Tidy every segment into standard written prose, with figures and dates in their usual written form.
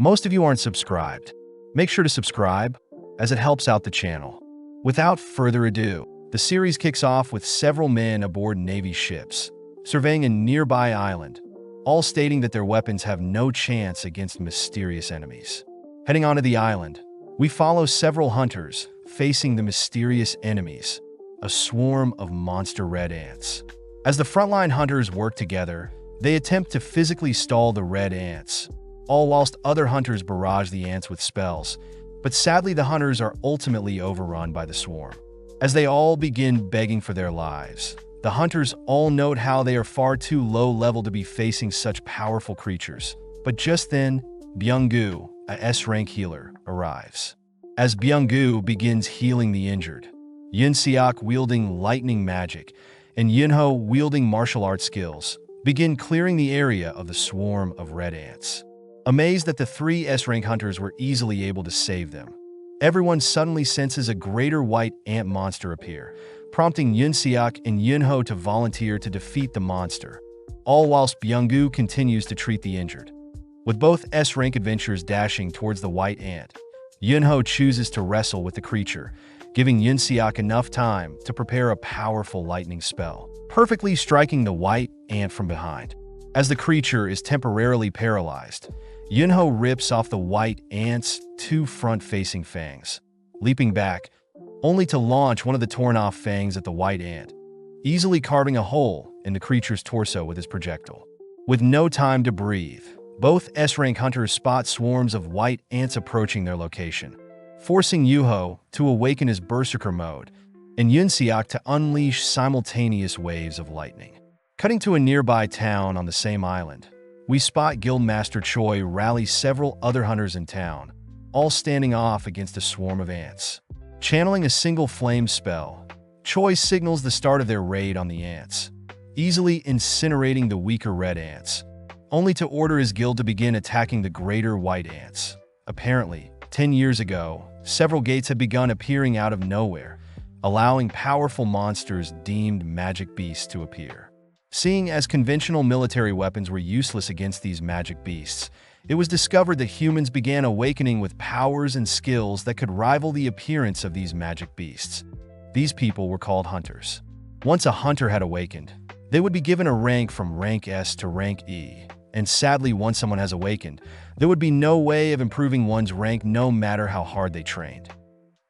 Most of you aren't subscribed. Make sure to subscribe, as it helps out the channel. Without further ado, the series kicks off with several men aboard Navy ships, surveying a nearby island, all stating that their weapons have no chance against mysterious enemies. Heading onto the island, we follow several hunters facing the mysterious enemies, a swarm of monster red ants. As the frontline hunters work together, they attempt to physically stall the red ants, all whilst other hunters barrage the ants with spells. But sadly, the hunters are ultimately overrun by the swarm. As they all begin begging for their lives, the hunters all note how they are far too low level to be facing such powerful creatures. But just then, Byung-gu, a S-rank healer, arrives. As Byung-gu begins healing the injured, Yun-seok, wielding lightning magic, and Yunho, wielding martial arts skills, begin clearing the area of the swarm of red ants. Amazed that the three S-rank hunters were easily able to save them, everyone suddenly senses a greater white ant monster appear, prompting Yun-seok and Yunho to volunteer to defeat the monster, all whilst Byung-gu continues to treat the injured. With both S-rank adventurers dashing towards the white ant, Yunho chooses to wrestle with the creature, giving Yun-seok enough time to prepare a powerful lightning spell, perfectly striking the white ant from behind. As the creature is temporarily paralyzed, Yunho rips off the white ant's two front-facing fangs, leaping back, only to launch one of the torn-off fangs at the white ant, easily carving a hole in the creature's torso with his projectile. With no time to breathe, both S-rank hunters spot swarms of white ants approaching their location, forcing Yunho to awaken his berserker mode and Yun-seok to unleash simultaneous waves of lightning. Cutting to a nearby town on the same island, we spot Guildmaster Choi rally several other hunters in town, all standing off against a swarm of ants. Channeling a single flame spell, Choi signals the start of their raid on the ants, easily incinerating the weaker red ants, only to order his guild to begin attacking the greater white ants. Apparently, 10 years ago, several gates had begun appearing out of nowhere, allowing powerful monsters deemed magic beasts to appear. Seeing as conventional military weapons were useless against these magic beasts, it was discovered that humans began awakening with powers and skills that could rival the appearance of these magic beasts. These people were called hunters. Once a hunter had awakened, they would be given a rank from rank S to rank E, and sadly, once someone has awakened, there would be no way of improving one's rank no matter how hard they trained.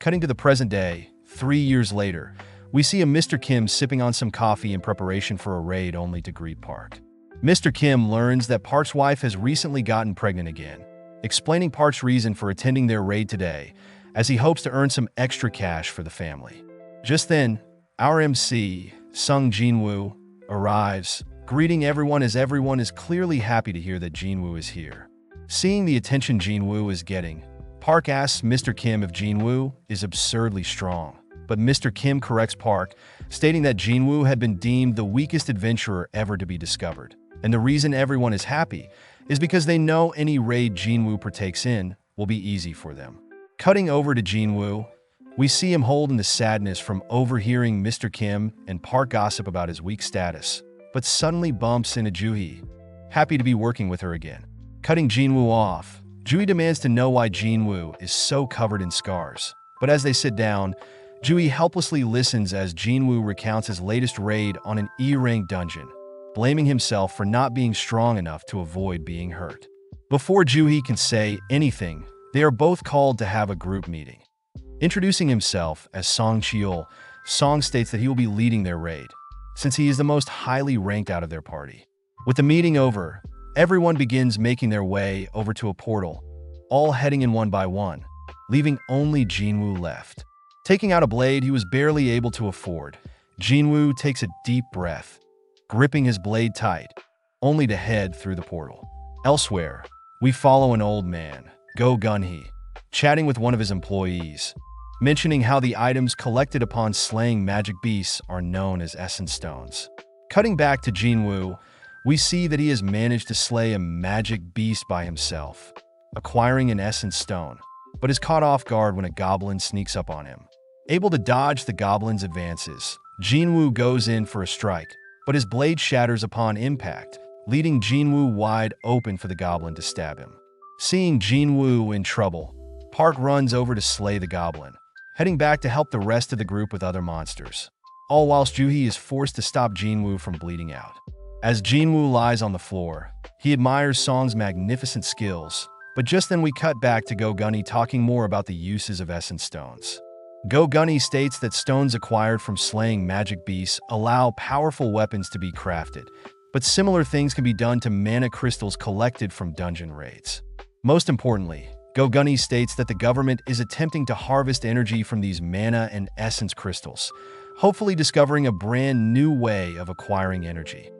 Cutting to the present day, 3 years later, we see a Mr. Kim sipping on some coffee in preparation for a raid only to greet Park. Mr. Kim learns that Park's wife has recently gotten pregnant again, explaining Park's reason for attending their raid today, as he hopes to earn some extra cash for the family. Just then, our MC, Sung Jinwoo, arrives, greeting everyone as everyone is clearly happy to hear that Jinwoo is here. Seeing the attention Jinwoo is getting, Park asks Mr. Kim if Jinwoo is absurdly strong. But Mr. Kim corrects Park, stating that Jinwoo had been deemed the weakest adventurer ever to be discovered. And the reason everyone is happy is because they know any raid Jinwoo partakes in will be easy for them. Cutting over to Jinwoo, we see him holding the sadness from overhearing Mr. Kim and Park gossip about his weak status, but suddenly bumps into Juhee, happy to be working with her again. Cutting Jinwoo off, Juhee demands to know why Jinwoo is so covered in scars. But as they sit down, Juhee helplessly listens as Jinwoo recounts his latest raid on an E-rank dungeon, blaming himself for not being strong enough to avoid being hurt. Before Juhee can say anything, they are both called to have a group meeting. Introducing himself as Song Cheol, Song states that he will be leading their raid, since he is the most highly ranked out of their party. With the meeting over, everyone begins making their way over to a portal, all heading in one by one, leaving only Jinwoo left. Taking out a blade he was barely able to afford, Jinwoo takes a deep breath, gripping his blade tight, only to head through the portal. Elsewhere, we follow an old man, Go Gun-hee, chatting with one of his employees, mentioning how the items collected upon slaying magic beasts are known as essence stones. Cutting back to Jinwoo, we see that he has managed to slay a magic beast by himself, acquiring an essence stone, but is caught off guard when a goblin sneaks up on him. Able to dodge the goblin's advances, Jinwoo goes in for a strike, but his blade shatters upon impact, leaving Jinwoo wide open for the goblin to stab him. Seeing Jinwoo in trouble, Park runs over to slay the goblin, heading back to help the rest of the group with other monsters. All whilst Juhee is forced to stop Jinwoo from bleeding out. As Jinwoo lies on the floor, he admires Song's magnificent skills, but just then we cut back to Go Gunny talking more about the uses of essence stones. Go Gunny states that stones acquired from slaying magic beasts allow powerful weapons to be crafted, but similar things can be done to mana crystals collected from dungeon raids. Most importantly, Go Gunny states that the government is attempting to harvest energy from these mana and essence crystals, hopefully discovering a brand new way of acquiring energy.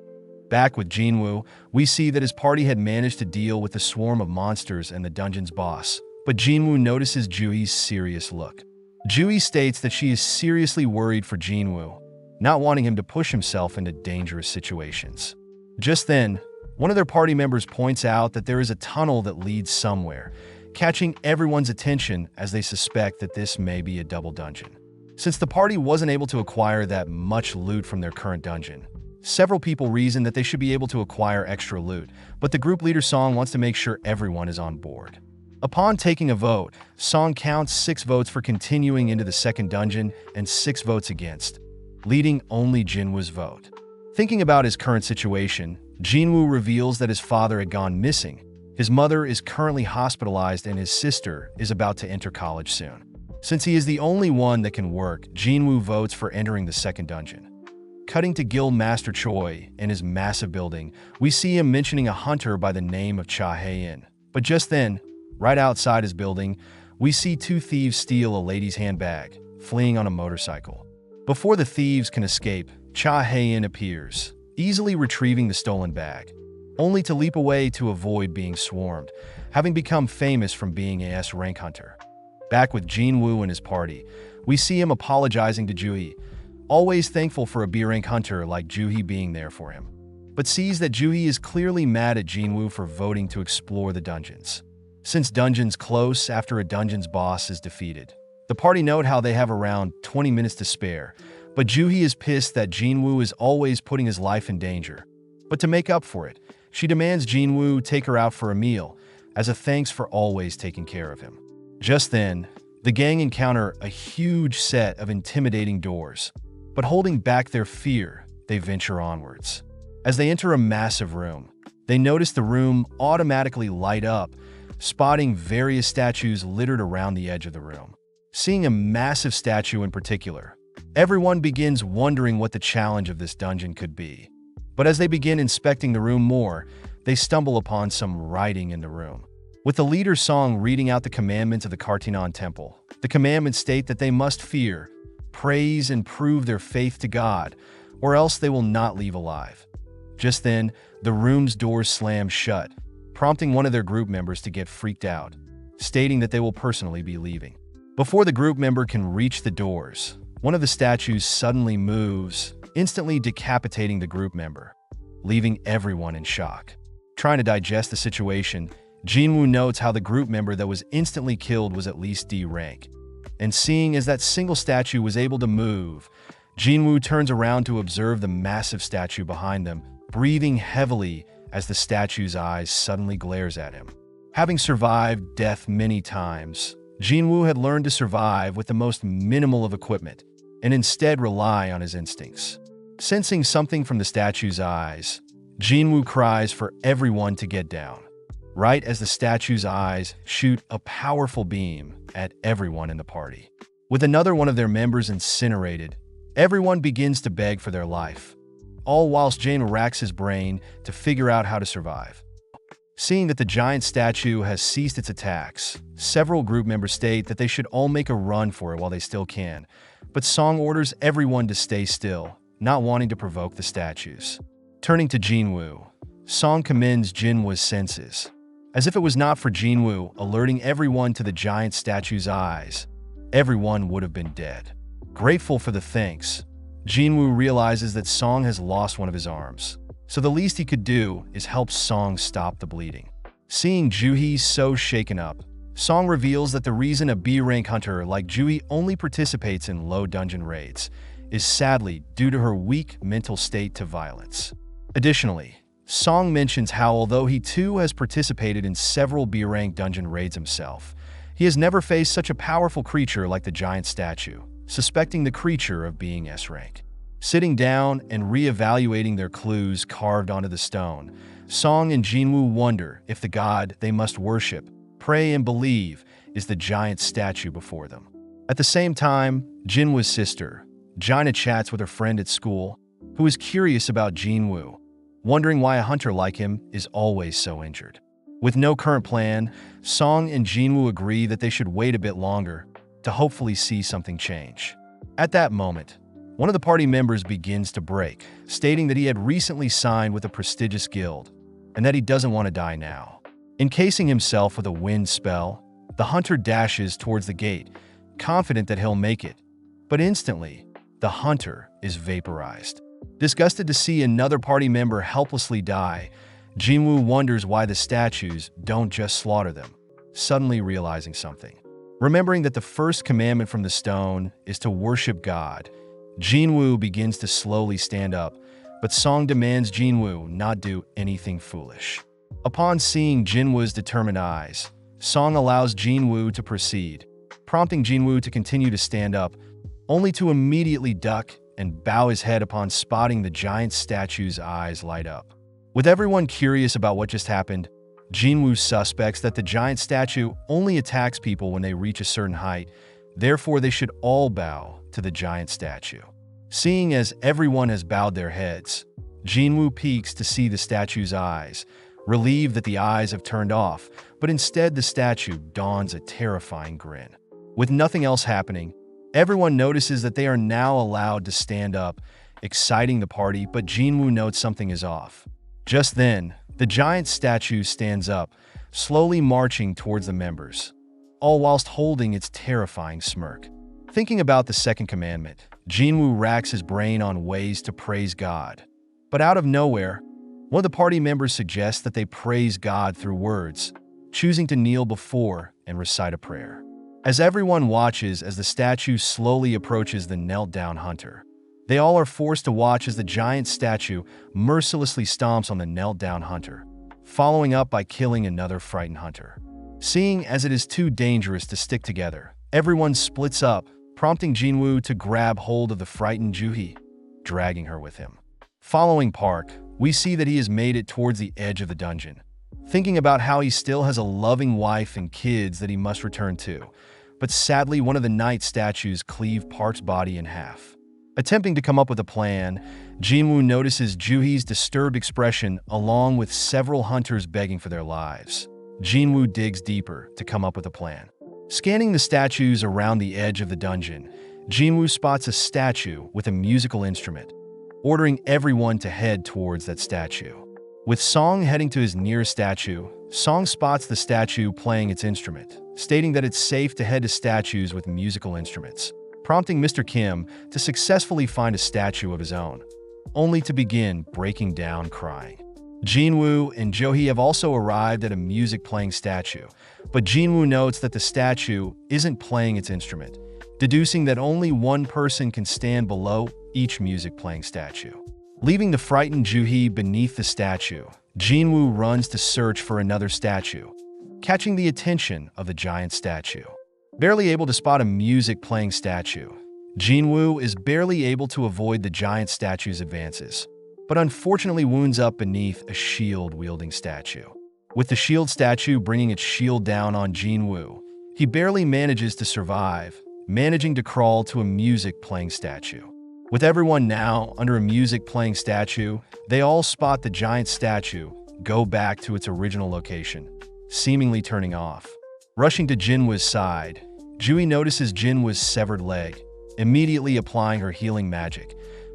Back with Jinwoo, we see that his party had managed to deal with the swarm of monsters and the dungeon's boss, but Jinwoo notices Juhee's serious look. Juhee states that she is seriously worried for Jinwoo, not wanting him to push himself into dangerous situations. Just then, one of their party members points out that there is a tunnel that leads somewhere, catching everyone's attention as they suspect that this may be a double dungeon. Since the party wasn't able to acquire that much loot from their current dungeon, several people reason that they should be able to acquire extra loot, but the group leader Song wants to make sure everyone is on board. Upon taking a vote, Song counts 6 votes for continuing into the second dungeon and 6 votes against, leading only Jinwoo's vote. Thinking about his current situation, Jinwoo reveals that his father had gone missing, his mother is currently hospitalized, and his sister is about to enter college soon. Since he is the only one that can work, Jinwoo votes for entering the second dungeon. Cutting to Guild Master Choi in his massive building, we see him mentioning a hunter by the name of Cha Hae-in. But just then, right outside his building, we see 2 thieves steal a lady's handbag, fleeing on a motorcycle. Before the thieves can escape, Cha Hae-in appears, easily retrieving the stolen bag, only to leap away to avoid being swarmed, having become famous from being a S-rank hunter. Back with Jinwoo and his party, we see him apologizing to Juhee, always thankful for a B-rank hunter like Juhee being there for him, but sees that Juhee is clearly mad at Jinwoo for voting to explore the dungeons. Since dungeons close after a dungeon's boss is defeated, the party note how they have around 20 minutes to spare, but Juhee is pissed that Jinwoo is always putting his life in danger. But to make up for it, she demands Jinwoo take her out for a meal, as a thanks for always taking care of him. Just then, the gang encounter a huge set of intimidating doors, but holding back their fear, they venture onwards. As they enter a massive room, they notice the room automatically light up, spotting various statues littered around the edge of the room. Seeing a massive statue in particular, everyone begins wondering what the challenge of this dungeon could be. But as they begin inspecting the room more, they stumble upon some writing in the room. With the leader Song reading out the commandments of the Kartinon Temple, the commandments state that they must fear, praise, and prove their faith to God, or else they will not leave alive. Just then, the room's doors slam shut, prompting one of their group members to get freaked out, stating that they will personally be leaving. Before the group member can reach the doors, one of the statues suddenly moves, instantly decapitating the group member, leaving everyone in shock. Trying to digest the situation, Jinwoo notes how the group member that was instantly killed was at least D rank. And seeing as that single statue was able to move, Jinwoo turns around to observe the massive statue behind them, breathing heavily as the statue's eyes suddenly glares at him. Having survived death many times, Jinwoo had learned to survive with the most minimal of equipment, and instead rely on his instincts. Sensing something from the statue's eyes, Jinwoo cries for everyone to get down, right as the statue's eyes shoot a powerful beam at everyone in the party. With another one of their members incinerated, everyone begins to beg for their life, all whilst Jane racks his brain to figure out how to survive. Seeing that the giant statue has ceased its attacks, several group members state that they should all make a run for it while they still can, but Song orders everyone to stay still, not wanting to provoke the statues. Turning to Jinwoo, Song commends Jinwoo's senses. As if it was not for Jinwoo alerting everyone to the giant statue's eyes, everyone would have been dead. Grateful for the thanks, Jinwoo realizes that Song has lost one of his arms, so the least he could do is help Song stop the bleeding. Seeing Juhee so shaken up, Song reveals that the reason a B-rank hunter like Juhee only participates in low dungeon raids is sadly due to her weak mental state to violence. Additionally, Song mentions how although he too has participated in several B-rank dungeon raids himself, he has never faced such a powerful creature like the giant statue, suspecting the creature of being S-rank. Sitting down and re-evaluating their clues carved onto the stone, Song and Jinwoo wonder if the god they must worship, pray, and believe is the giant statue before them. At the same time, Jinwoo's sister, Jaina, chats with her friend at school, who is curious about Jinwoo, wondering why a hunter like him is always so injured. With no current plan, Song and Jinwoo agree that they should wait a bit longer to hopefully see something change. At that moment, one of the party members begins to break, stating that he had recently signed with a prestigious guild and that he doesn't want to die now. Encasing himself with a wind spell, the hunter dashes towards the gate, confident that he'll make it. But instantly, the hunter is vaporized. Disgusted to see another party member helplessly die, Jinwoo wonders why the statues don't just slaughter them, suddenly realizing something. Remembering that the first commandment from the stone is to worship God, Jinwoo begins to slowly stand up, but Song demands Jinwoo not do anything foolish. Upon seeing Jinwoo's determined eyes, Song allows Jinwoo to proceed, prompting Jinwoo to continue to stand up, only to immediately duck and bow his head upon spotting the giant statue's eyes light up. With everyone curious about what just happened, Jinwoo suspects that the giant statue only attacks people when they reach a certain height, therefore they should all bow to the giant statue. Seeing as everyone has bowed their heads, Jinwoo peeks to see the statue's eyes, relieved that the eyes have turned off, but instead the statue dons a terrifying grin. With nothing else happening, everyone notices that they are now allowed to stand up, exciting the party, but Jinwoo notes something is off. Just then, the giant statue stands up, slowly marching towards the members, all whilst holding its terrifying smirk. Thinking about the second commandment, Jinwoo racks his brain on ways to praise God. But out of nowhere, one of the party members suggests that they praise God through words, choosing to kneel before and recite a prayer. As everyone watches as the statue slowly approaches the knelt-down hunter, they all are forced to watch as the giant statue mercilessly stomps on the knelt-down hunter, following up by killing another frightened hunter. Seeing as it is too dangerous to stick together, everyone splits up, prompting Jinwoo to grab hold of the frightened Juhee, dragging her with him. Following Park, we see that he has made it towards the edge of the dungeon, thinking about how he still has a loving wife and kids that he must return to, but sadly one of the night statues cleave Park's body in half. Attempting to come up with a plan, Jinwoo notices Juhee's disturbed expression along with several hunters begging for their lives. Jinwoo digs deeper to come up with a plan. Scanning the statues around the edge of the dungeon, Jinwoo spots a statue with a musical instrument, ordering everyone to head towards that statue. With Song heading to his nearest statue, Song spots the statue playing its instrument, stating that it's safe to head to statues with musical instruments, prompting Mr. Kim to successfully find a statue of his own, only to begin breaking down crying. Jinwoo and Juhee have also arrived at a music-playing statue, but Jinwoo notes that the statue isn't playing its instrument, deducing that only one person can stand below each music-playing statue. Leaving the frightened Juhee beneath the statue, Jinwoo runs to search for another statue, catching the attention of the giant statue. Barely able to spot a music-playing statue, Jinwoo is barely able to avoid the giant statue's advances, but unfortunately wounds up beneath a shield-wielding statue. With the shield statue bringing its shield down on Jinwoo, he barely manages to survive, managing to crawl to a music-playing statue. With everyone now under a music-playing statue, they all spot the giant statue go back to its original location, seemingly turning off. Rushing to Jinwoo's side, Juhee notices Jinwoo's severed leg, immediately applying her healing magic,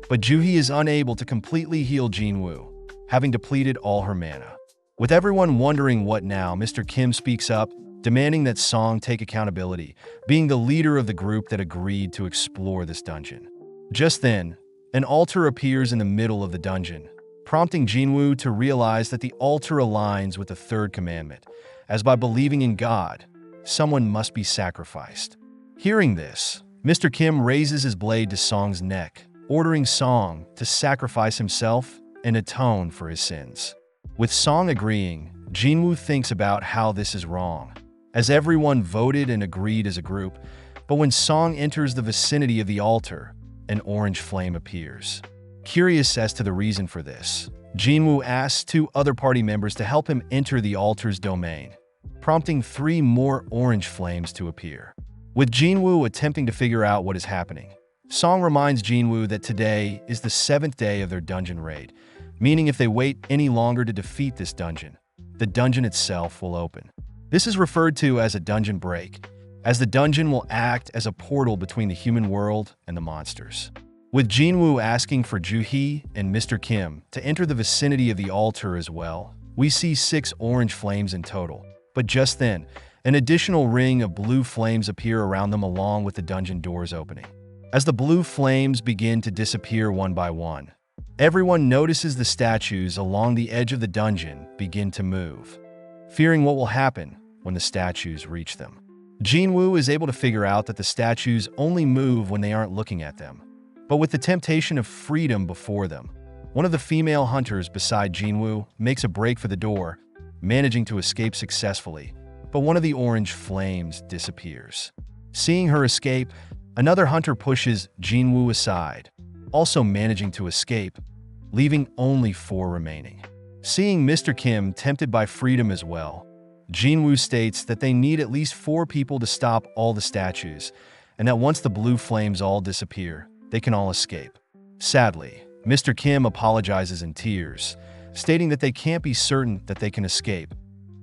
but Juhee is unable to completely heal Jinwoo, having depleted all her mana. With everyone wondering what now, Mr. Kim speaks up, demanding that Song take accountability, being the leader of the group that agreed to explore this dungeon. Just then, an altar appears in the middle of the dungeon, prompting Jinwoo to realize that the altar aligns with the third commandment, as by believing in God, someone must be sacrificed. Hearing this, Mr. Kim raises his blade to Song's neck, ordering Song to sacrifice himself and atone for his sins. With Song agreeing, Jinwoo thinks about how this is wrong, as everyone voted and agreed as a group, but when Song enters the vicinity of the altar, an orange flame appears. Curious as to the reason for this, Jinwoo asks 2 other party members to help him enter the altar's domain, prompting 3 more orange flames to appear. With Jinwoo attempting to figure out what is happening, Song reminds Jinwoo that today is the 7th day of their dungeon raid, meaning if they wait any longer to defeat this dungeon, the dungeon itself will open. This is referred to as a dungeon break, as the dungeon will act as a portal between the human world and the monsters. With Jinwoo asking for Joo-hee and Mr. Kim to enter the vicinity of the altar as well, we see 6 orange flames in total. But just then, an additional ring of blue flames appear around them along with the dungeon doors opening. As the blue flames begin to disappear one by one, everyone notices the statues along the edge of the dungeon begin to move, fearing what will happen when the statues reach them. Jinwoo is able to figure out that the statues only move when they aren't looking at them. But with the temptation of freedom before them, one of the female hunters beside Jinwoo makes a break for the door, managing to escape successfully, but one of the orange flames disappears. Seeing her escape, another hunter pushes Jinwoo aside, also managing to escape, leaving only 4 remaining. Seeing Mr. Kim tempted by freedom as well, Jinwoo states that they need at least 4 people to stop all the statues, and that once the blue flames all disappear, they can all escape. Sadly, Mr. Kim apologizes in tears, stating that they can't be certain that they can escape,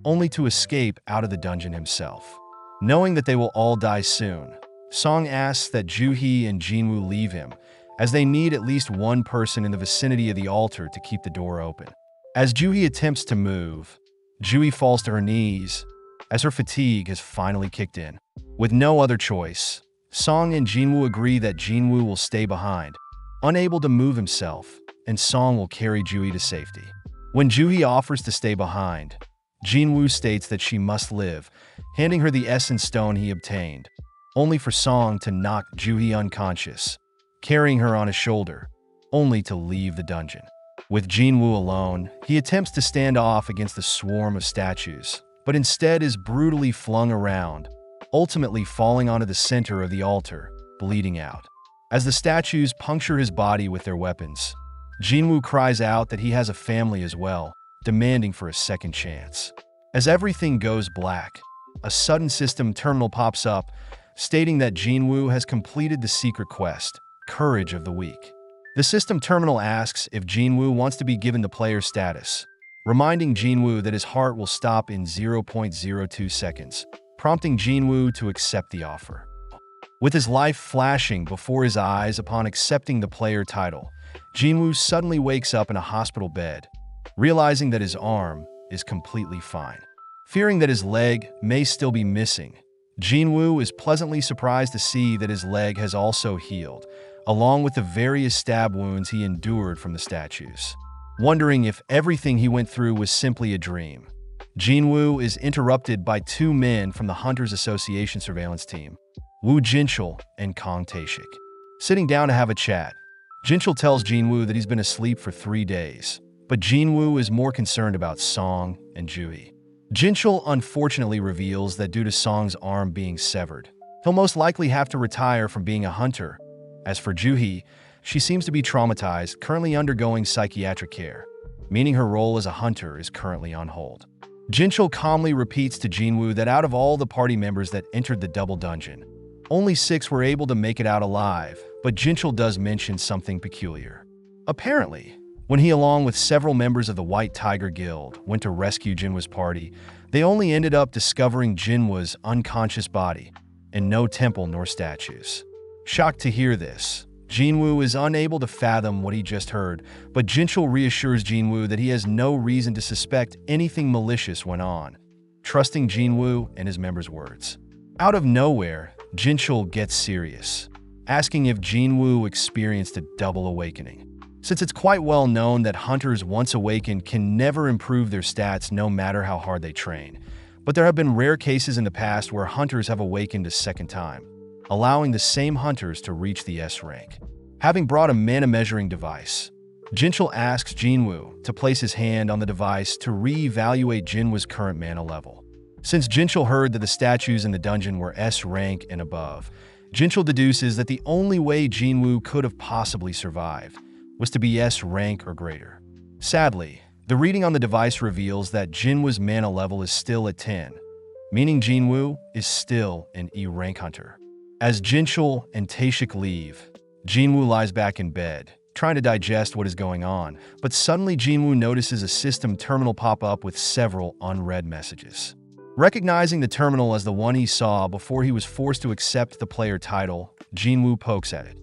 only to escape out of the dungeon himself. Knowing that they will all die soon, Song asks that Joo-hee and Jinwoo leave him, as they need at least 1 person in the vicinity of the altar to keep the door open. As Joo-hee attempts to move, Joo-hee falls to her knees, as her fatigue has finally kicked in. With no other choice, Song and Jinwoo agree that Jinwoo will stay behind, unable to move himself, and Song will carry Joo-hee to safety. When Joo-hee offers to stay behind, Jinwoo states that she must live, handing her the essence stone he obtained, only for Song to knock Joo-hee unconscious, carrying her on his shoulder, only to leave the dungeon. With Jinwoo alone, he attempts to stand off against the swarm of statues, but instead is brutally flung around, ultimately falling onto the center of the altar, bleeding out. As the statues puncture his body with their weapons, Jinwoo cries out that he has a family as well, demanding for a second chance. As everything goes black, a sudden system terminal pops up, stating that Jinwoo has completed the secret quest, Courage of the Weak. The system terminal asks if Jinwoo wants to be given the player status, reminding Jinwoo that his heart will stop in 0.02 seconds, prompting Jinwoo to accept the offer. With his life flashing before his eyes upon accepting the player title, Jinwoo suddenly wakes up in a hospital bed, realizing that his arm is completely fine. Fearing that his leg may still be missing, Jinwoo is pleasantly surprised to see that his leg has also healed, along with the various stab wounds he endured from the statues. Wondering if everything he went through was simply a dream, Jinwoo is interrupted by 2 men from the Hunters Association surveillance team, Woo Jinchul and Kong Taeshik. Sitting down to have a chat, Jinchul tells Jinwoo that he's been asleep for 3 days, but Jinwoo is more concerned about Song and Joo-hee. Jinchul unfortunately reveals that due to Song's arm being severed, he'll most likely have to retire from being a hunter. As for Joo-hee, she seems to be traumatized, currently undergoing psychiatric care, meaning her role as a hunter is currently on hold. Jinchul calmly repeats to Jinwoo that out of all the party members that entered the double dungeon, only 6 were able to make it out alive, but Jinchul does mention something peculiar. Apparently, when he along with several members of the White Tiger Guild went to rescue Jinwoo's party, they only ended up discovering Jinwoo's unconscious body, and no temple nor statues. Shocked to hear this, Jinwoo is unable to fathom what he just heard, but Jinchul reassures Jinwoo that he has no reason to suspect anything malicious went on, trusting Jinwoo and his members' words. Out of nowhere, Jinchul gets serious, asking if Jinwoo experienced a double awakening. Since it's quite well known that hunters once awakened can never improve their stats no matter how hard they train, but there have been rare cases in the past where hunters have awakened a second time, allowing the same hunters to reach the S rank. Having brought a mana measuring device, Jinchul asks Jinwoo to place his hand on the device to re-evaluate Jinwoo's current mana level. Since Jinchul heard that the statues in the dungeon were S rank and above, Jinchul deduces that the only way Jinwoo could have possibly survived was to be S rank or greater. Sadly, the reading on the device reveals that Jinwoo's mana level is still at 10, meaning Jinwoo is still an E rank hunter. As Jinchul and Taeshik leave, Jinwoo lies back in bed, trying to digest what is going on, but suddenly Jinwoo notices a system terminal pop up with several unread messages. Recognizing the terminal as the one he saw before he was forced to accept the player title, Jinwoo pokes at it,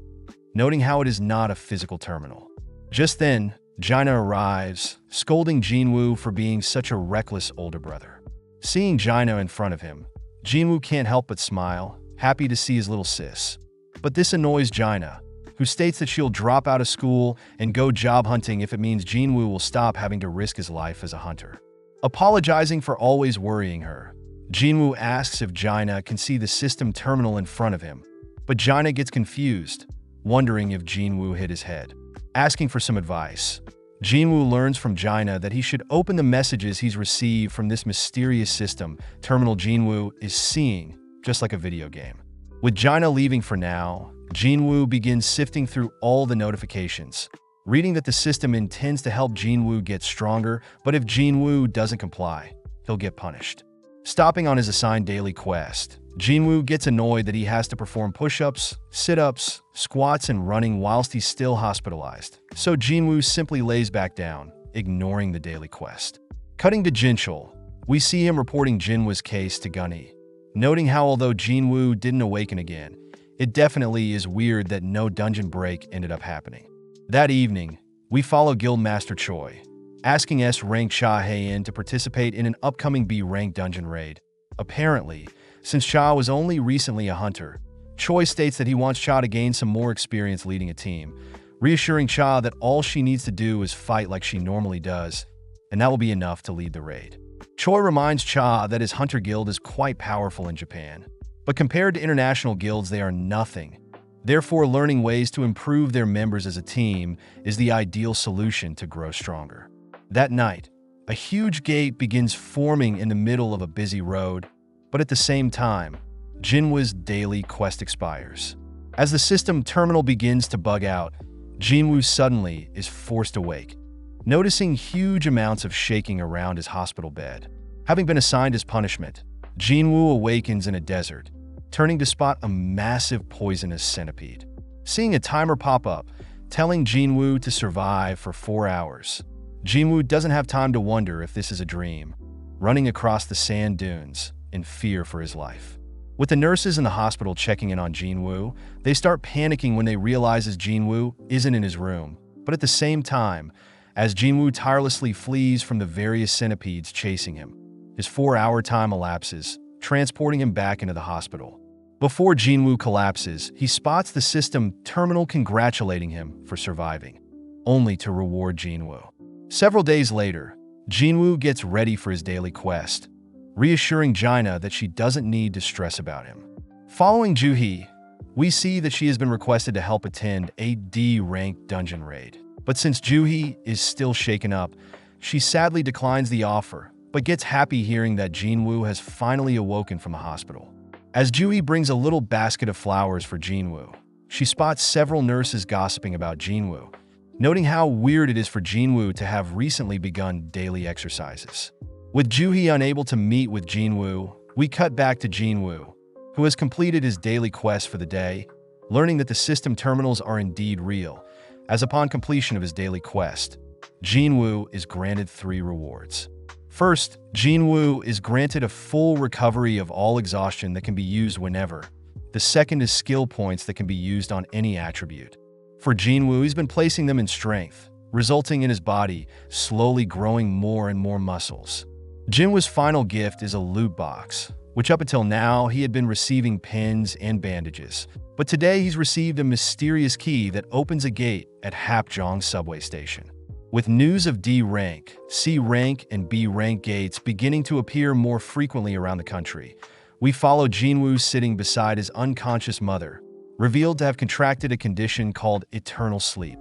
noting how it is not a physical terminal. Just then, Jaina arrives, scolding Jinwoo for being such a reckless older brother. Seeing Jaina in front of him, Jinwoo can't help but smile, happy to see his little sis. But this annoys Jaina, who states that she'll drop out of school and go job hunting if it means Jinwoo will stop having to risk his life as a hunter. Apologizing for always worrying her, Jinwoo asks if Jaina can see the system terminal in front of him, but Jaina gets confused, wondering if Jinwoo hit his head. Asking for some advice, Jinwoo learns from Jaina that he should open the messages he's received from this mysterious system terminal Jinwoo is seeing, just like a video game. With Jaina leaving for now, Jinwoo begins sifting through all the notifications, reading that the system intends to help Jinwoo get stronger, but if Jinwoo doesn't comply, he'll get punished. Stopping on his assigned daily quest, Jinwoo gets annoyed that he has to perform push-ups, sit-ups, squats, and running whilst he's still hospitalized, so Jinwoo simply lays back down, ignoring the daily quest. Cutting to Jinchul, we see him reporting Jinwoo's case to Gunny, noting how although Jinwoo didn't awaken again, it definitely is weird that no dungeon break ended up happening. That evening, we follow Guildmaster Choi, asking S-rank Cha Hae-in to participate in an upcoming B-rank dungeon raid. Apparently, since Cha was only recently a hunter, Choi states that he wants Cha to gain some more experience leading a team, reassuring Cha that all she needs to do is fight like she normally does, and that will be enough to lead the raid. Choi reminds Cha that his hunter guild is quite powerful in Japan, but compared to international guilds they are nothing. Therefore, learning ways to improve their members as a team is the ideal solution to grow stronger. That night, a huge gate begins forming in the middle of a busy road, but at the same time, Jinwoo's daily quest expires. As the system terminal begins to bug out, Jinwoo suddenly is forced awake, noticing huge amounts of shaking around his hospital bed. Having been assigned as punishment, Jinwoo awakens in a desert, turning to spot a massive poisonous centipede. Seeing a timer pop up, telling Jinwoo to survive for 4 hours, Jinwoo doesn't have time to wonder if this is a dream, running across the sand dunes in fear for his life. With the nurses in the hospital checking in on Jinwoo, they start panicking when they realize Jinwoo isn't in his room. But at the same time, as Jinwoo tirelessly flees from the various centipedes chasing him, his 4-hour time elapses, transporting him back into the hospital. Before Jinwoo collapses, he spots the system terminal congratulating him for surviving, only to reward Jinwoo. Several days later, Jinwoo gets ready for his daily quest, reassuring Jaina that she doesn't need to stress about him. Following Juhee, we see that she has been requested to help attend a D-rank dungeon raid. But since Juhee is still shaken up, she sadly declines the offer, but gets happy hearing that Jinwoo has finally awoken from the hospital. As Juhee brings a little basket of flowers for Jinwoo, she spots several nurses gossiping about Jinwoo, noting how weird it is for Jinwoo to have recently begun daily exercises. With Juhee unable to meet with Jinwoo, we cut back to Jinwoo, who has completed his daily quest for the day, learning that the system terminals are indeed real, as upon completion of his daily quest, Jinwoo is granted 3 rewards. First, Jinwoo is granted a full recovery of all exhaustion that can be used whenever. The second is skill points that can be used on any attribute. For Jinwoo, he's been placing them in strength, resulting in his body slowly growing more and more muscles. Jinwoo's final gift is a loot box, which up until now he had been receiving pins and bandages. But today he's received a mysterious key that opens a gate at Hapjeong subway station. With news of D-rank, C-rank, and B-rank gates beginning to appear more frequently around the country, we follow Jinwoo sitting beside his unconscious mother, revealed to have contracted a condition called eternal sleep.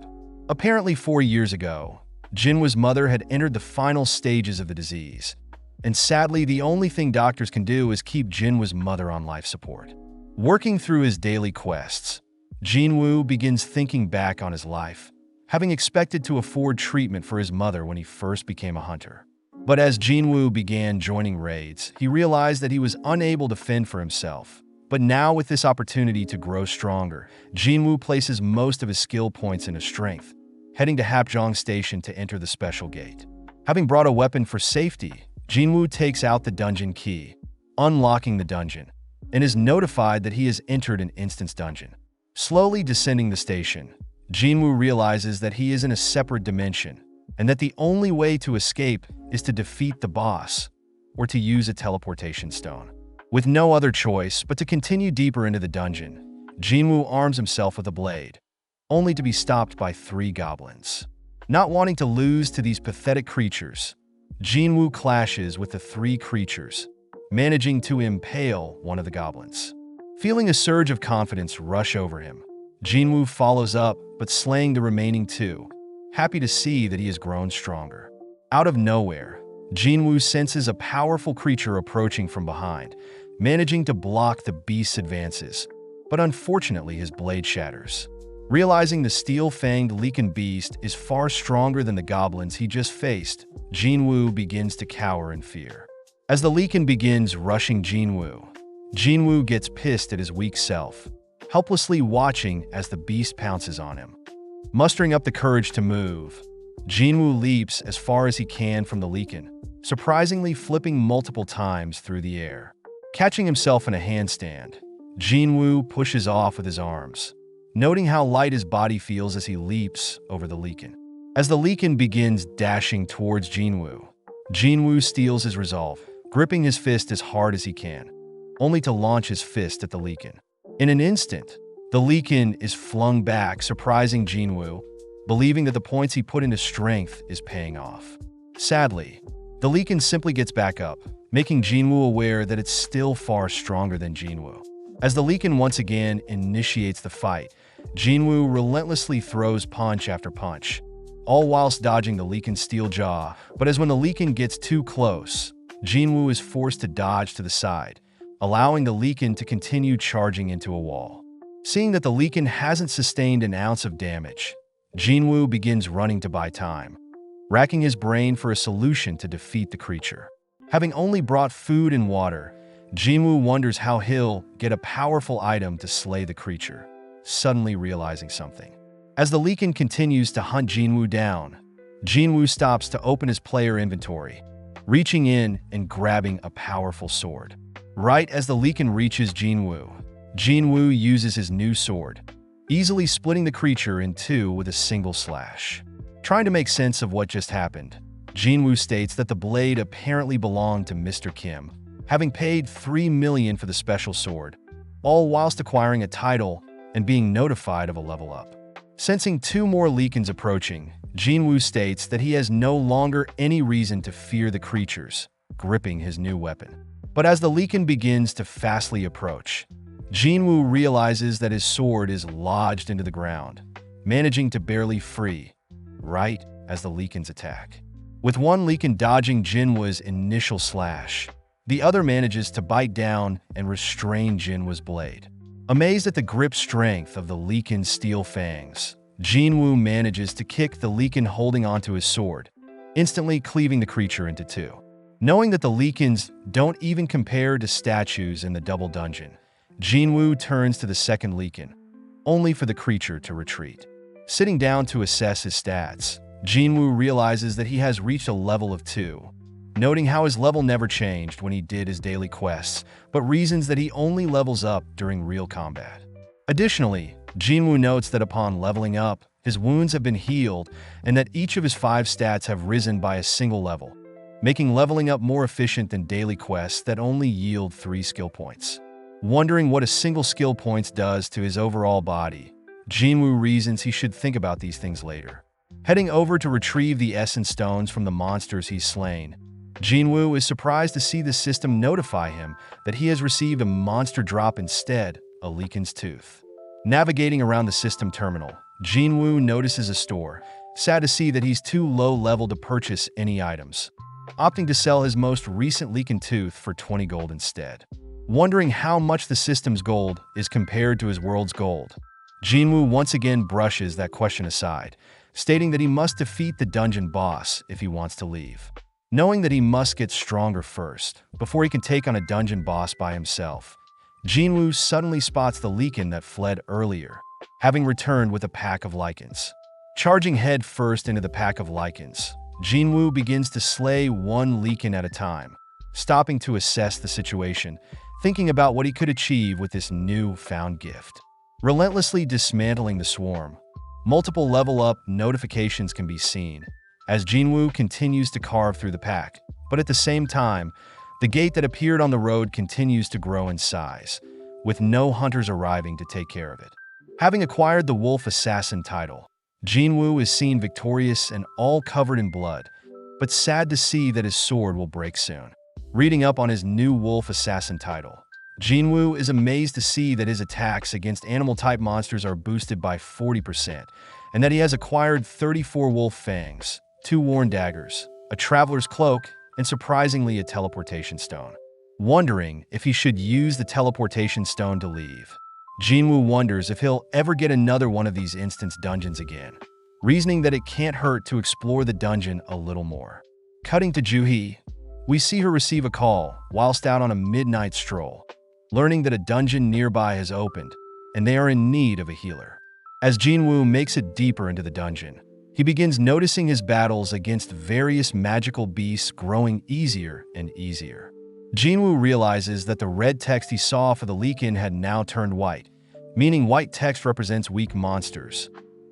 Apparently 4 years ago, Jinwoo's mother had entered the final stages of the disease, and sadly the only thing doctors can do is keep Jinwoo's mother on life support. Working through his daily quests, Jinwoo begins thinking back on his life, having expected to afford treatment for his mother when he first became a hunter. But as Jinwoo began joining raids, he realized that he was unable to fend for himself. But now with this opportunity to grow stronger, Jinwoo places most of his skill points into strength, heading to Hapjeong Station to enter the special gate. Having brought a weapon for safety, Jinwoo takes out the dungeon key, unlocking the dungeon, and is notified that he has entered an instance dungeon. Slowly descending the station, Jinwoo realizes that he is in a separate dimension, and that the only way to escape is to defeat the boss, or to use a teleportation stone. With no other choice but to continue deeper into the dungeon, Jinwoo arms himself with a blade, only to be stopped by 3 goblins. Not wanting to lose to these pathetic creatures, Jinwoo clashes with the 3 creatures, managing to impale one of the goblins. Feeling a surge of confidence rush over him, Jinwoo follows up, but slaying the remaining 2, happy to see that he has grown stronger. Out of nowhere, Jinwoo senses a powerful creature approaching from behind, managing to block the beast's advances, but unfortunately his blade shatters. Realizing the steel-fanged Lycan beast is far stronger than the goblins he just faced, Jinwoo begins to cower in fear. As the Lycan begins rushing Jinwoo gets pissed at his weak self, helplessly watching as the beast pounces on him. Mustering up the courage to move, Jinwoo leaps as far as he can from the Lycan, surprisingly flipping multiple times through the air. Catching himself in a handstand, Jinwoo pushes off with his arms, noting how light his body feels as he leaps over the Lycan. As the Lycan begins dashing towards Jinwoo steals his resolve, gripping his fist as hard as he can, only to launch his fist at the Lycan. In an instant, the Lycan is flung back, surprising Jinwoo, believing that the points he put into strength is paying off. Sadly, the Lycan simply gets back up, making Jinwoo aware that it's still far stronger than Jinwoo. As the Lycan once again initiates the fight, Jinwoo relentlessly throws punch after punch, all whilst dodging the Lycan's steel jaw. But as when the Lycan gets too close, Jinwoo is forced to dodge to the side, allowing the Lycan to continue charging into a wall. Seeing that the Lycan hasn't sustained an ounce of damage, Jinwoo begins running to buy time, racking his brain for a solution to defeat the creature. Having only brought food and water, Jinwoo wonders how he'll get a powerful item to slay the creature, suddenly realizing something. As the Lycan continues to hunt Jinwoo down, Jinwoo stops to open his player inventory, reaching in and grabbing a powerful sword. Right as the Lycan reaches Jinwoo uses his new sword, easily splitting the creature in 2 with a single slash. Trying to make sense of what just happened, Jinwoo states that the blade apparently belonged to Mr. Kim, having paid 3 million for the special sword, all whilst acquiring a title and being notified of a level up. Sensing 2 more Lycans approaching, Jinwoo states that he has no longer any reason to fear the creatures, gripping his new weapon. But as the Lycan begins to fastly approach, Jinwoo realizes that his sword is lodged into the ground, managing to barely free, right as the Lycans attack. With one Lycan dodging Jinwoo's initial slash, the other manages to bite down and restrain Jinwoo's blade. Amazed at the grip strength of the Lycan's steel fangs, Jinwoo manages to kick the Lycan holding onto his sword, instantly cleaving the creature into 2. Knowing that the Lycans don't even compare to statues in the double dungeon, Jinwoo turns to the second Lycan, only for the creature to retreat. Sitting down to assess his stats, Jinwoo realizes that he has reached a level of 2, noting how his level never changed when he did his daily quests, but reasons that he only levels up during real combat. Additionally, Jinwoo notes that upon leveling up, his wounds have been healed and that each of his 5 stats have risen by a single level, making leveling up more efficient than daily quests that only yield 3 skill points. Wondering what a single skill point does to his overall body, Jinwoo reasons he should think about these things later. Heading over to retrieve the essence stones from the monsters he's slain, Jinwoo is surprised to see the system notify him that he has received a monster drop instead, a Lycan's tooth. Navigating around the system terminal, Jinwoo notices a store, sad to see that he's too low level to purchase any items, opting to sell his most recent leaken tooth for 20 gold instead. Wondering how much the system's gold is compared to his world's gold, Jinwoo once again brushes that question aside, stating that he must defeat the dungeon boss if he wants to leave. Knowing that he must get stronger first, before he can take on a dungeon boss by himself, Jinwoo suddenly spots the Leaken that fled earlier, having returned with a pack of lichens. Charging head first into the pack of lichens, Jinwoo begins to slay one Leaken at a time, stopping to assess the situation, thinking about what he could achieve with this new-found gift. Relentlessly dismantling the swarm, multiple level-up notifications can be seen as Jinwoo continues to carve through the pack, but at the same time, the gate that appeared on the road continues to grow in size, with no hunters arriving to take care of it. Having acquired the Wolf Assassin title, Jinwoo is seen victorious and all covered in blood, but sad to see that his sword will break soon. Reading up on his new Wolf Assassin title, Jinwoo is amazed to see that his attacks against animal-type monsters are boosted by 40%, and that he has acquired 34 wolf fangs, 2 worn daggers, a traveler's cloak, and surprisingly a teleportation stone. Wondering if he should use the teleportation stone to leave, Jinwoo wonders if he'll ever get another one of these instance dungeons again, reasoning that it can't hurt to explore the dungeon a little more. Cutting to Juhee, we see her receive a call whilst out on a midnight stroll, learning that a dungeon nearby has opened, and they are in need of a healer. As Jinwoo makes it deeper into the dungeon, he begins noticing his battles against various magical beasts growing easier and easier. Jinwoo realizes that the red text he saw for the Leaken had now turned white, meaning white text represents weak monsters,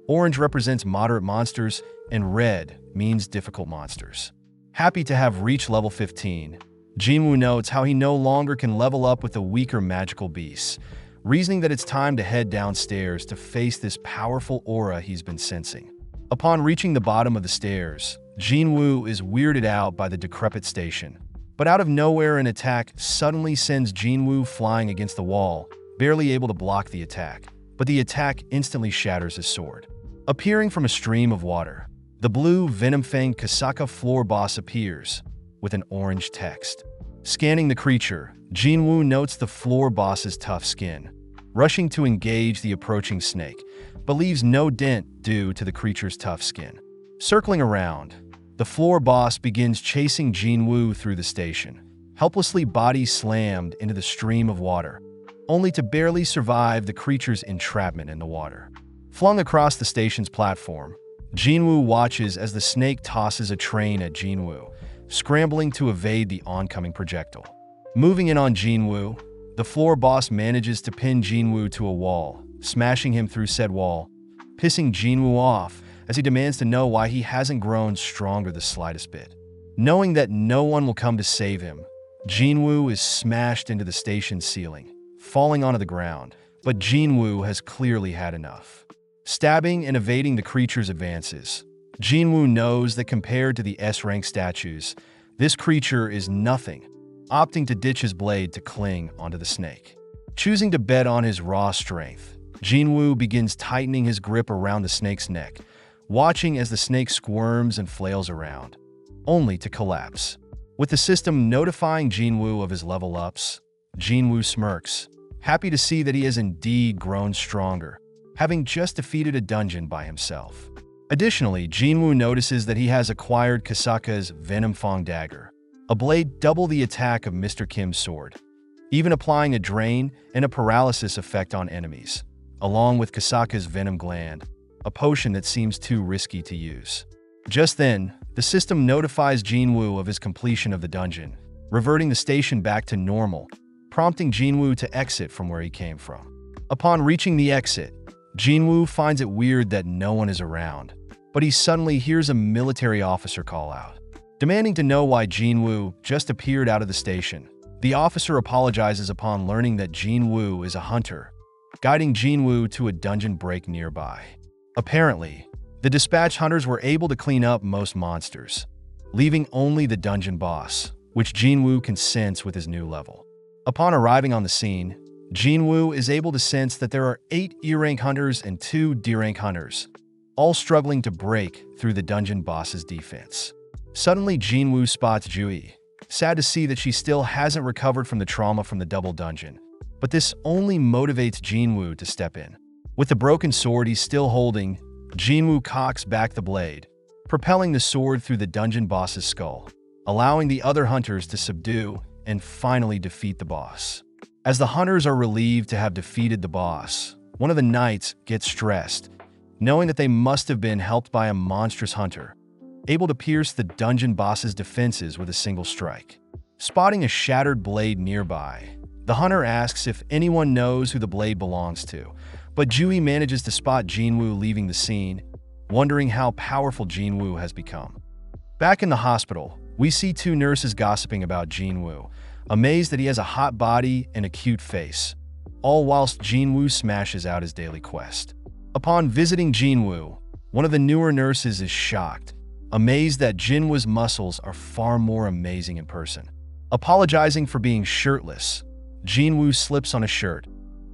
orange represents moderate monsters, and red means difficult monsters. Happy to have reached level 15, Jinwoo notes how he no longer can level up with the weaker magical beasts, reasoning that it's time to head downstairs to face this powerful aura he's been sensing. Upon reaching the bottom of the stairs, Jinwoo is weirded out by the decrepit station, but out of nowhere an attack suddenly sends Jinwoo flying against the wall, barely able to block the attack, but the attack instantly shatters his sword. Appearing from a stream of water, the blue Venomfang Kasaka floor boss appears, with an orange text. Scanning the creature, Jinwoo notes the floor boss's tough skin, rushing to engage the approaching snake, but leaves no dent due to the creature's tough skin. Circling around, the floor boss begins chasing Jinwoo through the station, helplessly body slammed into the stream of water, only to barely survive the creature's entrapment in the water. Flung across the station's platform, Jinwoo watches as the snake tosses a train at Jinwoo, scrambling to evade the oncoming projectile. Moving in on Jinwoo, the floor boss manages to pin Jinwoo to a wall, smashing him through said wall, pissing Jinwoo off as he demands to know why he hasn't grown stronger the slightest bit. Knowing that no one will come to save him, Jinwoo is smashed into the station ceiling, falling onto the ground, but Jinwoo has clearly had enough. Stabbing and evading the creature's advances, Jinwoo knows that compared to the S-rank statues, this creature is nothing, opting to ditch his blade to cling onto the snake. Choosing to bet on his raw strength, Jinwoo begins tightening his grip around the snake's neck, watching as the snake squirms and flails around, only to collapse. With the system notifying Jinwoo of his level ups, Jinwoo smirks, happy to see that he has indeed grown stronger, having just defeated a dungeon by himself. Additionally, Jinwoo notices that he has acquired Kasaka's Venomfang dagger, a blade double the attack of Mr. Kim's sword, even applying a drain and a paralysis effect on enemies, along with Kasaka's Venom Gland, a potion that seems too risky to use. Just then, the system notifies Jinwoo of his completion of the dungeon, reverting the station back to normal, prompting Jinwoo to exit from where he came from. Upon reaching the exit, Jinwoo finds it weird that no one is around, but he suddenly hears a military officer call out. Demanding to know why Jinwoo just appeared out of the station, the officer apologizes upon learning that Jinwoo is a hunter, guiding Jinwoo to a dungeon break nearby. Apparently, the dispatch hunters were able to clean up most monsters, leaving only the dungeon boss, which Jinwoo can sense with his new level. Upon arriving on the scene, Jinwoo is able to sense that there are 8 E-rank hunters and 2 D-rank hunters, all struggling to break through the dungeon boss's defense. Suddenly, Jinwoo spots Jui, sad to see that she still hasn't recovered from the trauma from the double dungeon. But this only motivates Jinwoo to step in. With the broken sword he's still holding, Jinwoo cocks back the blade, propelling the sword through the dungeon boss's skull, allowing the other hunters to subdue and finally defeat the boss. As the hunters are relieved to have defeated the boss, one of the knights gets stressed, knowing that they must have been helped by a monstrous hunter, able to pierce the dungeon boss's defenses with a single strike. Spotting a shattered blade nearby, the hunter asks if anyone knows who the blade belongs to, but Jui manages to spot Jinwoo leaving the scene, wondering how powerful Jinwoo has become. Back in the hospital, we see 2 nurses gossiping about Jinwoo, amazed that he has a hot body and a cute face, all whilst Jinwoo smashes out his daily quest. Upon visiting Jinwoo, one of the newer nurses is shocked, amazed that Jinwoo's muscles are far more amazing in person. Apologizing for being shirtless, Jinwoo slips on a shirt,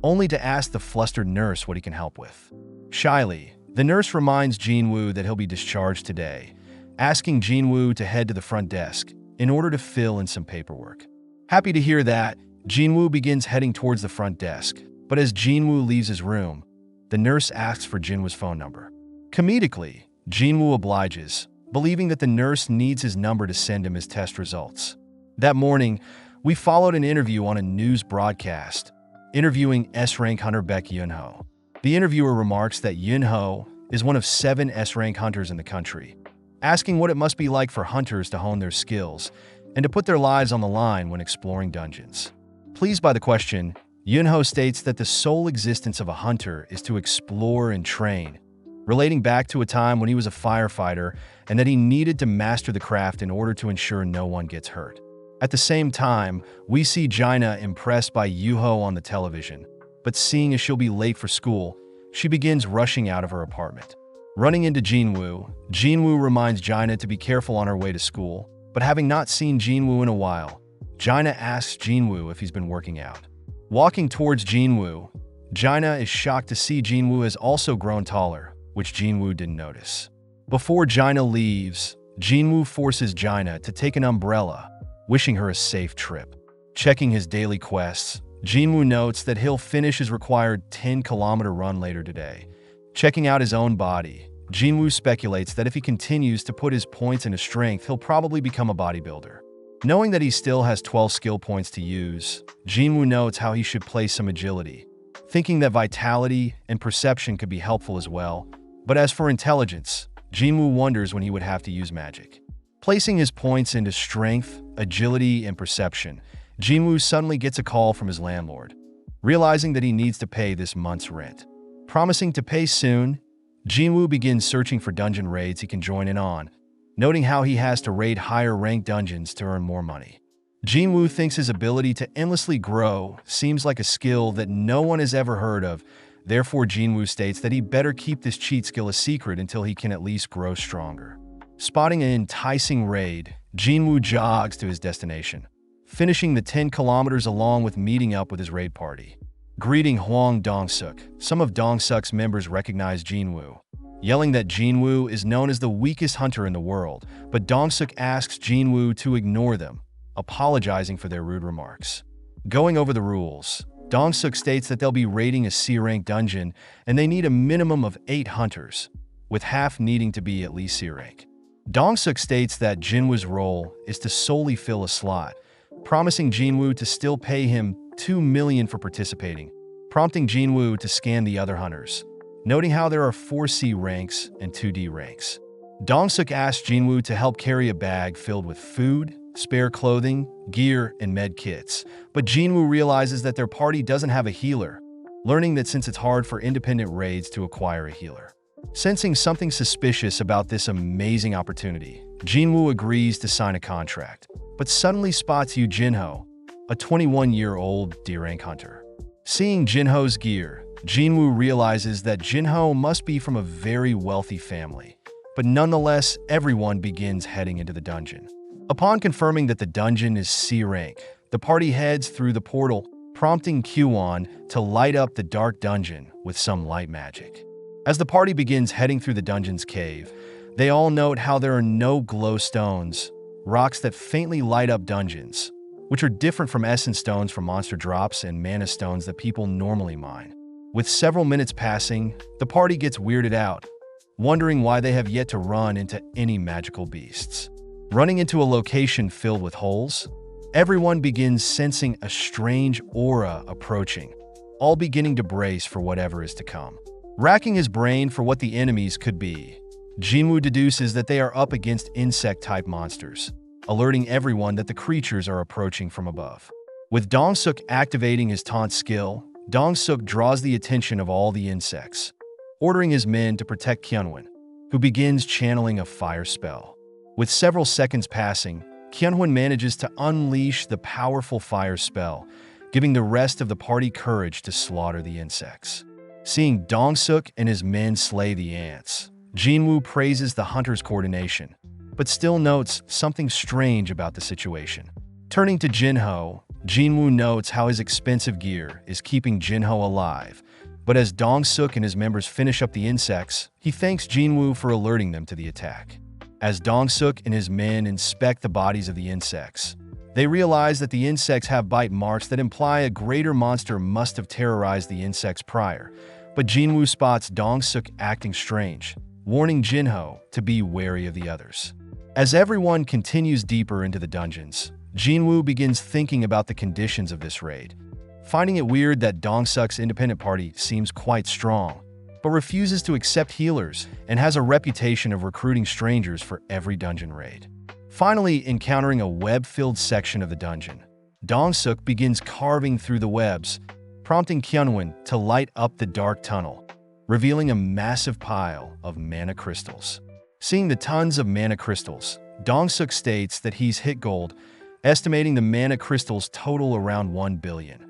only to ask the flustered nurse what he can help with. Shyly, the nurse reminds Jinwoo that he'll be discharged today, asking Jinwoo to head to the front desk in order to fill in some paperwork. Happy to hear that, Jinwoo begins heading towards the front desk, but as Jinwoo leaves his room, the nurse asks for Jinwoo's phone number. Comedically, Jinwoo obliges, believing that the nurse needs his number to send him his test results. That morning, we followed an interview on a news broadcast, interviewing S-rank hunter Baek Yunho. The interviewer remarks that Yunho is one of 7 S-rank hunters in the country, asking what it must be like for hunters to hone their skills and to put their lives on the line when exploring dungeons. Pleased by the question, Yunho states that the sole existence of a hunter is to explore and train, relating back to a time when he was a firefighter and that he needed to master the craft in order to ensure no one gets hurt. At the same time, we see Jaina impressed by Yuho on the television, but seeing as she'll be late for school, she begins rushing out of her apartment. Running into Jinwoo, Jinwoo reminds Jaina to be careful on her way to school, but having not seen Jinwoo in a while, Jaina asks Jinwoo if he's been working out. Walking towards Jinwoo, Jaina is shocked to see Jinwoo has also grown taller, which Jinwoo didn't notice. Before Jaina leaves, Jinwoo forces Jaina to take an umbrella, wishing her a safe trip. Checking his daily quests, Jinwoo notes that he'll finish his required 10-kilometer run later today. Checking out his own body, Jinwoo speculates that if he continues to put his points into strength, he'll probably become a bodybuilder. Knowing that he still has 12 skill points to use, Jinwoo notes how he should play some agility, thinking that vitality and perception could be helpful as well. But as for intelligence, Jinwoo wonders when he would have to use magic. Placing his points into strength, agility, and perception, Jinwoo suddenly gets a call from his landlord, realizing that he needs to pay this month's rent. Promising to pay soon, Jinwoo begins searching for dungeon raids he can join in on, noting how he has to raid higher-ranked dungeons to earn more money. Jinwoo thinks his ability to endlessly grow seems like a skill that no one has ever heard of. Therefore, Jinwoo states that he better keep this cheat skill a secret until he can at least grow stronger. Spotting an enticing raid, Jinwoo jogs to his destination, finishing the 10 kilometers along with meeting up with his raid party. Greeting Hwang Dong-suk, some of Dong-suk's members recognize Jinwoo, yelling that Jinwoo is known as the weakest hunter in the world, but Dong-suk asks Jinwoo to ignore them, apologizing for their rude remarks. Going over the rules, Dong-suk states that they'll be raiding a C-rank dungeon and they need a minimum of 8 hunters, with half needing to be at least C-rank. Dong-suk states that Jinwoo's role is to solely fill a slot, promising Jinwoo to still pay him 2 million for participating, prompting Jinwoo to scan the other hunters, noting how there are 4 C ranks and 2 D ranks. Dong-suk asks Jinwoo to help carry a bag filled with food, spare clothing, gear, and med kits, but Jinwoo realizes that their party doesn't have a healer, learning that since it's hard for independent raids to acquire a healer. Sensing something suspicious about this amazing opportunity, Jinwoo agrees to sign a contract, but suddenly spots Yu Jinho, a 21-year-old D-rank hunter. Seeing Jinho's gear, Jinwoo realizes that Jinho must be from a very wealthy family, but nonetheless, everyone begins heading into the dungeon. Upon confirming that the dungeon is C rank, the party heads through the portal, prompting Kyuwon to light up the dark dungeon with some light magic. As the party begins heading through the dungeon's cave, they all note how there are no glow stones, rocks that faintly light up dungeons, which are different from essence stones from monster drops and mana stones that people normally mine. With several minutes passing, the party gets weirded out, wondering why they have yet to run into any magical beasts. Running into a location filled with holes, everyone begins sensing a strange aura approaching, all beginning to brace for whatever is to come. Racking his brain for what the enemies could be, Jinwoo deduces that they are up against insect-type monsters, alerting everyone that the creatures are approaching from above. With Dong-suk activating his taunt skill, Dong-suk draws the attention of all the insects, ordering his men to protect Kyunwon, who begins channeling a fire spell. With several seconds passing, Kyunwon manages to unleash the powerful fire spell, giving the rest of the party courage to slaughter the insects. Seeing Dong-suk and his men slay the ants, Jinwoo praises the hunter's coordination, but still notes something strange about the situation. Turning to Jinho, Jinwoo notes how his expensive gear is keeping Jinho alive, but as Dong-suk and his members finish up the insects, he thanks Jinwoo for alerting them to the attack. As Dong-suk and his men inspect the bodies of the insects, they realize that the insects have bite marks that imply a greater monster must have terrorized the insects prior, but Jinwoo spots Dong-suk acting strange, warning Jinho to be wary of the others. As everyone continues deeper into the dungeons, Jinwoo begins thinking about the conditions of this raid, finding it weird that Dong-suk's independent party seems quite strong, but refuses to accept healers and has a reputation of recruiting strangers for every dungeon raid. Finally, encountering a web-filled section of the dungeon, Dong-suk begins carving through the webs, prompting Kyunwon to light up the dark tunnel, revealing a massive pile of mana crystals. Seeing the tons of mana crystals, Dong-suk states that he's hit gold, estimating the mana crystals total around 1 billion,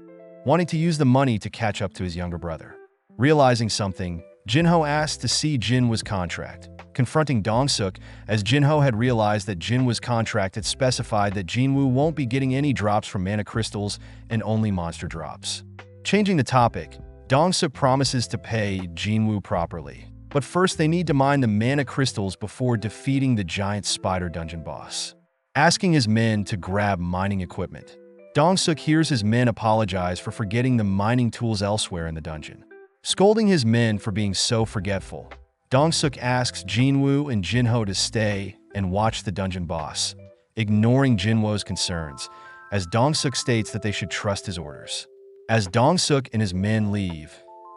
wanting to use the money to catch up to his younger brother. Realizing something, Jinho asks to see Jinwoo's contract, confronting Dong-suk as Jinho had realized that Jinwoo's contract had specified that Jinwoo won't be getting any drops from mana crystals and only monster drops. Changing the topic, Dong-suk promises to pay Jinwoo properly, but first they need to mine the mana crystals before defeating the giant spider dungeon boss. Asking his men to grab mining equipment, Dong-suk hears his men apologize for forgetting the mining tools elsewhere in the dungeon. Scolding his men for being so forgetful, Dong-suk asks Jinwoo and Jinho to stay and watch the dungeon boss, ignoring Jinwoo's concerns, as Dong-suk states that they should trust his orders. As Dong-suk and his men leave,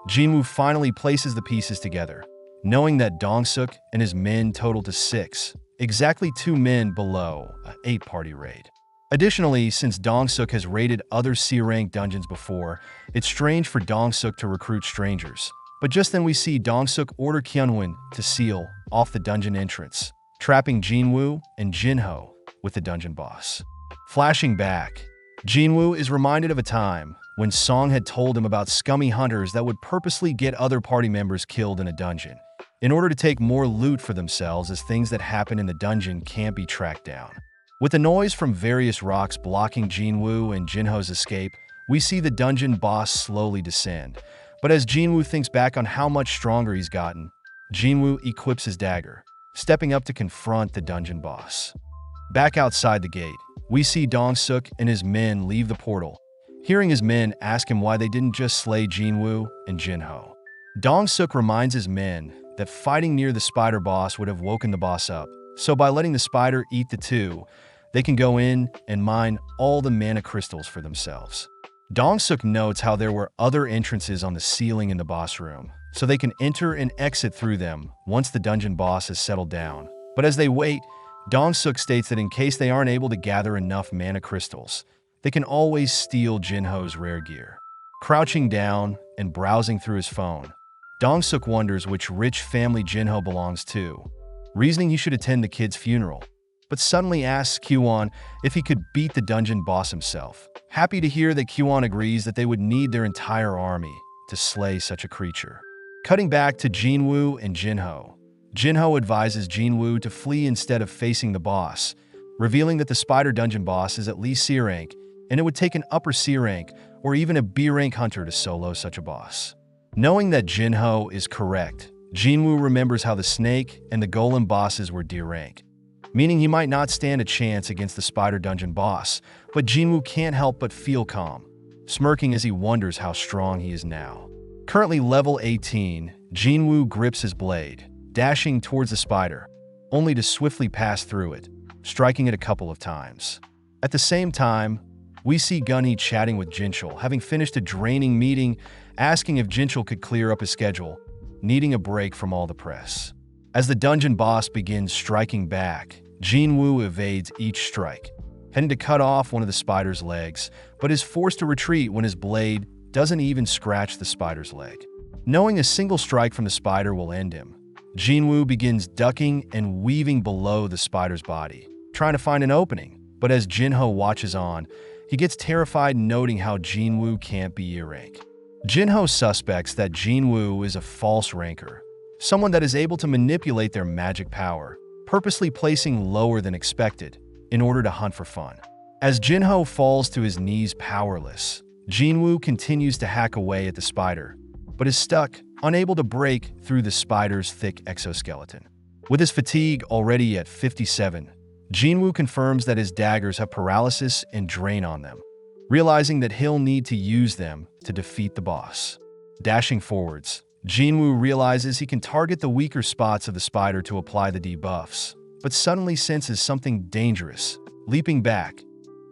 Jinwoo finally places the pieces together, knowing that Dong-suk and his men total to 6, exactly 2 men below an 8-party raid. Additionally, since Dong-suk has raided other C-rank dungeons before, it's strange for Dong-suk to recruit strangers. But just then we see Dong-suk order Kyunwon to seal off the dungeon entrance, trapping Jinwoo and Jinho with the dungeon boss. Flashing back, Jinwoo is reminded of a time when Song had told him about scummy hunters that would purposely get other party members killed in a dungeon, in order to take more loot for themselves as things that happen in the dungeon can't be tracked down. With the noise from various rocks blocking Jinwoo and Jinho's escape, we see the dungeon boss slowly descend. But as Jinwoo thinks back on how much stronger he's gotten, Jinwoo equips his dagger, stepping up to confront the dungeon boss. Back outside the gate, we see Dong-suk and his men leave the portal, hearing his men ask him why they didn't just slay Jinwoo and Jinho. Dong-suk reminds his men that fighting near the spider boss would have woken the boss up, so by letting the spider eat the two, they can go in and mine all the mana crystals for themselves. Dong-suk notes how there were other entrances on the ceiling in the boss room, so they can enter and exit through them once the dungeon boss has settled down. But as they wait, Dong-suk states that in case they aren't able to gather enough mana crystals, they can always steal Jinho's rare gear. Crouching down and browsing through his phone, Dong-suk wonders which rich family Jinho belongs to, reasoning he should attend the kid's funeral, but suddenly asks Kyuwon if he could beat the dungeon boss himself, happy to hear that Kyuwon agrees that they would need their entire army to slay such a creature. Cutting back to Jinwoo and Jinho, Jinho advises Jinwoo to flee instead of facing the boss, revealing that the spider dungeon boss is at least C rank, and it would take an upper C rank or even a B-rank hunter to solo such a boss. Knowing that Jinho is correct, Jinwoo remembers how the snake and the golem bosses were D-rank, meaning he might not stand a chance against the spider dungeon boss, but Jinwoo can't help but feel calm, smirking as he wonders how strong he is now. Currently level 18, Jinwoo grips his blade, dashing towards the spider, only to swiftly pass through it, striking it a couple of times. At the same time, we see Gunhee chatting with Jinchul, having finished a draining meeting, asking if Jinchul could clear up his schedule, needing a break from all the press. As the dungeon boss begins striking back, Jinwoo evades each strike, heading to cut off one of the spider's legs, but is forced to retreat when his blade doesn't even scratch the spider's leg. Knowing a single strike from the spider will end him, Jinwoo begins ducking and weaving below the spider's body, trying to find an opening, but as Jinho watches on, he gets terrified, noting how Jinwoo can't be E-rank. Jinho suspects that Jinwoo is a false ranker, someone that is able to manipulate their magic power, purposely placing lower than expected in order to hunt for fun. As Jinho falls to his knees powerless, Jinwoo continues to hack away at the spider, but is stuck, unable to break through the spider's thick exoskeleton. With his fatigue already at 57, Jinwoo confirms that his daggers have paralysis and drain on them, realizing that he'll need to use them to defeat the boss. Dashing forwards, Jinwoo realizes he can target the weaker spots of the spider to apply the debuffs, but suddenly senses something dangerous, leaping back,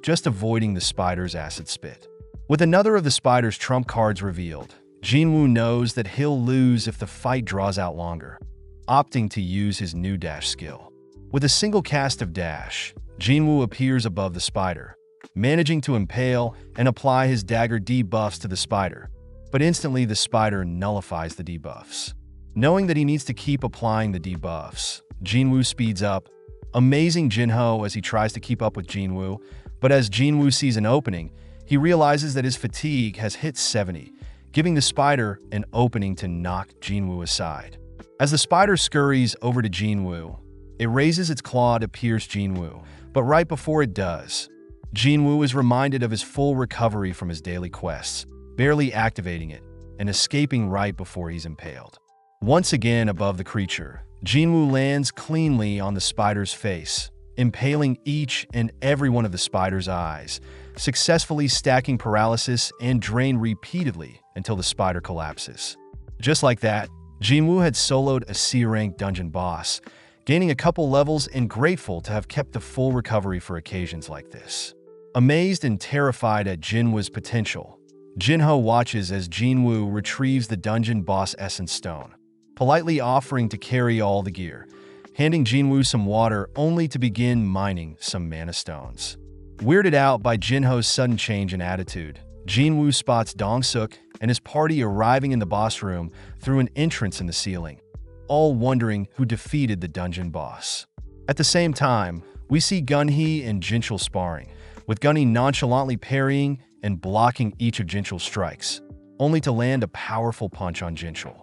just avoiding the spider's acid spit. With another of the spider's trump cards revealed, Jinwoo knows that he'll lose if the fight draws out longer, opting to use his new dash skill. With a single cast of dash, Jinwoo appears above the spider, managing to impale and apply his dagger debuffs to the spider, but instantly the spider nullifies the debuffs. Knowing that he needs to keep applying the debuffs, Jinwoo speeds up, amazing Jinho as he tries to keep up with Jinwoo, but as Jinwoo sees an opening, he realizes that his fatigue has hit 70, giving the spider an opening to knock Jinwoo aside. As the spider scurries over to Jinwoo, it raises its claw to pierce Jinwoo, but right before it does, Jinwoo is reminded of his full recovery from his daily quests, barely activating it and escaping right before he's impaled. Once again above the creature, Jinwoo lands cleanly on the spider's face, impaling each and every one of the spider's eyes, successfully stacking paralysis and drain repeatedly until the spider collapses. Just like that, Jinwoo had soloed a C-rank dungeon boss, gaining a couple levels and grateful to have kept the full recovery for occasions like this. Amazed and terrified at Jinwoo's potential, Jinho watches as Jinwoo retrieves the dungeon boss essence stone, politely offering to carry all the gear, handing Jinwoo some water only to begin mining some mana stones. Weirded out by Jinho's sudden change in attitude, Jinwoo spots Dong-suk and his party arriving in the boss room through an entrance in the ceiling, all wondering who defeated the dungeon boss. At the same time, we see Gunhee and Jinchul sparring, with Gunhee nonchalantly parrying and blocking each of Jinchul's strikes, only to land a powerful punch on Jinchul.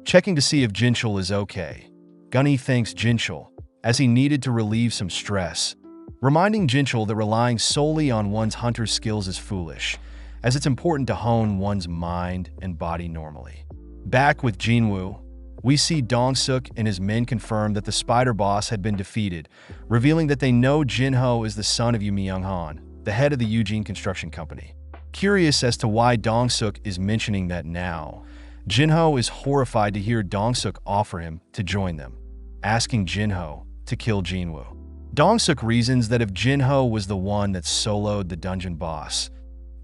Checking to see if Jinchul is okay, Gunhee thanks Jinchul, as he needed to relieve some stress, reminding Jinchul that relying solely on one's hunter's skills is foolish, as it's important to hone one's mind and body normally. Back with Jinwoo, we see Dong-suk and his men confirm that the spider boss had been defeated, revealing that they know Jinho is the son of Yu Myung-han, the head of the Eugene Construction Company. Curious as to why Dong-suk is mentioning that now, Jinho is horrified to hear Dong-suk offer him to join them, asking Jinho to kill Jinwoo. Dong-suk reasons that if Jinho was the one that soloed the dungeon boss,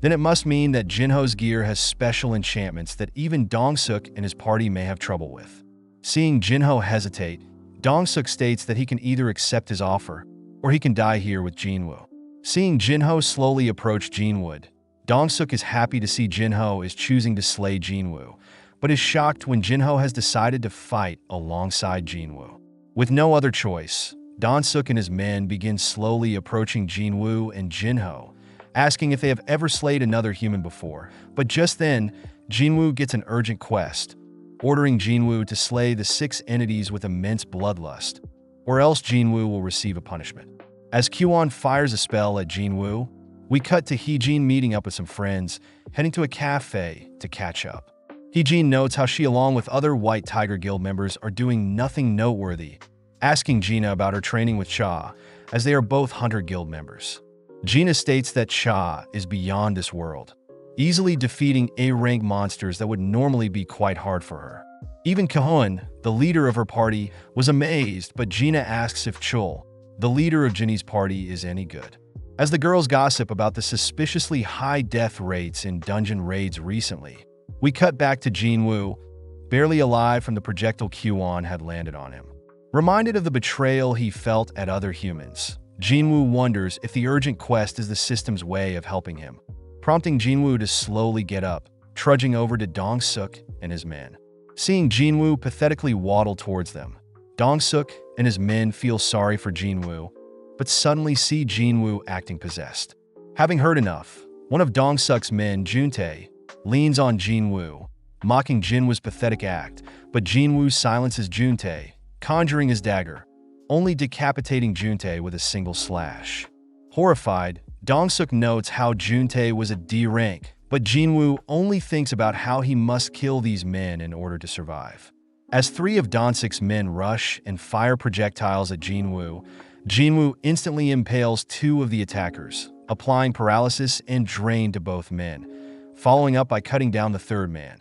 then it must mean that Jinho's gear has special enchantments that even Dong-suk and his party may have trouble with. Seeing Jinho hesitate, Dong-suk states that he can either accept his offer, or he can die here with Jinwoo. Seeing Jinho slowly approach Jinwood, Dong-suk is happy to see Jinho is choosing to slay Jinwoo, but is shocked when Jinho has decided to fight alongside Jinwoo. With no other choice, Dong-suk and his men begin slowly approaching Jinwoo and Jinho, asking if they have ever slayed another human before, but just then, Jinwoo gets an urgent quest, ordering Jinwoo to slay the 6 entities with immense bloodlust, or else Jinwoo will receive a punishment. As Kwon fires a spell at Jinwoo, We cut to Heejin meeting up with some friends, heading to a cafe to catch up. Heejin notes how she, along with other White Tiger Guild members, are doing nothing noteworthy, asking Gina about her training with Cha, as they are both Hunter Guild members. Gina states that Cha is beyond this world, easily defeating A-rank monsters that would normally be quite hard for her. Even Kahun, the leader of her party, was amazed, but Gina asks if Chul, the leader of Jinny's party, is any good. As the girls gossip about the suspiciously high death rates in dungeon raids recently, we cut back to Jinwoo, barely alive from the projectile Q-on had landed on him. Reminded of the betrayal he felt at other humans, Jinwoo wonders if the urgent quest is the system's way of helping him, prompting Jinwoo to slowly get up, trudging over to Dong-suk and his men. Seeing Jinwoo pathetically waddle towards them, Dong-suk and his men feel sorry for Jinwoo, but suddenly see Jinwoo acting possessed. Having heard enough, one of Dong-suk's men, Juntae, leans on Jinwoo, mocking Jinwoo's pathetic act, but Jinwoo silences Juntae, conjuring his dagger, only decapitating Juntae with a single slash. Horrified, Dong-suk notes how Juntae was a D rank, but Jinwoo only thinks about how he must kill these men in order to survive. As three of Dong-suk's men rush and fire projectiles at Jinwoo, Jinwoo instantly impales two of the attackers, applying paralysis and drain to both men, following up by cutting down the third man,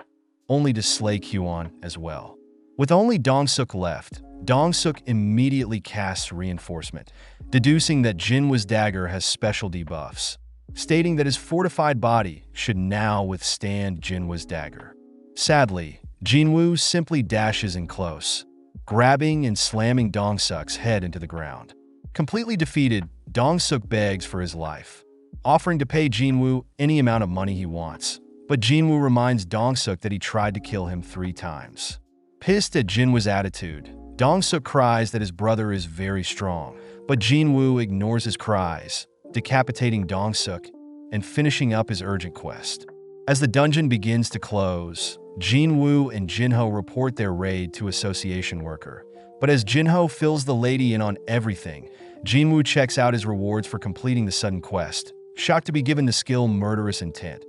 only to slay Q-on as well. With only Dong-suk left, Dong-suk immediately casts reinforcement, deducing that Jinwoo's dagger has special debuffs, stating that his fortified body should now withstand Jinwoo's dagger. Sadly, Jinwoo simply dashes in close, grabbing and slamming Dong-suk's head into the ground. Completely defeated, Dong-suk begs for his life, offering to pay Jinwoo any amount of money he wants, but Jinwoo reminds Dong-suk that he tried to kill him 3 times. Pissed at Jinwoo's attitude, Dong-suk cries that his brother is very strong, but Jinwoo ignores his cries, decapitating Dong-suk and finishing up his urgent quest. As the dungeon begins to close, Jinwoo and Jinho report their raid to Association Worker. But as Jinho fills the lady in on everything, Jinwoo checks out his rewards for completing the sudden quest, shocked to be given the skill Murderous Intent,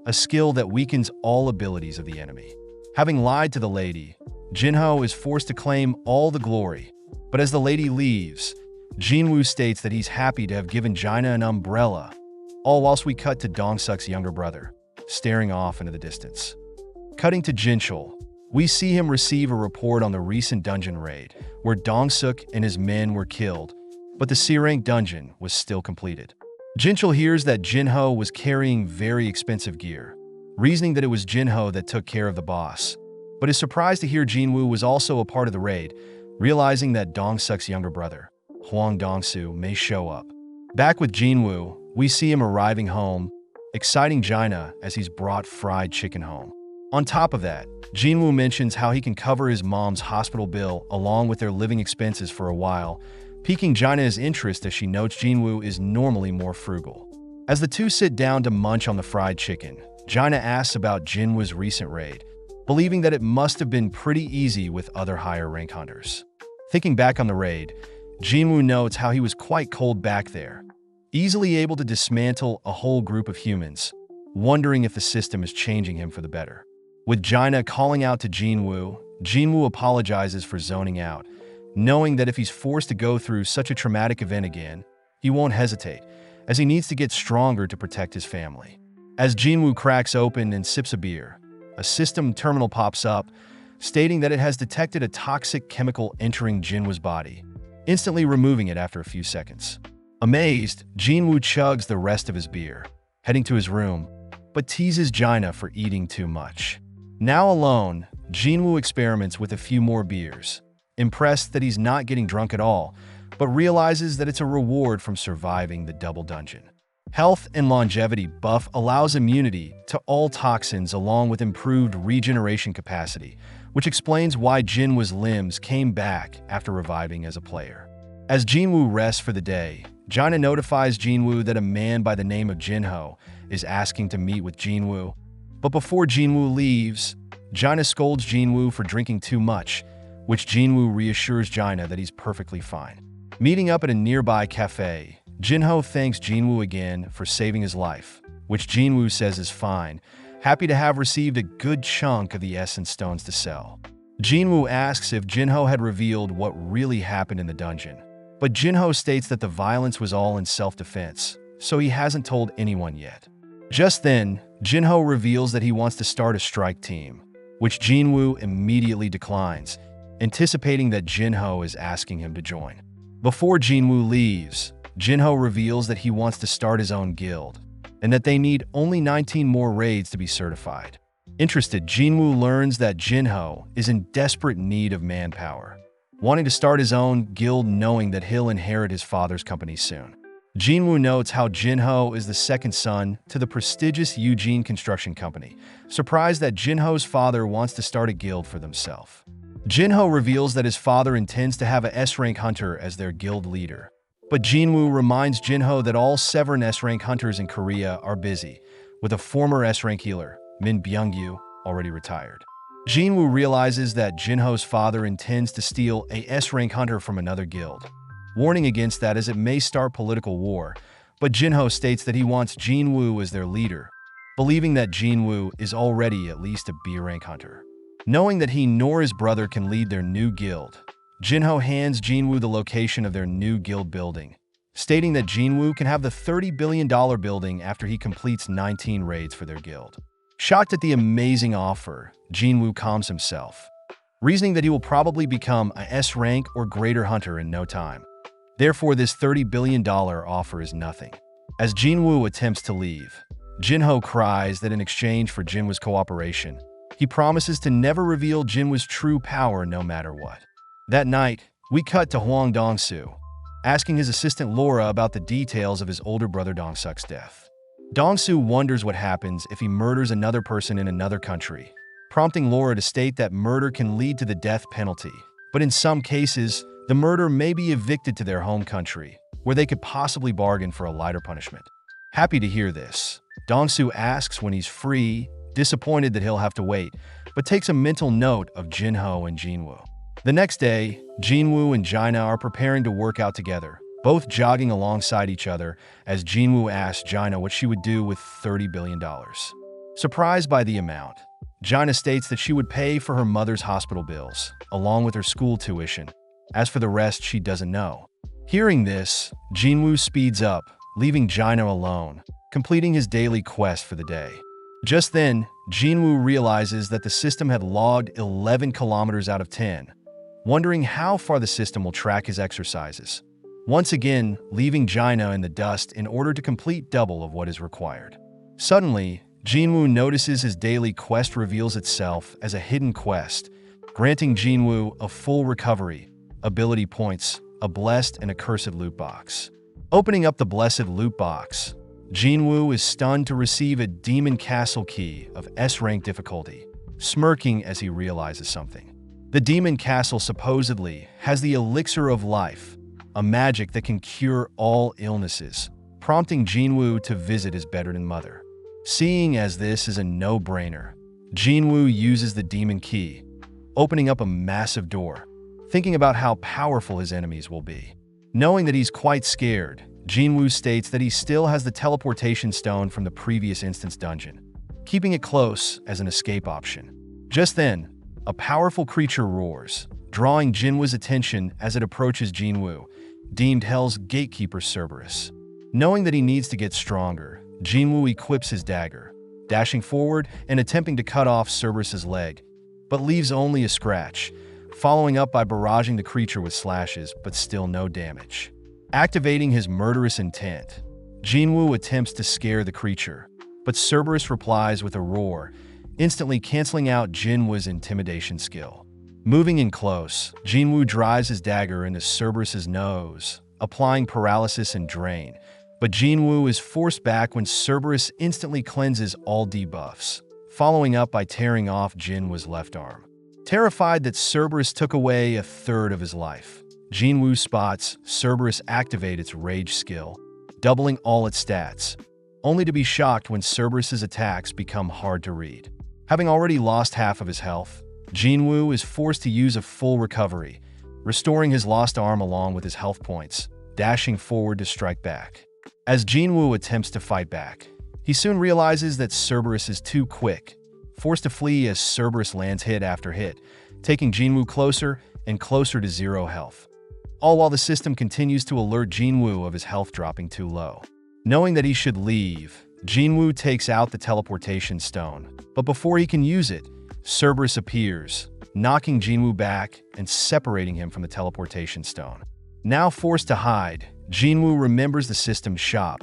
a skill that weakens all abilities of the enemy. Having lied to the lady, Jinho is forced to claim all the glory, but as the lady leaves, Jinwoo states that he's happy to have given Gina an umbrella, all whilst we cut to Dong-suk's younger brother, staring off into the distance. Cutting to Jinchul, we see him receive a report on the recent dungeon raid, where Dong-suk and his men were killed, but the C-rank dungeon was still completed. Jinchul hears that Jinho was carrying very expensive gear, reasoning that it was Jinho that took care of the boss, but is surprised to hear Jinwoo was also a part of the raid, realizing that Dong-suk's younger brother, Hwang Dong-soo, may show up. Back with Jinwoo, we see him arriving home, exciting Gina as he's brought fried chicken home. On top of that, Jinwoo mentions how he can cover his mom's hospital bill along with their living expenses for a while, piquing Gina's interest as she notes Jinwoo is normally more frugal. As the two sit down to munch on the fried chicken, Gina asks about Jinwoo's recent raid, believing that it must have been pretty easy with other higher rank hunters. Thinking back on the raid, Jinwoo notes how he was quite cold back there, easily able to dismantle a whole group of humans, wondering if the system is changing him for the better. With Gina calling out to Jinwoo, Jinwoo apologizes for zoning out, knowing that if he's forced to go through such a traumatic event again, he won't hesitate, as he needs to get stronger to protect his family. As Jinwoo cracks open and sips a beer, a system terminal pops up, stating that it has detected a toxic chemical entering Jinwoo's body, instantly removing it after a few seconds. Amazed, Jinwoo chugs the rest of his beer, heading to his room, but teases Gina for eating too much. Now alone, Jinwoo experiments with a few more beers, impressed that he's not getting drunk at all, but realizes that it's a reward from surviving the double dungeon. Health and longevity buff allows immunity to all toxins along with improved regeneration capacity, which explains why Jinwoo's limbs came back after reviving as a player. As Jinwoo rests for the day, Gina notifies Jinwoo that a man by the name of Jinho is asking to meet with Jinwoo. But before Jinwoo leaves, Gina scolds Jinwoo for drinking too much, which Jinwoo reassures Gina that he's perfectly fine. Meeting up at a nearby cafe, Jinho thanks Jinwoo again for saving his life, which Jinwoo says is fine, happy to have received a good chunk of the essence stones to sell. Jinwoo asks if Jinho had revealed what really happened in the dungeon, but Jinho states that the violence was all in self-defense, so he hasn't told anyone yet. Just then, Jinho reveals that he wants to start a strike team, which Jinwoo immediately declines, anticipating that Jinho is asking him to join. Before Jinwoo leaves, Jinho reveals that he wants to start his own guild, and that they need only 19 more raids to be certified. Interested, Jinwoo learns that Jinho is in desperate need of manpower, wanting to start his own guild knowing that he'll inherit his father's company soon. Jinwoo notes how Jinho is the second son to the prestigious Eugene Construction Company, surprised that Jinho's father wants to start a guild for themselves. Jinho reveals that his father intends to have a S-rank hunter as their guild leader, but Jinwoo reminds Jinho that all 7 S-rank hunters in Korea are busy, with a former S-rank healer, Min Byung-yu, already retired. Jinwoo realizes that Jinho's father intends to steal a S-rank hunter from another guild, warning against that as it may start political war, but Jinho states that he wants Jinwoo as their leader, believing that Jinwoo is already at least a B-rank hunter. Knowing that he nor his brother can lead their new guild, Jinho hands Jinwoo the location of their new guild building, stating that Jinwoo can have the $30 billion building after he completes 19 raids for their guild. Shocked at the amazing offer, Jinwoo calms himself, reasoning that he will probably become a S-rank or greater hunter in no time. Therefore, this $30 billion offer is nothing. As Jinwoo attempts to leave, Jinho cries that in exchange for Jinwoo's cooperation, he promises to never reveal Jinwoo's true power no matter what. That night, we cut to Hwang Dong-soo, asking his assistant Laura about the details of his older brother Dong-suk's death. Dong-soo wonders what happens if he murders another person in another country, prompting Laura to state that murder can lead to the death penalty, but in some cases, the murderer may be evicted to their home country, where they could possibly bargain for a lighter punishment. Happy to hear this, Dong-soo asks when he's free, disappointed that he'll have to wait, but takes a mental note of Jinho and Jinwoo. The next day, Jinwoo and Jaina are preparing to work out together, both jogging alongside each other as Jinwoo asks Jaina what she would do with $30 billion. Surprised by the amount, Jaina states that she would pay for her mother's hospital bills, along with her school tuition. As for the rest, she doesn't know. Hearing this, Jinwoo speeds up, leaving Jaina alone, completing his daily quest for the day. Just then, Jinwoo realizes that the system had logged 11 kilometers out of 10, wondering how far the system will track his exercises. Once again, leaving Jaina in the dust in order to complete double of what is required. Suddenly, Jinwoo notices his daily quest reveals itself as a hidden quest, granting Jinwoo a full recovery, ability points, a blessed and accursed loot box. Opening up the blessed loot box, Jinwoo is stunned to receive a demon castle key of S-rank difficulty, smirking as he realizes something. The demon castle supposedly has the elixir of life, a magic that can cure all illnesses, prompting Jinwoo to visit his bedridden mother. Seeing as this is a no-brainer, Jinwoo uses the demon key, opening up a massive door, thinking about how powerful his enemies will be. Knowing that he's quite scared, Jinwoo states that he still has the teleportation stone from the previous instance dungeon, keeping it close as an escape option. Just then, a powerful creature roars, drawing Jinwoo's attention as it approaches Jinwoo, deemed Hell's gatekeeper Cerberus. Knowing that he needs to get stronger, Jinwoo equips his dagger, dashing forward and attempting to cut off Cerberus's leg, but leaves only a scratch, following up by barraging the creature with slashes, but still no damage. Activating his murderous intent, Jinwoo attempts to scare the creature, but Cerberus replies with a roar, instantly canceling out Jinwoo's intimidation skill. Moving in close, Jinwoo drives his dagger into Cerberus's nose, applying paralysis and drain, but Jinwoo is forced back when Cerberus instantly cleanses all debuffs, following up by tearing off Jinwoo's left arm. Terrified that Cerberus took away a third of his life, Jinwoo spots Cerberus activate its rage skill, doubling all its stats, only to be shocked when Cerberus's attacks become hard to read. Having already lost half of his health, Jinwoo is forced to use a full recovery, restoring his lost arm along with his health points, dashing forward to strike back. As Jinwoo attempts to fight back, he soon realizes that Cerberus is too quick, forced to flee as Cerberus lands hit after hit, taking Jinwoo closer and closer to 0 health. All while the system continues to alert Jinwoo of his health dropping too low. Knowing that he should leave, Jinwoo takes out the teleportation stone, but before he can use it, Cerberus appears, knocking Jinwoo back and separating him from the teleportation stone. Now forced to hide, Jinwoo remembers the system's shop,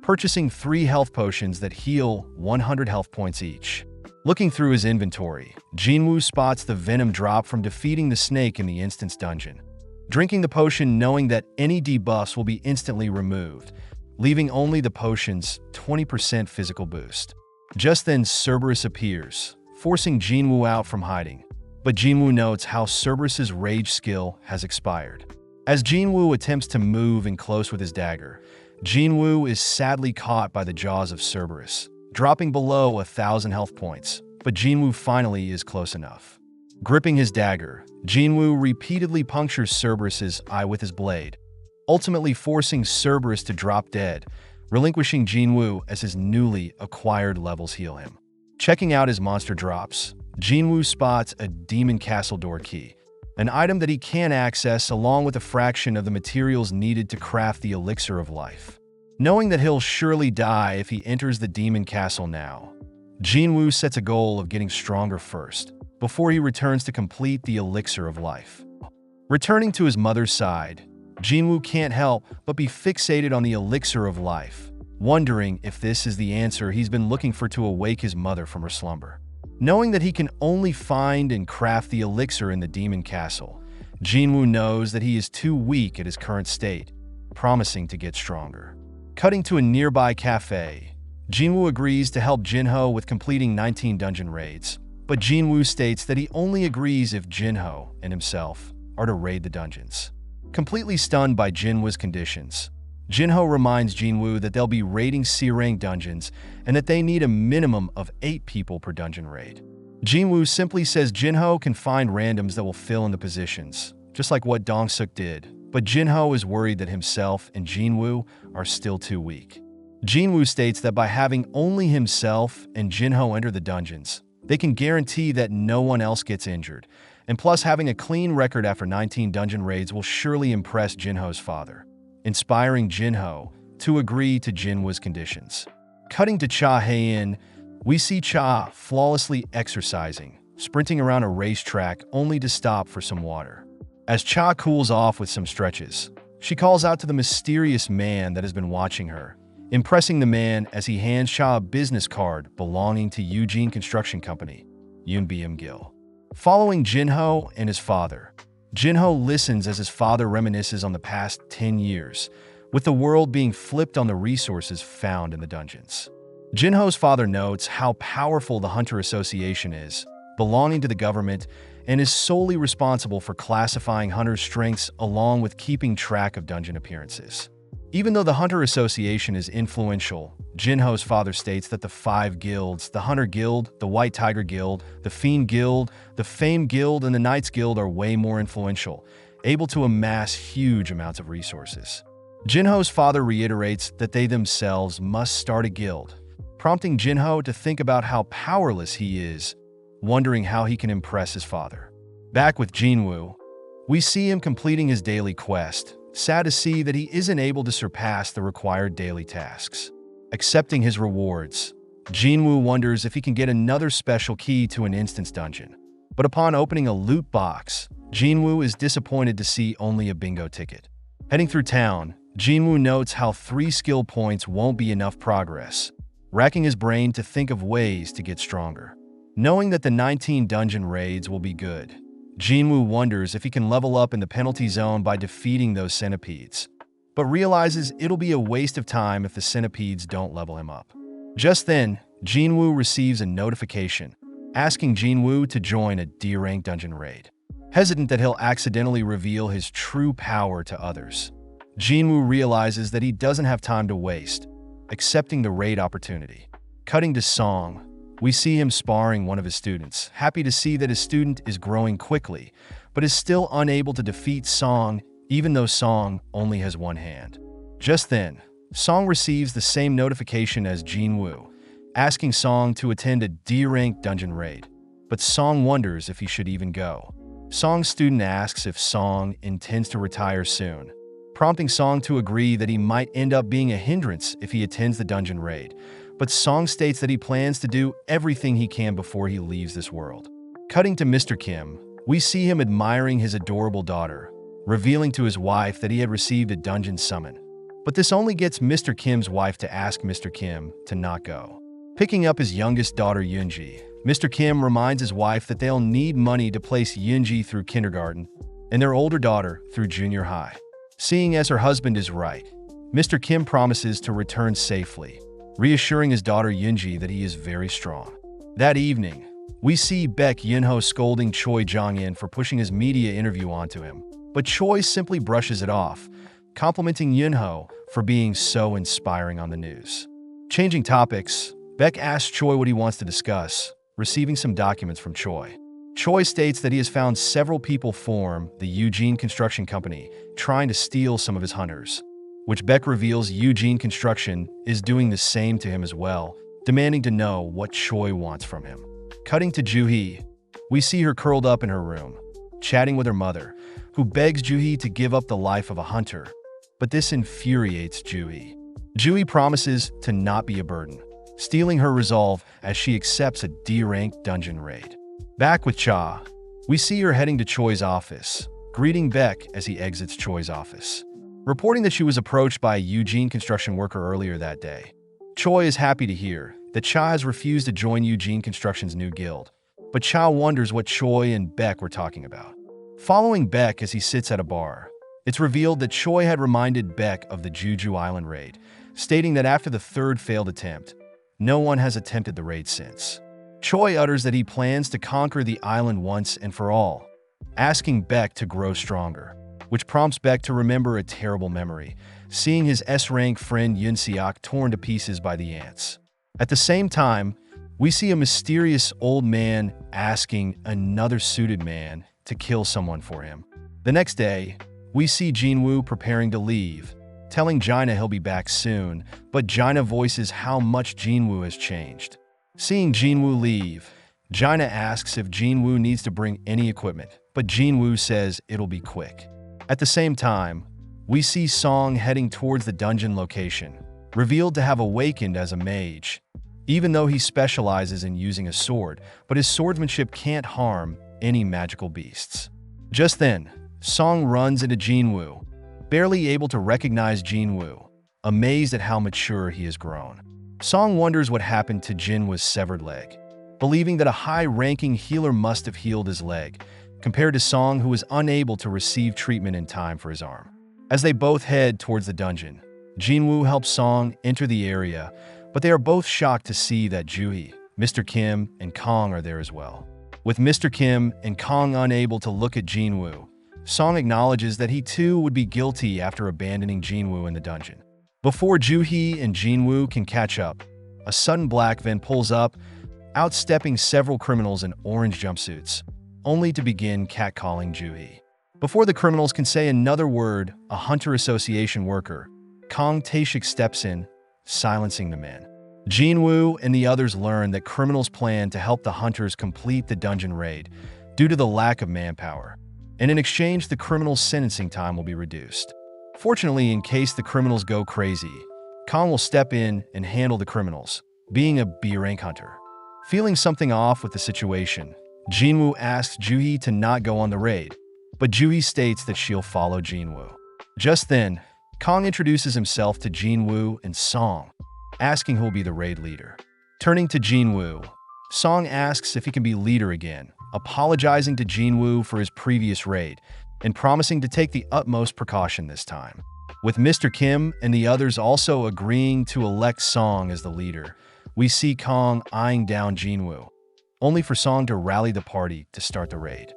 purchasing 3 health potions that heal 100 health points each. Looking through his inventory, Jinwoo spots the venom drop from defeating the snake in the instance dungeon. Drinking the potion knowing that any debuffs will be instantly removed, leaving only the potion's 20% physical boost. Just then Cerberus appears, forcing Jinwoo out from hiding. But Jinwoo notes how Cerberus's rage skill has expired. As Jinwoo attempts to move in close with his dagger, Jinwoo is sadly caught by the jaws of Cerberus, dropping below 1,000 health points, but Jinwoo finally is close enough. Gripping his dagger, Jinwoo repeatedly punctures Cerberus's eye with his blade, ultimately forcing Cerberus to drop dead, relinquishing Jinwoo as his newly acquired levels heal him. Checking out his monster drops, Jinwoo spots a demon castle door key, an item that he can access along with a fraction of the materials needed to craft the elixir of life. Knowing that he'll surely die if he enters the demon castle now, Jinwoo sets a goal of getting stronger first, before he returns to complete the elixir of life. Returning to his mother's side, Jinwoo can't help but be fixated on the elixir of life, wondering if this is the answer he's been looking for to awake his mother from her slumber. Knowing that he can only find and craft the elixir in the demon castle, Jinwoo knows that he is too weak at his current state, promising to get stronger. Cutting to a nearby cafe, Jinwoo agrees to help Jinho with completing 19 dungeon raids, but Jinwoo states that he only agrees if Jinho and himself are to raid the dungeons. Completely stunned by Jinwoo's conditions, Jinho reminds Jinwoo that they'll be raiding C-rank dungeons and that they need a minimum of 8 people per dungeon raid. Jinwoo simply says Jinho can find randoms that will fill in the positions, just like what Dong-suk did, but Jinho is worried that himself and Jinwoo are still too weak. Jinwoo states that by having only himself and Jinho enter the dungeons, they can guarantee that no one else gets injured, and plus having a clean record after 19 dungeon raids will surely impress Jinho's father, inspiring Jinho to agree to Jinwoo's conditions. Cutting to Cha Hae-in, we see Cha flawlessly exercising, sprinting around a racetrack only to stop for some water. As Cha cools off with some stretches, she calls out to the mysterious man that has been watching her, impressing the man as he hands Cha a business card belonging to Eugene Construction Company, Yoonbyeom Gil. Following Jinho and his father, Jinho listens as his father reminisces on the past 10 years, with the world being flipped on the resources found in the dungeons. Jinho's father notes how powerful the Hunter Association is, belonging to the government, and is solely responsible for classifying hunters' strengths along with keeping track of dungeon appearances. Even though the Hunter Association is influential, Jinho's father states that the 5 guilds, the Hunter Guild, the White Tiger Guild, the Fiend Guild, the Fame Guild, and the Knights Guild are way more influential, able to amass huge amounts of resources. Jinho's father reiterates that they themselves must start a guild, prompting Jinho to think about how powerless he is, wondering how he can impress his father. Back with Jinwoo, we see him completing his daily quest, sad to see that he isn't able to surpass the required daily tasks. Accepting his rewards, Jinwoo wonders if he can get another special key to an instance dungeon. But upon opening a loot box, Jinwoo is disappointed to see only a bingo ticket. Heading through town, Jinwoo notes how 3 skill points won't be enough progress, racking his brain to think of ways to get stronger. Knowing that the 19 dungeon raids will be good, Jinwoo wonders if he can level up in the penalty zone by defeating those centipedes, but realizes it'll be a waste of time if the centipedes don't level him up. Just then, Jinwoo receives a notification, asking Jinwoo to join a D-rank dungeon raid. Hesitant that he'll accidentally reveal his true power to others, Jinwoo realizes that he doesn't have time to waste, accepting the raid opportunity. Cutting to Song, we see him sparring one of his students, happy to see that his student is growing quickly, but is still unable to defeat Song even though Song only has one hand. Just then, Song receives the same notification as Jinwoo, asking Song to attend a D-rank dungeon raid, but Song wonders if he should even go. Song's student asks if Song intends to retire soon, prompting Song to agree that he might end up being a hindrance if he attends the dungeon raid, but Song states that he plans to do everything he can before he leaves this world. Cutting to Mr. Kim, we see him admiring his adorable daughter, revealing to his wife that he had received a dungeon summon. But this only gets Mr. Kim's wife to ask Mr. Kim to not go. Picking up his youngest daughter Yoonji, Mr. Kim reminds his wife that they'll need money to place Yoonji through kindergarten and their older daughter through junior high. Seeing as her husband is right, Mr. Kim promises to return safely, reassuring his daughter Yoonji that he is very strong. That evening, we see Baek Yunho scolding Choi Jong-in for pushing his media interview onto him, but Choi simply brushes it off, complimenting Yunho for being so inspiring on the news. Changing topics, Baek asks Choi what he wants to discuss, receiving some documents from Choi. Choi states that he has found several people form the Eugene Construction Company, trying to steal some of his hunters, which Baek reveals Eugene Construction is doing the same to him as well, demanding to know what Choi wants from him. Cutting to Joo-hee, we see her curled up in her room, chatting with her mother, who begs Joo-hee to give up the life of a hunter, but this infuriates Joo-hee. Joo-hee promises to not be a burden, stealing her resolve as she accepts a D-rank dungeon raid. Back with Cha, we see her heading to Choi's office, greeting Baek as he exits Choi's office, reporting that she was approached by a Eugene construction worker earlier that day. Choi is happy to hear that Cha has refused to join Eugene Construction's new guild, but Cha wonders what Choi and Baek were talking about. Following Baek as he sits at a bar, it's revealed that Choi had reminded Baek of the Jeju Island raid, stating that after the third failed attempt, no one has attempted the raid since. Choi utters that he plans to conquer the island once and for all, asking Baek to grow stronger, which prompts Baek to remember a terrible memory, seeing his S-rank friend Yoon Seok torn to pieces by the ants. At the same time, we see a mysterious old man asking another suited man to kill someone for him. The next day, we see Jinwoo preparing to leave, telling Jaina he'll be back soon, but Jaina voices how much Jinwoo has changed. Seeing Jinwoo leave, Jaina asks if Jinwoo needs to bring any equipment, but Jinwoo says it'll be quick. At the same time, we see Song heading towards the dungeon location, revealed to have awakened as a mage, even though he specializes in using a sword, but his swordsmanship can't harm any magical beasts. Just then, Song runs into Jinwoo, barely able to recognize Jinwoo, amazed at how mature he has grown. Song wonders what happened to Jinwoo's severed leg, believing that a high-ranking healer must have healed his leg, compared to Song, who was unable to receive treatment in time for his arm. As they both head towards the dungeon, Jinwoo helps Song enter the area, but they are both shocked to see that Joo-hee, Mr. Kim, and Kong are there as well. With Mr. Kim and Kong unable to look at Jinwoo, Song acknowledges that he too would be guilty after abandoning Jinwoo in the dungeon. Before Joo-hee and Jinwoo can catch up, a sudden black van pulls up, outstepping several criminals in orange jumpsuits, only to begin catcalling Joo-hee. Before the criminals can say another word, a Hunter Association worker, Kong Tae-shik steps in, silencing the men. Jinwoo and the others learn that criminals plan to help the hunters complete the dungeon raid due to the lack of manpower, and in exchange the criminals' sentencing time will be reduced. Fortunately, in case the criminals go crazy, Kong will step in and handle the criminals, being a B-rank hunter. Feeling something off with the situation, Jinwoo asks Joo-hee to not go on the raid, but Joo-hee states that she'll follow Jinwoo. Just then, Kong introduces himself to Jinwoo and Song, asking who'll be the raid leader. Turning to Jinwoo, Song asks if he can be leader again, apologizing to Jinwoo for his previous raid and promising to take the utmost precaution this time. With Mr. Kim and the others also agreeing to elect Song as the leader, we see Kong eyeing down Jinwoo, only for Song to rally the party to start the raid.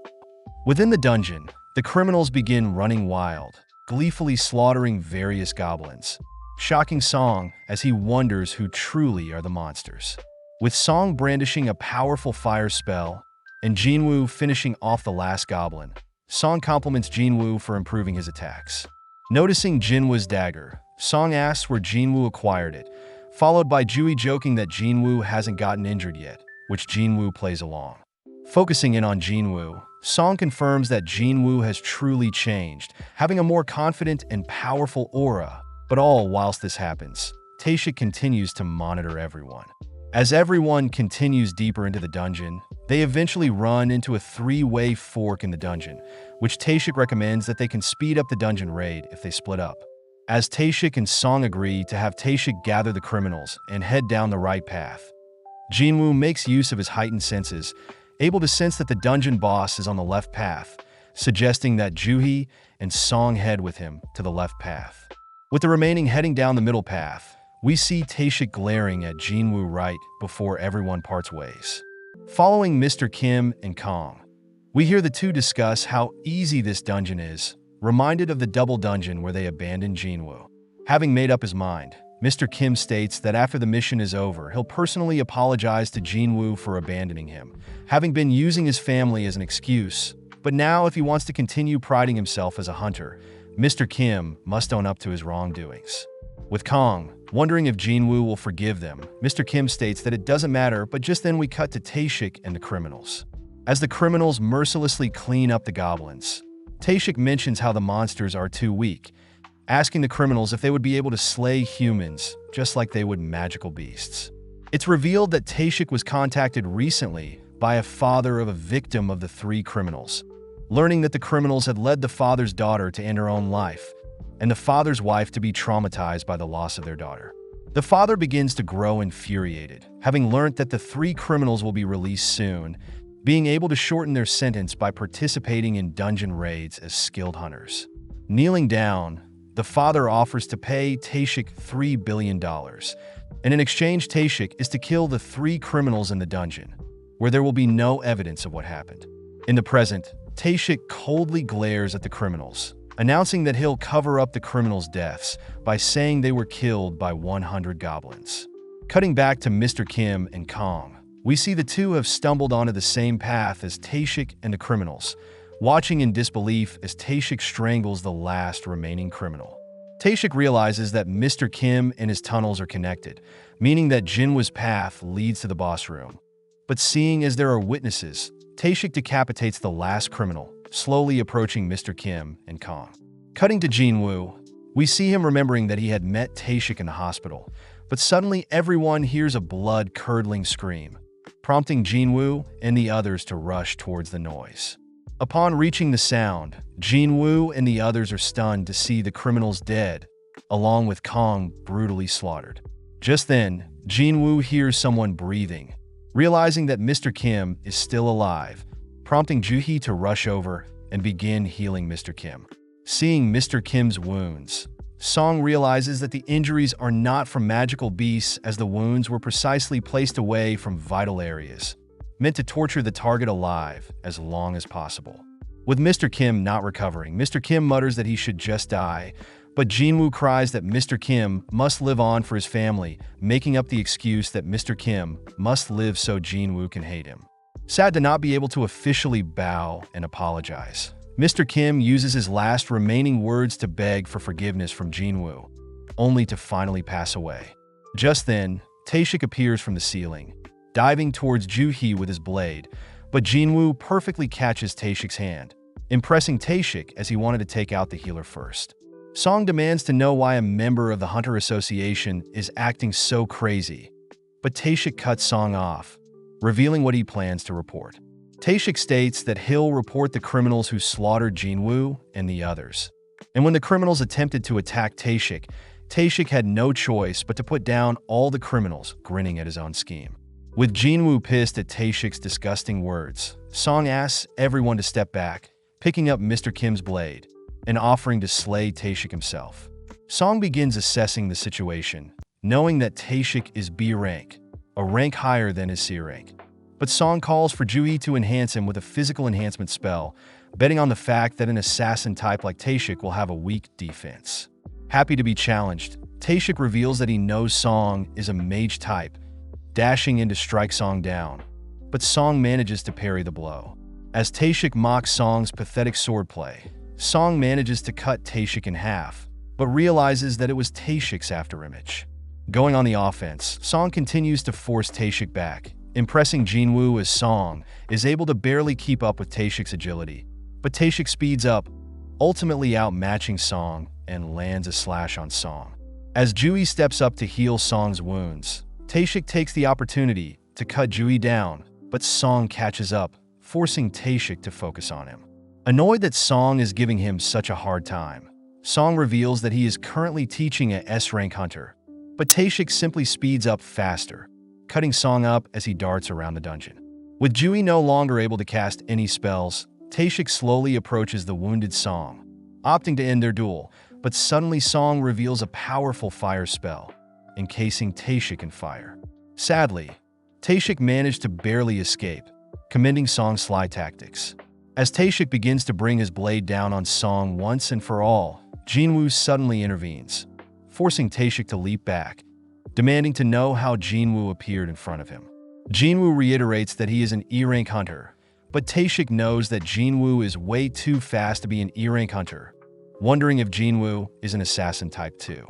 Within the dungeon, the criminals begin running wild, gleefully slaughtering various goblins, shocking Song as he wonders who truly are the monsters. With Song brandishing a powerful fire spell and Jinwoo finishing off the last goblin, Song compliments Jinwoo for improving his attacks. Noticing Jinwoo's dagger, Song asks where Jinwoo acquired it, followed by Jui joking that Jinwoo hasn't gotten injured yet, which Jinwoo plays along. Focusing in on Jinwoo, Song confirms that Jinwoo has truly changed, having a more confident and powerful aura. But all whilst this happens, Taeshik continues to monitor everyone. As everyone continues deeper into the dungeon, they eventually run into a three-way fork in the dungeon, which Taeshik recommends that they can speed up the dungeon raid if they split up. As Taeshik and Song agree to have Taeshik gather the criminals and head down the right path, Jinwoo makes use of his heightened senses, able to sense that the dungeon boss is on the left path, suggesting that Juhi and Song head with him to the left path. With the remaining heading down the middle path, we see Taeshik glaring at Jinwoo right before everyone parts ways. Following Mr. Kim and Kong, we hear the two discuss how easy this dungeon is, reminded of the double dungeon where they abandoned Jinwoo. Having made up his mind, Mr. Kim states that after the mission is over, he'll personally apologize to Jinwoo for abandoning him, having been using his family as an excuse. But now, if he wants to continue priding himself as a hunter, Mr. Kim must own up to his wrongdoings. With Kong wondering if Jinwoo will forgive them, Mr. Kim states that it doesn't matter, but just then we cut to Taeshik and the criminals. As the criminals mercilessly clean up the goblins, Taeshik mentions how the monsters are too weak, asking the criminals if they would be able to slay humans just like they would magical beasts. It's revealed that Taeshik was contacted recently by a father of a victim of the three criminals, learning that the criminals had led the father's daughter to end her own life, and the father's wife to be traumatized by the loss of their daughter. The father begins to grow infuriated, having learnt that the three criminals will be released soon, being able to shorten their sentence by participating in dungeon raids as skilled hunters. Kneeling down, the father offers to pay Taeshik $3 billion, and in exchange Taeshik is to kill the three criminals in the dungeon, where there will be no evidence of what happened. In the present, Taeshik coldly glares at the criminals, announcing that he'll cover up the criminals' deaths by saying they were killed by 100 goblins. Cutting back to Mr. Kim and Kong, we see the two have stumbled onto the same path as Taeshik and the criminals, watching in disbelief as Taeshik strangles the last remaining criminal. Taeshik realizes that Mr. Kim and his tunnels are connected, meaning that Jinwoo's path leads to the boss room. But seeing as there are witnesses, Taeshik decapitates the last criminal, slowly approaching Mr. Kim and Kong. Cutting to Jinwoo, we see him remembering that he had met Taeshik in the hospital, but suddenly everyone hears a blood-curdling scream, prompting Jinwoo and the others to rush towards the noise. Upon reaching the sound, Jinwoo and the others are stunned to see the criminals dead, along with Kong brutally slaughtered. Just then, Jinwoo hears someone breathing, realizing that Mr. Kim is still alive, prompting Juhi to rush over and begin healing Mr. Kim. Seeing Mr. Kim's wounds, Song realizes that the injuries are not from magical beasts, as the wounds were precisely placed away from vital areas, meant to torture the target alive as long as possible. With Mr. Kim not recovering, Mr. Kim mutters that he should just die, but Jinwoo cries that Mr. Kim must live on for his family, making up the excuse that Mr. Kim must live so Jinwoo can hate him. Sad to not be able to officially bow and apologize, Mr. Kim uses his last remaining words to beg for forgiveness from Jinwoo, only to finally pass away. Just then, Taeshik appears from the ceiling, diving towards Juhi with his blade, but Jinwoo perfectly catches Taeshik's hand, impressing Taeshik as he wanted to take out the healer first. Song demands to know why a member of the Hunter Association is acting so crazy, but Taeshik cuts Song off, revealing what he plans to report. Taeshik states that he'll report the criminals who slaughtered Jinwoo and the others. And when the criminals attempted to attack Taeshik, Taeshik had no choice but to put down all the criminals, grinning at his own scheme. With Jinwoo pissed at Taeshik's disgusting words, Song asks everyone to step back, picking up Mr. Kim's blade and offering to slay Taeshik himself. Song begins assessing the situation, knowing that Taeshik is B rank, a rank higher than his C rank. But Song calls for Juhi to enhance him with a physical enhancement spell, betting on the fact that an assassin type like Taeshik will have a weak defense. Happy to be challenged, Taeshik reveals that he knows Song is a mage type, dashing in to strike Song down, but Song manages to parry the blow. As Taeshik mocks Song's pathetic swordplay, Song manages to cut Taeshik in half, but realizes that it was Taeshik's afterimage. Going on the offense, Song continues to force Taeshik back, impressing Jinwoo as Song is able to barely keep up with Taeshik's agility. But Taeshik speeds up, ultimately outmatching Song and lands a slash on Song. As Jui steps up to heal Song's wounds, Taeshik takes the opportunity to cut Jui down, but Song catches up, forcing Taeshik to focus on him. Annoyed that Song is giving him such a hard time, Song reveals that he is currently teaching a S-rank hunter, but Taeshik simply speeds up faster, cutting Song up as he darts around the dungeon. With Jui no longer able to cast any spells, Taeshik slowly approaches the wounded Song, opting to end their duel, but suddenly Song reveals a powerful fire spell, encasing Taeshik in fire. Sadly, Taeshik managed to barely escape, commending Song's sly tactics. As Taeshik begins to bring his blade down on Song once and for all, Jinwoo suddenly intervenes, forcing Taeshik to leap back, demanding to know how Jinwoo appeared in front of him. Jinwoo reiterates that he is an E-rank hunter, but Taeshik knows that Jinwoo is way too fast to be an E-rank hunter, wondering if Jinwoo is an assassin type 2.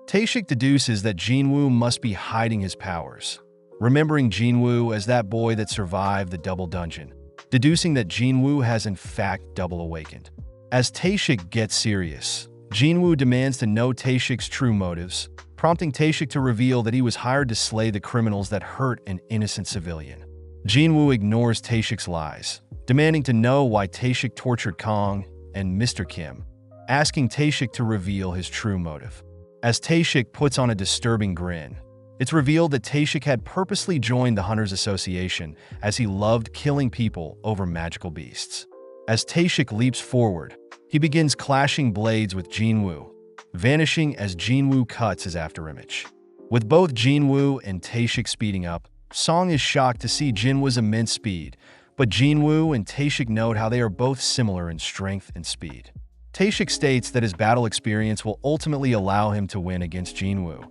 Taeshik deduces that Jinwoo must be hiding his powers, remembering Jinwoo as that boy that survived the double dungeon, deducing that Jinwoo has in fact double awakened. As Taeshik gets serious, Jinwoo demands to know Taeshik's true motives, prompting Taeshik to reveal that he was hired to slay the criminals that hurt an innocent civilian. Jinwoo ignores Taeshik's lies, demanding to know why Taeshik tortured Kong and Mr. Kim, asking Taeshik to reveal his true motive. As Taeshik puts on a disturbing grin, it's revealed that Taeshik had purposely joined the Hunters Association as he loved killing people over magical beasts. As Taeshik leaps forward, he begins clashing blades with Jinwoo, vanishing as Jinwoo cuts his afterimage. With both Jinwoo and Taeshik speeding up, Song is shocked to see Jinwoo's immense speed, but Jinwoo and Taeshik note how they are both similar in strength and speed. Taeshik states that his battle experience will ultimately allow him to win against Jinwoo,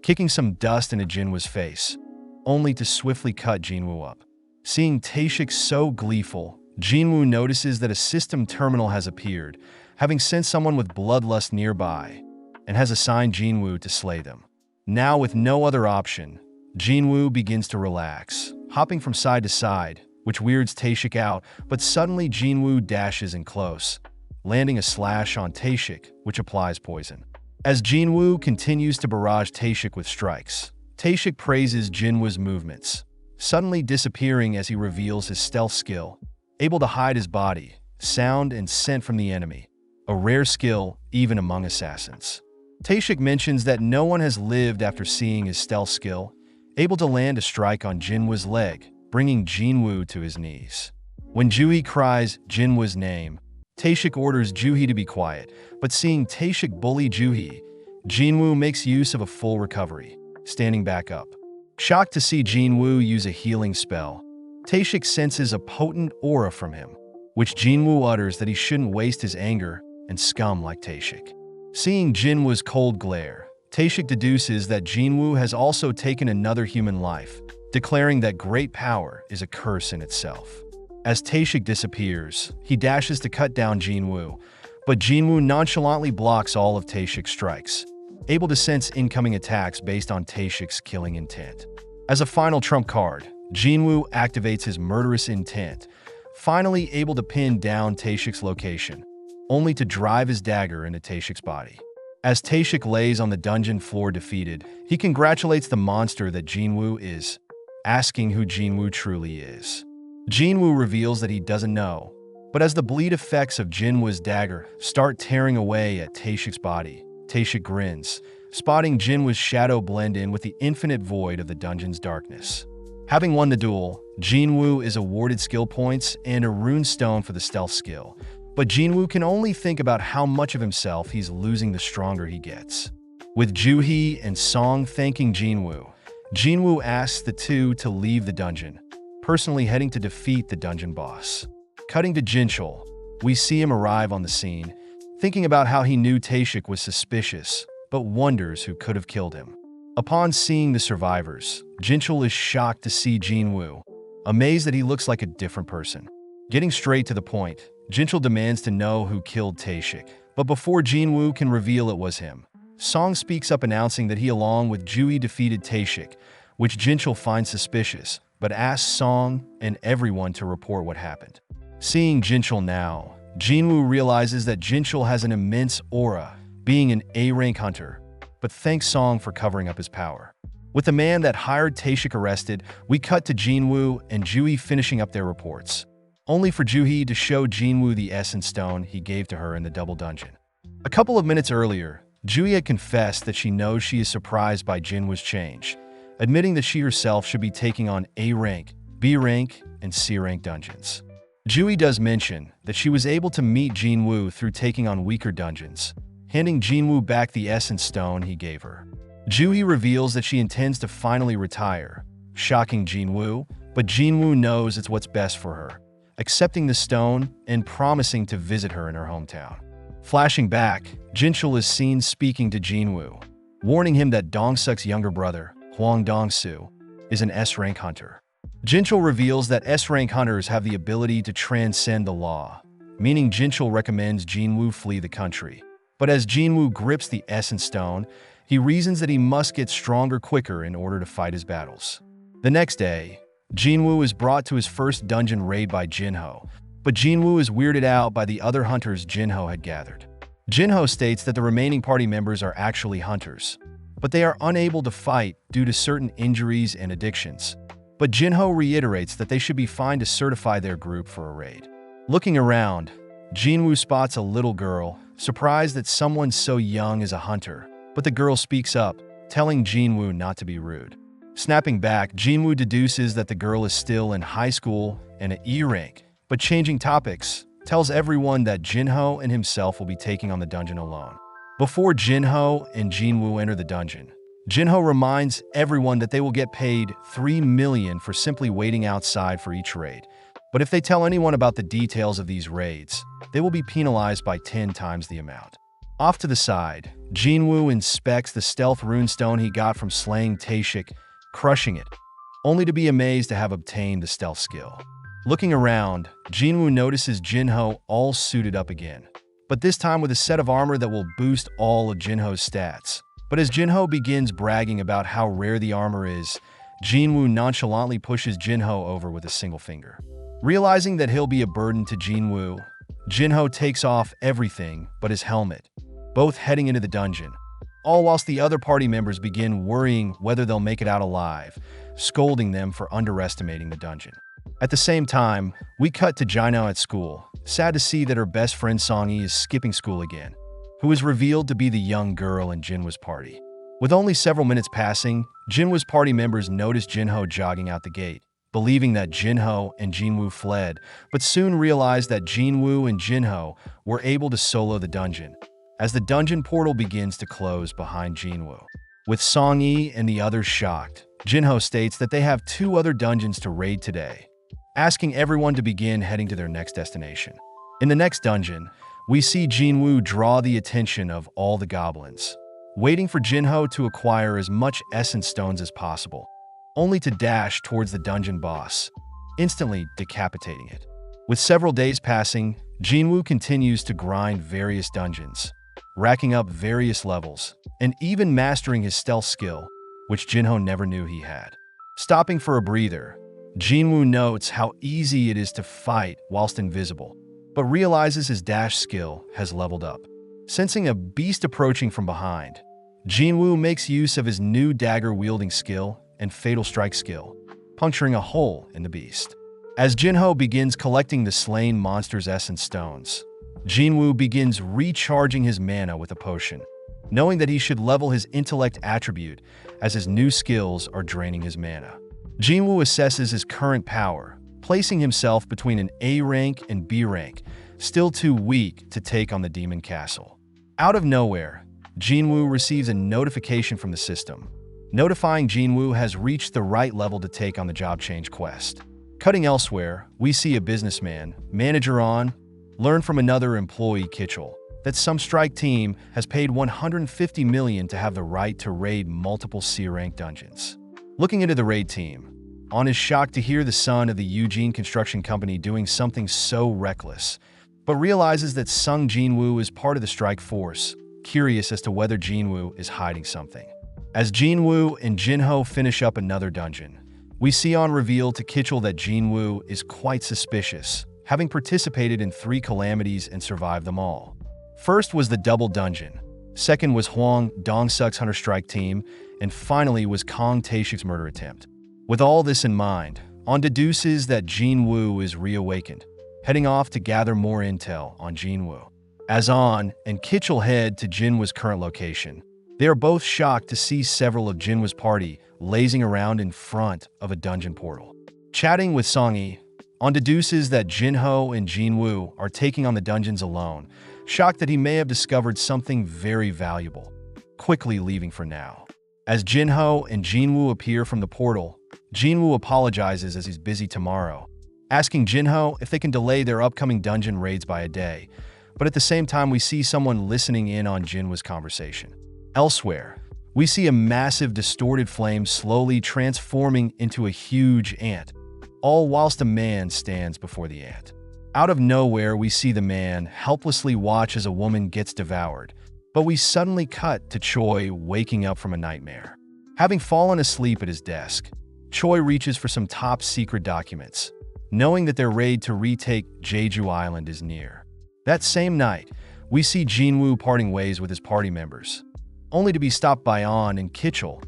kicking some dust into Jinwoo's face, only to swiftly cut Jinwoo up. Seeing Taeshik so gleeful, Jinwoo notices that a system terminal has appeared, having sent someone with bloodlust nearby, and has assigned Jinwoo to slay them. Now with no other option, Jinwoo begins to relax, hopping from side to side, which weirds Taeshik out, but suddenly Jinwoo dashes in close, landing a slash on Taeshik, which applies poison. As Jinwoo continues to barrage Taeshik with strikes, Taeshik praises Jinwoo's movements, suddenly disappearing as he reveals his stealth skill, able to hide his body, sound, and scent from the enemy, a rare skill even among assassins. Taeshik mentions that no one has lived after seeing his stealth skill, able to land a strike on Jinwoo's leg, bringing Jinwoo to his knees. When Jui cries Jinwoo's name, Taeshik orders Juhi to be quiet, but seeing Taeshik bully Juhi, Jinwoo makes use of a full recovery, standing back up. Shocked to see Jinwoo use a healing spell, Taeshik senses a potent aura from him, which Jinwoo utters that he shouldn't waste his anger and scum like Taeshik. Seeing Jinwoo's cold glare, Taeshik deduces that Jinwoo has also taken another human life, declaring that great power is a curse in itself. As Taeshik disappears, he dashes to cut down Jinwoo, but Jinwoo nonchalantly blocks all of Taeshik's strikes, able to sense incoming attacks based on Taeshik's killing intent. As a final trump card, Jinwoo activates his murderous intent, finally able to pin down Taeshik's location, only to drive his dagger into Taeshik's body. As Taeshik lays on the dungeon floor defeated, he congratulates the monster that Jinwoo is, asking who Jinwoo truly is. Jinwoo reveals that he doesn't know, but as the bleed effects of Jinwoo's dagger start tearing away at Taeshik's body, Taeshik grins, spotting Jinwoo's shadow blend in with the infinite void of the dungeon's darkness. Having won the duel, Jinwoo is awarded skill points and a rune stone for the stealth skill, but Jinwoo can only think about how much of himself he's losing the stronger he gets. With Juhi and Song thanking Jinwoo, Jinwoo asks the two to leave the dungeon, personally heading to defeat the dungeon boss. Cutting to Jinchul, we see him arrive on the scene, thinking about how he knew Taeshik was suspicious, but wonders who could have killed him. Upon seeing the survivors, Jinchul is shocked to see Jinwoo, amazed that he looks like a different person. Getting straight to the point, Jinchul demands to know who killed Taeshik. But before Jinwoo can reveal it was him, Song speaks up announcing that he along with Jui defeated Taeshik, which Jinchul finds suspicious, but asks Song and everyone to report what happened. Seeing Jinchul now, Jinwoo realizes that Jinchul has an immense aura, being an A-rank hunter, but thanks Song for covering up his power. With the man that hired Taeshik arrested, we cut to Jinwoo and Jui finishing up their reports, only for Juhee to show Jinwoo the essence stone he gave to her in the double dungeon. A couple of minutes earlier, Juhee had confessed that she knows she is surprised by Jinwoo's change, admitting that she herself should be taking on A-rank, B-rank, and C-rank dungeons. Juhee does mention that she was able to meet Jinwoo through taking on weaker dungeons, handing Jinwoo back the essence stone he gave her. Juhee reveals that she intends to finally retire, shocking Jinwoo, but Jinwoo knows it's what's best for her, accepting the stone and promising to visit her in her hometown. Flashing back, Jinchul is seen speaking to Jinwoo, warning him that Dongseok's younger brother, Hwang Dong-soo, is an S-rank hunter. Jinchul reveals that S-rank hunters have the ability to transcend the law, meaning Jinchul recommends Jinwoo flee the country. But as Jinwoo grips the essence stone, he reasons that he must get stronger quicker in order to fight his battles. The next day, Jinwoo is brought to his first dungeon raid by Jinho, but Jinwoo is weirded out by the other hunters Jinho had gathered. Jinho states that the remaining party members are actually hunters, but they are unable to fight due to certain injuries and addictions. But Jinho reiterates that they should be fine to certify their group for a raid. Looking around, Jinwoo spots a little girl, surprised that someone so young is a hunter, but the girl speaks up, telling Jinwoo not to be rude. Snapping back, Jinwoo deduces that the girl is still in high school and an E-rank, but changing topics, tells everyone that Jinho and himself will be taking on the dungeon alone. Before Jinho and Jinwoo enter the dungeon, Jinho reminds everyone that they will get paid $3 million for simply waiting outside for each raid. But if they tell anyone about the details of these raids, they will be penalized by 10 times the amount. Off to the side, Jinwoo inspects the stealth runestone he got from slaying Taeshik, crushing it, only to be amazed to have obtained the stealth skill. Looking around, Jinwoo notices Jinho all suited up again, but this time with a set of armor that will boost all of Jinho's stats. But as Jinho begins bragging about how rare the armor is, Jinwoo nonchalantly pushes Jinho over with a single finger. Realizing that he'll be a burden to Jinwoo, Jinho takes off everything but his helmet, both heading into the dungeon, all whilst the other party members begin worrying whether they'll make it out alive, scolding them for underestimating the dungeon. At the same time, we cut to Jino at school, sad to see that her best friend Songi is skipping school again, who is revealed to be the young girl in Jinwoo's party. With only several minutes passing, Jinwoo's party members notice Jinho jogging out the gate, believing that Jinho and Jinwoo fled, but soon realize that Jinwoo and Jinho were able to solo the dungeon, as the dungeon portal begins to close behind Jinwoo. With Songi and the others shocked, Jinho states that they have 2 other dungeons to raid today, asking everyone to begin heading to their next destination. In the next dungeon, we see Jinwoo draw the attention of all the goblins, waiting for Jinho to acquire as much essence stones as possible, only to dash towards the dungeon boss, instantly decapitating it. With several days passing, Jinwoo continues to grind various dungeons, racking up various levels, and even mastering his stealth skill, which Jinho never knew he had. Stopping for a breather, Jinwoo notes how easy it is to fight whilst invisible, but realizes his dash skill has leveled up. Sensing a beast approaching from behind, Jinwoo makes use of his new dagger-wielding skill and fatal strike skill, puncturing a hole in the beast. As Jinho begins collecting the slain monster's essence stones, Jinwoo begins recharging his mana with a potion, knowing that he should level his intellect attribute as his new skills are draining his mana. Jinwoo assesses his current power, placing himself between an A rank and B rank, still too weak to take on the Demon Castle. Out of nowhere, Jinwoo receives a notification from the system, notifying Jinwoo has reached the right level to take on the job change quest. Cutting elsewhere, we see a businessman, manager on, learn from another employee, Kitchell, that some strike team has paid $150 million to have the right to raid multiple C-rank dungeons. Looking into the raid team, On is shocked to hear the son of the Eugene Construction Company doing something so reckless, but realizes that Sung Jinwoo is part of the strike force, curious as to whether Jinwoo is hiding something. As Jinwoo and Jinho finish up another dungeon, we see on reveal to Kitchell that Jinwoo is quite suspicious, having participated in 3 calamities and survived them all. First was the double dungeon, second was Hwang Dong-suk's Hunter Strike team, and finally was Kong Tae-shuk's murder attempt. With all this in mind, On deduces that Jinwoo is reawakened, heading off to gather more intel on Jinwoo. As On and Kitchell head to Jinwoo's current location, they are both shocked to see several of Jinwoo's party lazing around in front of a dungeon portal. Chatting with Songi, On deduces that Jinho and Jinwoo are taking on the dungeons alone, shocked that he may have discovered something very valuable, quickly leaving for now. As Jinho and Jinwoo appear from the portal, Jinwoo apologizes as he's busy tomorrow, asking Jinho if they can delay their upcoming dungeon raids by a day, but at the same time we see someone listening in on Jinwoo's conversation. Elsewhere, we see a massive distorted flame slowly transforming into a huge ant, all whilst a man stands before the ant. Out of nowhere, we see the man helplessly watch as a woman gets devoured, but we suddenly cut to Choi waking up from a nightmare. Having fallen asleep at his desk, Choi reaches for some top-secret documents, knowing that their raid to retake Jeju Island is near. That same night, we see Jinwoo parting ways with his party members, only to be stopped by On and Kitchell,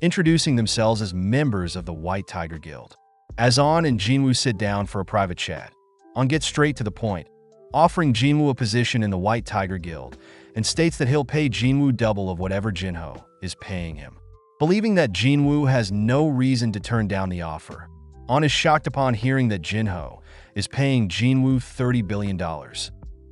introducing themselves as members of the White Tiger Guild. As On and Jinwoo sit down for a private chat, On gets straight to the point, offering Jinwoo a position in the White Tiger Guild, and states that he'll pay Jinwoo double of whatever Jinho is paying him. Believing that Jinwoo has no reason to turn down the offer, On is shocked upon hearing that Jinho is paying Jinwoo $30 billion,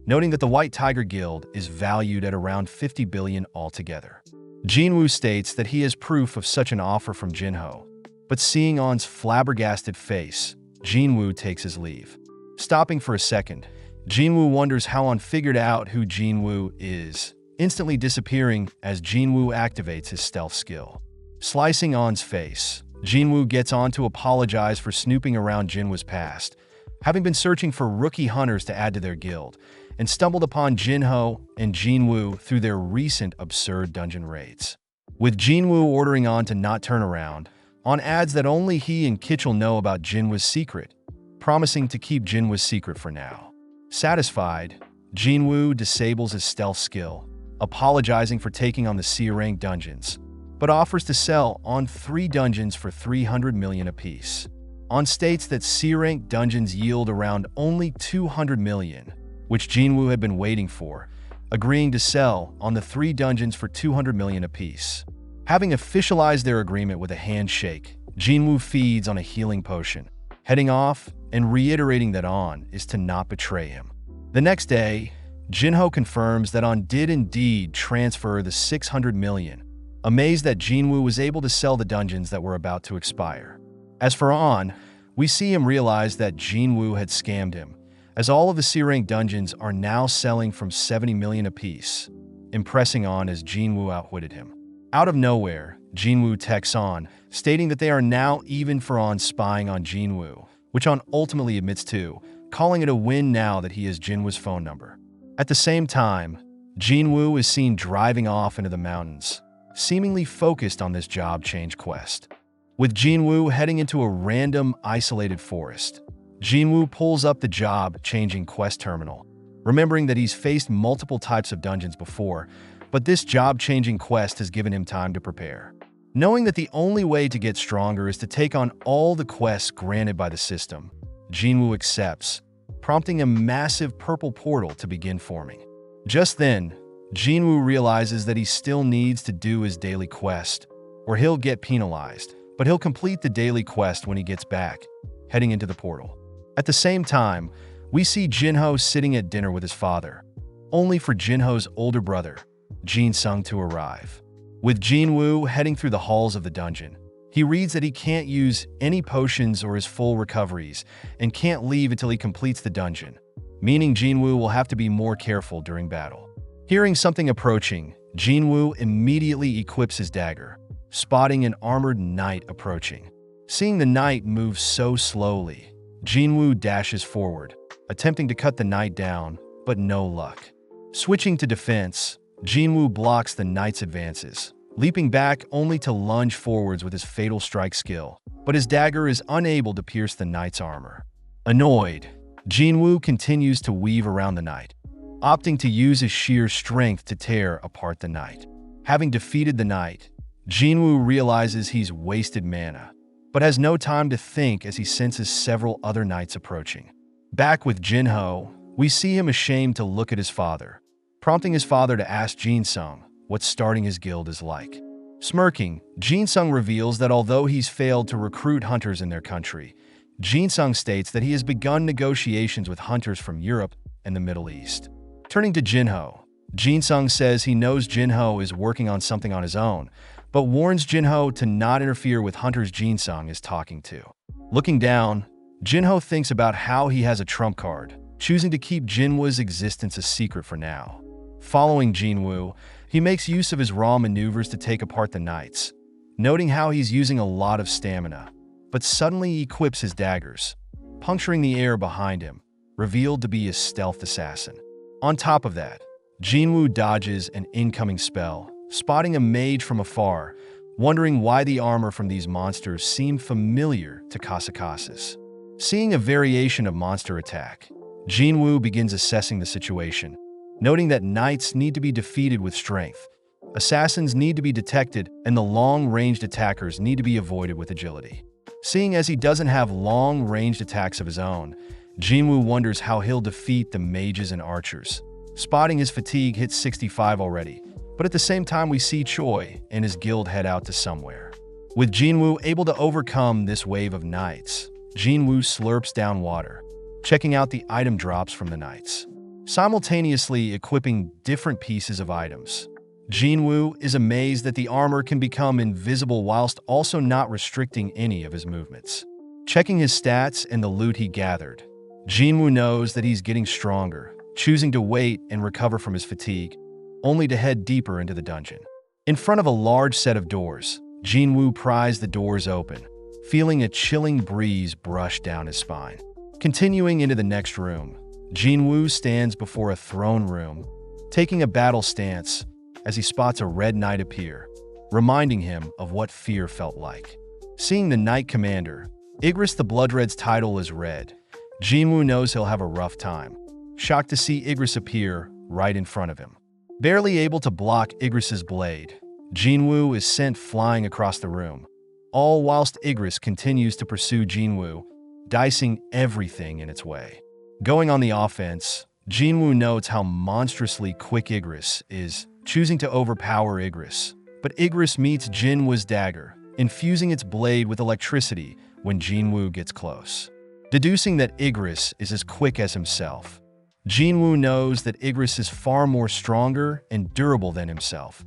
noting that the White Tiger Guild is valued at around $50 billion altogether. Jinwoo states that he has proof of such an offer from Jinho, but seeing On's flabbergasted face, Jinwoo takes his leave. Stopping for a second, Jinwoo wonders how On figured out who Jinwoo is, instantly disappearing as Jinwoo activates his stealth skill. Slicing On's face, Jinwoo gets On to apologize for snooping around Jinwoo's past, having been searching for rookie hunters to add to their guild, and stumbled upon Jinho and Jinwoo through their recent absurd dungeon raids. With Jinwoo ordering On to not turn around, On adds that only he and Kitchell know about Jinwoo's secret, promising to keep Jinwoo's secret for now. Satisfied, Jinwoo disables his stealth skill, apologizing for taking on the C-rank dungeons, but offers to sell On 3 dungeons for 300 million apiece. On states that C-rank dungeons yield around only 200 million, which Jinwoo had been waiting for, agreeing to sell On the 3 dungeons for 200 million apiece. Having officialized their agreement with a handshake, Jinwoo feeds On a healing potion, heading off and reiterating that On is to not betray him. The next day, Jinho confirms that On did indeed transfer the 600 million, amazed that Jinwoo was able to sell the dungeons that were about to expire. As for On, we see him realize that Jinwoo had scammed him, as all of the C-rank dungeons are now selling from 70 million apiece, impressing On as Jinwoo outwitted him. Out of nowhere, Jinwoo texts On, stating that they are now even for On spying on Jinwoo, which On ultimately admits to, calling it a win now that he has Jinwoo's phone number. At the same time, Jinwoo is seen driving off into the mountains, seemingly focused on this job change quest. With Jinwoo heading into a random, isolated forest, Jinwoo pulls up the job-changing quest terminal, remembering that he's faced multiple types of dungeons before, but this job-changing quest has given him time to prepare. Knowing that the only way to get stronger is to take on all the quests granted by the system, Jinwoo accepts, prompting a massive purple portal to begin forming. Just then, Jinwoo realizes that he still needs to do his daily quest, or he'll get penalized, but he'll complete the daily quest when he gets back, heading into the portal. At the same time, we see Jinho sitting at dinner with his father, only for Jinho's older brother, Jin-sung, to arrive. With Jinwoo heading through the halls of the dungeon, he reads that he can't use any potions or his full recoveries and can't leave until he completes the dungeon, meaning Jinwoo will have to be more careful during battle. Hearing something approaching, Jinwoo immediately equips his dagger, spotting an armored knight approaching. Seeing the knight move so slowly, Jinwoo dashes forward, attempting to cut the knight down, but no luck. Switching to defense, Jinwoo blocks the knight's advances, leaping back only to lunge forwards with his fatal strike skill, but his dagger is unable to pierce the knight's armor. Annoyed, Jinwoo continues to weave around the knight, opting to use his sheer strength to tear apart the knight. Having defeated the knight, Jinwoo realizes he's wasted mana, but has no time to think as he senses several other knights approaching. Back with Jinho, we see him ashamed to look at his father, prompting his father to ask Jinsung what starting his guild is like. Smirking, Jinsung reveals that although he's failed to recruit hunters in their country, Jinsung states that he has begun negotiations with hunters from Europe and the Middle East. Turning to Jinho, Jinsung says he knows Jinho is working on something on his own, but warns Jinho to not interfere with hunters Jinsung is talking to. Looking down, Jinho thinks about how he has a trump card, choosing to keep Jinwoo's existence a secret for now. Following Jinwoo, he makes use of his raw maneuvers to take apart the knights, noting how he's using a lot of stamina, but suddenly equips his daggers, puncturing the air behind him, revealed to be a stealth assassin. On top of that, Jinwoo dodges an incoming spell, spotting a mage from afar, wondering why the armor from these monsters seemed familiar to Kasakasa's. Seeing a variation of monster attack, Jinwoo begins assessing the situation, noting that knights need to be defeated with strength, assassins need to be detected, and the long-ranged attackers need to be avoided with agility. Seeing as he doesn't have long-ranged attacks of his own, Jinwoo wonders how he'll defeat the mages and archers. Spotting his fatigue hits 65 already, but at the same time we see Choi and his guild head out to somewhere. With Jinwoo able to overcome this wave of knights, Jinwoo slurps down water, checking out the item drops from the knights, simultaneously equipping different pieces of items. Jinwoo is amazed that the armor can become invisible whilst also not restricting any of his movements. Checking his stats and the loot he gathered, Jinwoo knows that he's getting stronger, choosing to wait and recover from his fatigue, only to head deeper into the dungeon. In front of a large set of doors, Jinwoo pries the doors open, feeling a chilling breeze brush down his spine. Continuing into the next room, Jinwoo stands before a throne room, taking a battle stance as he spots a red knight appear, reminding him of what fear felt like. Seeing the knight commander, Igris the Bloodred's title is red, Jinwoo knows he'll have a rough time. Shocked to see Igris appear right in front of him. Barely able to block Igris's blade, Jinwoo is sent flying across the room, all whilst Igris continues to pursue Jinwoo, dicing everything in its way. Going on the offense, Jinwoo notes how monstrously quick Igris is, choosing to overpower Igris. But Igris meets Jinwoo's dagger, infusing its blade with electricity when Jinwoo gets close. Deducing that Igris is as quick as himself, Jinwoo knows that Igris is far more stronger and durable than himself,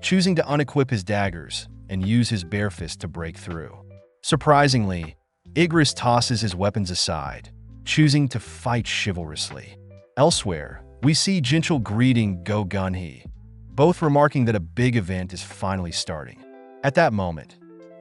choosing to unequip his daggers and use his bare fist to break through. Surprisingly, Igris tosses his weapons aside, choosing to fight chivalrously. Elsewhere, we see Jinchul greeting Go Gunhee, both remarking that a big event is finally starting. At that moment,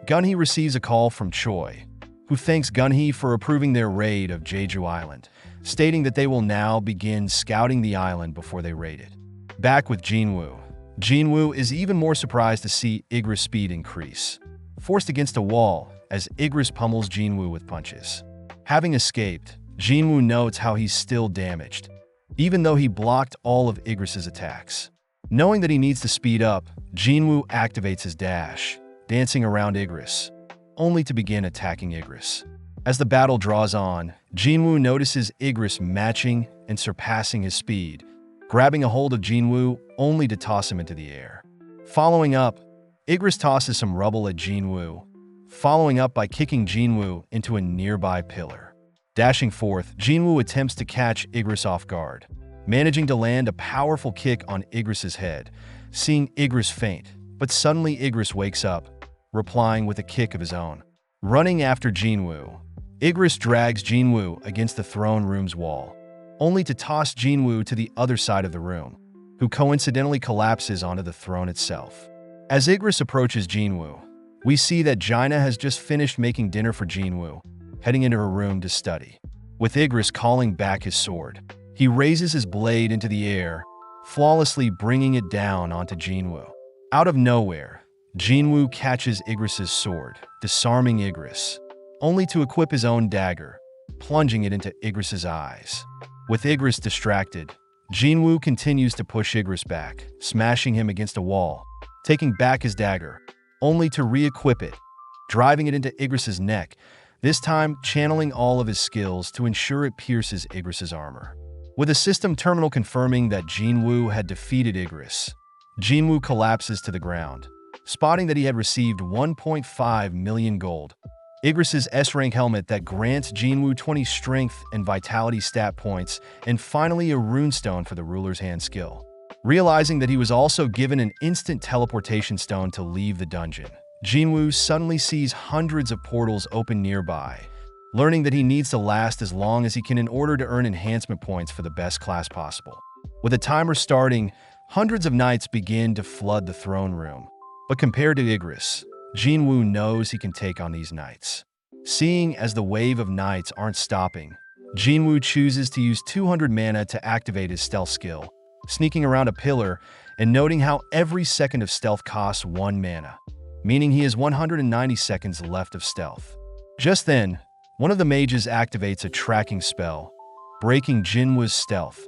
Gunhee receives a call from Choi, who thanks Gunhee for approving their raid of Jeju Island, stating that they will now begin scouting the island before they raid it. Back with Jinwoo, Jinwoo is even more surprised to see Igris' speed increase, forced against a wall as Igris pummels Jinwoo with punches. Having escaped, Jinwoo notes how he's still damaged, even though he blocked all of Igris' attacks. Knowing that he needs to speed up, Jinwoo activates his dash, dancing around Igris, only to begin attacking Igris. As the battle draws on, Jinwoo notices Igris matching and surpassing his speed, grabbing a hold of Jinwoo only to toss him into the air. Following up, Igris tosses some rubble at Jinwoo, following up by kicking Jinwoo into a nearby pillar. Dashing forth, Jinwoo attempts to catch Igris off guard, managing to land a powerful kick on Igris' head, seeing Igris faint, but suddenly Igris wakes up, replying with a kick of his own. Running after Jinwoo, Igris drags Jinwoo against the throne room's wall, only to toss Jinwoo to the other side of the room, who coincidentally collapses onto the throne itself. As Igris approaches Jinwoo, we see that Jaina has just finished making dinner for Jinwoo, heading into her room to study. With Igris calling back his sword, he raises his blade into the air, flawlessly bringing it down onto Jinwoo. Out of nowhere, Jinwoo catches Igris's sword, disarming Igris, only to equip his own dagger, plunging it into Igris's eyes. With Igris distracted, Jinwoo continues to push Igris back, smashing him against a wall, taking back his dagger, only to re-equip it, driving it into Igris's neck, this time channeling all of his skills to ensure it pierces Igris's armor. With a system terminal confirming that Jinwoo had defeated Igris, Jinwoo collapses to the ground, spotting that he had received 1.5 million gold, Igris's S-Rank helmet that grants Jinwoo 20 strength and vitality stat points, and finally a runestone for the ruler's hand skill. Realizing that he was also given an instant teleportation stone to leave the dungeon, Jinwoo suddenly sees hundreds of portals open nearby, learning that he needs to last as long as he can in order to earn enhancement points for the best class possible. With a timer starting, hundreds of knights begin to flood the throne room. But compared to Igris, Jinwoo knows he can take on these knights. Seeing as the wave of knights aren't stopping, Jinwoo chooses to use 200 mana to activate his stealth skill, sneaking around a pillar and noting how every second of stealth costs 1 mana, meaning he has 190 seconds left of stealth. Just then, one of the mages activates a tracking spell, breaking Jinwoo's stealth,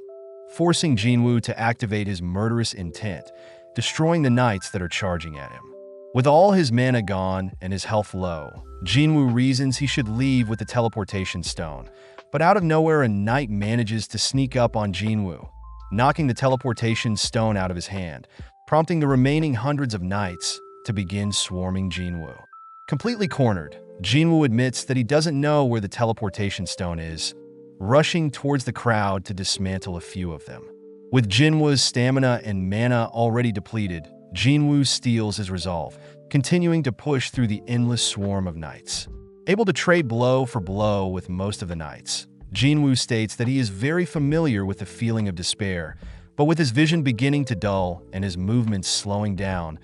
forcing Jinwoo to activate his murderous intent, destroying the knights that are charging at him. With all his mana gone and his health low, Jinwoo reasons he should leave with the teleportation stone, but out of nowhere a knight manages to sneak up on Jinwoo, knocking the teleportation stone out of his hand, prompting the remaining hundreds of knights to begin swarming Jinwoo. Completely cornered, Jinwoo admits that he doesn't know where the teleportation stone is, rushing towards the crowd to dismantle a few of them. With Jinwoo's stamina and mana already depleted, Jinwoo steals his resolve, continuing to push through the endless swarm of knights. Able to trade blow for blow with most of the knights, Jinwoo states that he is very familiar with the feeling of despair, but with his vision beginning to dull and his movements slowing down,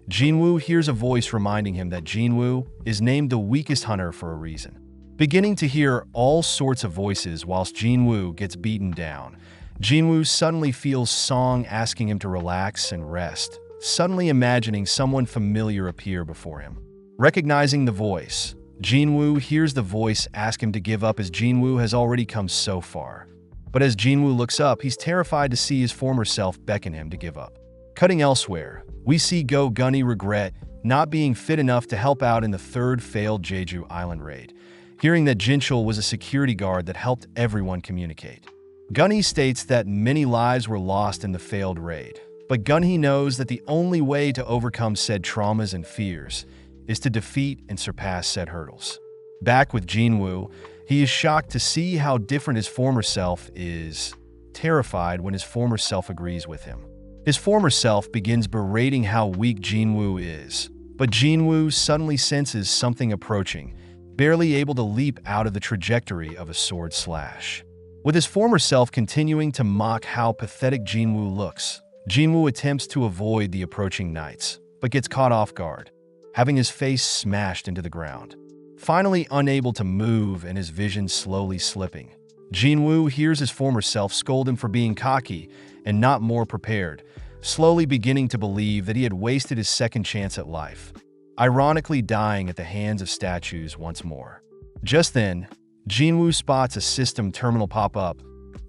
Jinwoo hears a voice reminding him that Jinwoo is named the weakest hunter for a reason. Beginning to hear all sorts of voices whilst Jinwoo gets beaten down, Jinwoo suddenly feels Song asking him to relax and rest, suddenly imagining someone familiar appear before him. Recognizing the voice, Jinwoo hears the voice ask him to give up as Jinwoo has already come so far. But as Jinwoo looks up, he's terrified to see his former self beckon him to give up. Cutting elsewhere, we see Go Gunny regret not being fit enough to help out in the third failed Jeju Island raid, hearing that Jinchul was a security guard that helped everyone communicate. Gunny states that many lives were lost in the failed raid, but Gunny knows that the only way to overcome said traumas and fears is to defeat and surpass said hurdles. Back with Jinwoo, he is shocked to see how different his former self is, terrified when his former self agrees with him. His former self begins berating how weak Jinwoo is, but Jinwoo suddenly senses something approaching, barely able to leap out of the trajectory of a sword slash. With his former self continuing to mock how pathetic Jinwoo looks, Jinwoo attempts to avoid the approaching knights, but gets caught off guard, having his face smashed into the ground. Finally unable to move and his vision slowly slipping, Jinwoo hears his former self scold him for being cocky and not more prepared, slowly beginning to believe that he had wasted his second chance at life, ironically dying at the hands of statues once more. Just then, Jinwoo spots a system terminal pop up,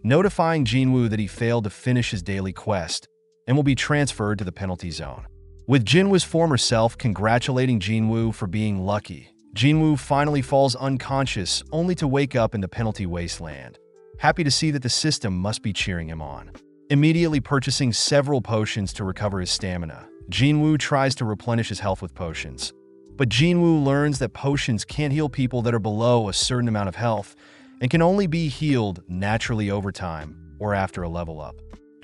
notifying Jinwoo that he failed to finish his daily quest and will be transferred to the penalty zone. With Jinwoo's former self congratulating Jinwoo for being lucky, Jinwoo finally falls unconscious only to wake up in the penalty wasteland, happy to see that the system must be cheering him on. Immediately purchasing several potions to recover his stamina, Jinwoo tries to replenish his health with potions. But Jinwoo learns that potions can't heal people that are below a certain amount of health and can only be healed naturally over time or after a level up.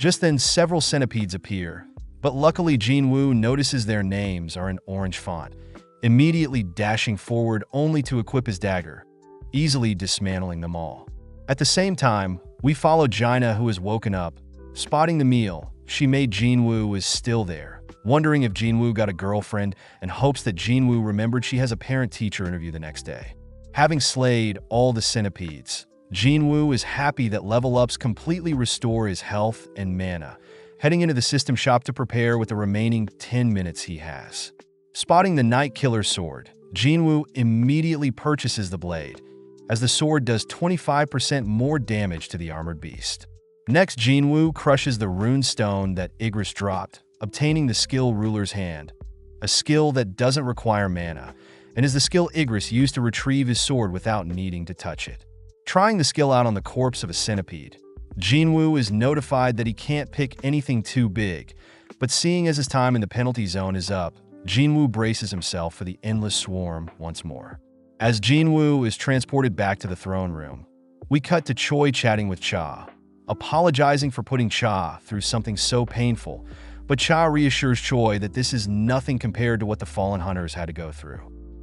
Just then several centipedes appear, but luckily Jinwoo notices their names are in orange font, immediately dashing forward only to equip his dagger, easily dismantling them all. At the same time, we follow Jaina, who has woken up. Spotting the meal she made Jinwoo is still there, wondering if Jinwoo got a girlfriend and hopes that Jinwoo remembered she has a parent-teacher interview the next day. Having slayed all the centipedes, Jinwoo is happy that level-ups completely restore his health and mana, heading into the system shop to prepare with the remaining 10 minutes he has. Spotting the Night Killer sword, Jinwoo immediately purchases the blade, as the sword does 25% more damage to the armored beast. Next, Jinwoo crushes the rune stone that Igris dropped, obtaining the skill Ruler's Hand, a skill that doesn't require mana, and is the skill Igris used to retrieve his sword without needing to touch it. Trying the skill out on the corpse of a centipede, Jinwoo is notified that he can't pick anything too big, but seeing as his time in the penalty zone is up, Jinwoo braces himself for the endless swarm once more. As Jinwoo is transported back to the throne room, we cut to Choi chatting with Cha, apologizing for putting Cha through something so painful, but Cha reassures Choi that this is nothing compared to what the fallen hunters had to go through.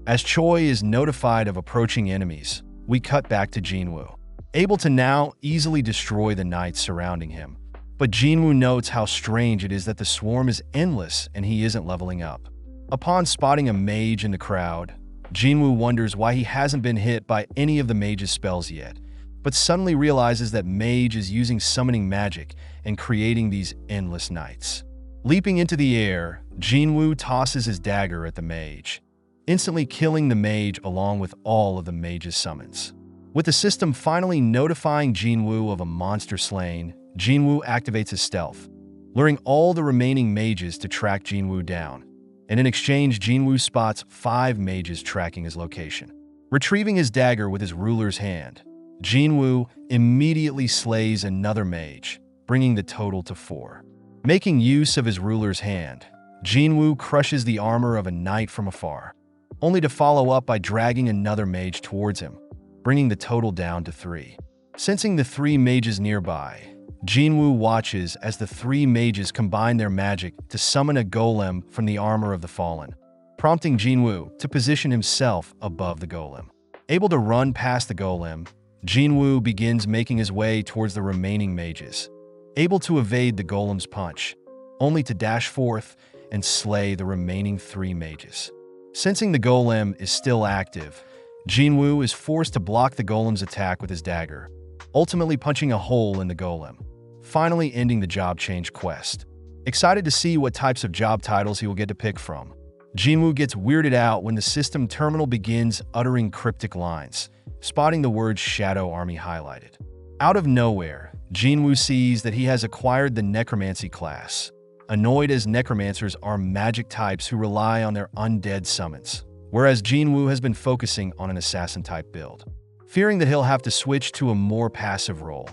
As Choi is notified of approaching enemies, we cut back to Jinwoo, able to now easily destroy the knights surrounding him. But Jinwoo notes how strange it is that the swarm is endless and he isn't leveling up. Upon spotting a mage in the crowd, Jinwoo wonders why he hasn't been hit by any of the mage's spells yet, but suddenly realizes that mage is using summoning magic and creating these endless knights. Leaping into the air, Jinwoo tosses his dagger at the mage, instantly killing the mage along with all of the mage's summons. With the system finally notifying Jinwoo of a monster slain, Jinwoo activates his stealth, luring all the remaining mages to track Jinwoo down, and in exchange Jinwoo spots 5 mages tracking his location. Retrieving his dagger with his ruler's hand, Jinwoo immediately slays another mage, bringing the total to 4. Making use of his ruler's hand, Jinwoo crushes the armor of a knight from afar, only to follow up by dragging another mage towards him, bringing the total down to 3. Sensing the 3 mages nearby, Jinwoo watches as the 3 mages combine their magic to summon a golem from the armor of the fallen, prompting Jinwoo to position himself above the golem. Able to run past the golem, Jinwoo begins making his way towards the remaining mages, able to evade the golem's punch, only to dash forth and slay the remaining 3 mages. Sensing the golem is still active, Jinwoo is forced to block the golem's attack with his dagger, ultimately punching a hole in the golem, finally ending the job change quest. Excited to see what types of job titles he will get to pick from, Jinwoo gets weirded out when the system terminal begins uttering cryptic lines, spotting the word Shadow Army highlighted. Out of nowhere, Jinwoo sees that he has acquired the Necromancy class, annoyed as necromancers are magic types who rely on their undead summons, whereas Jinwoo has been focusing on an assassin-type build. Fearing that he'll have to switch to a more passive role,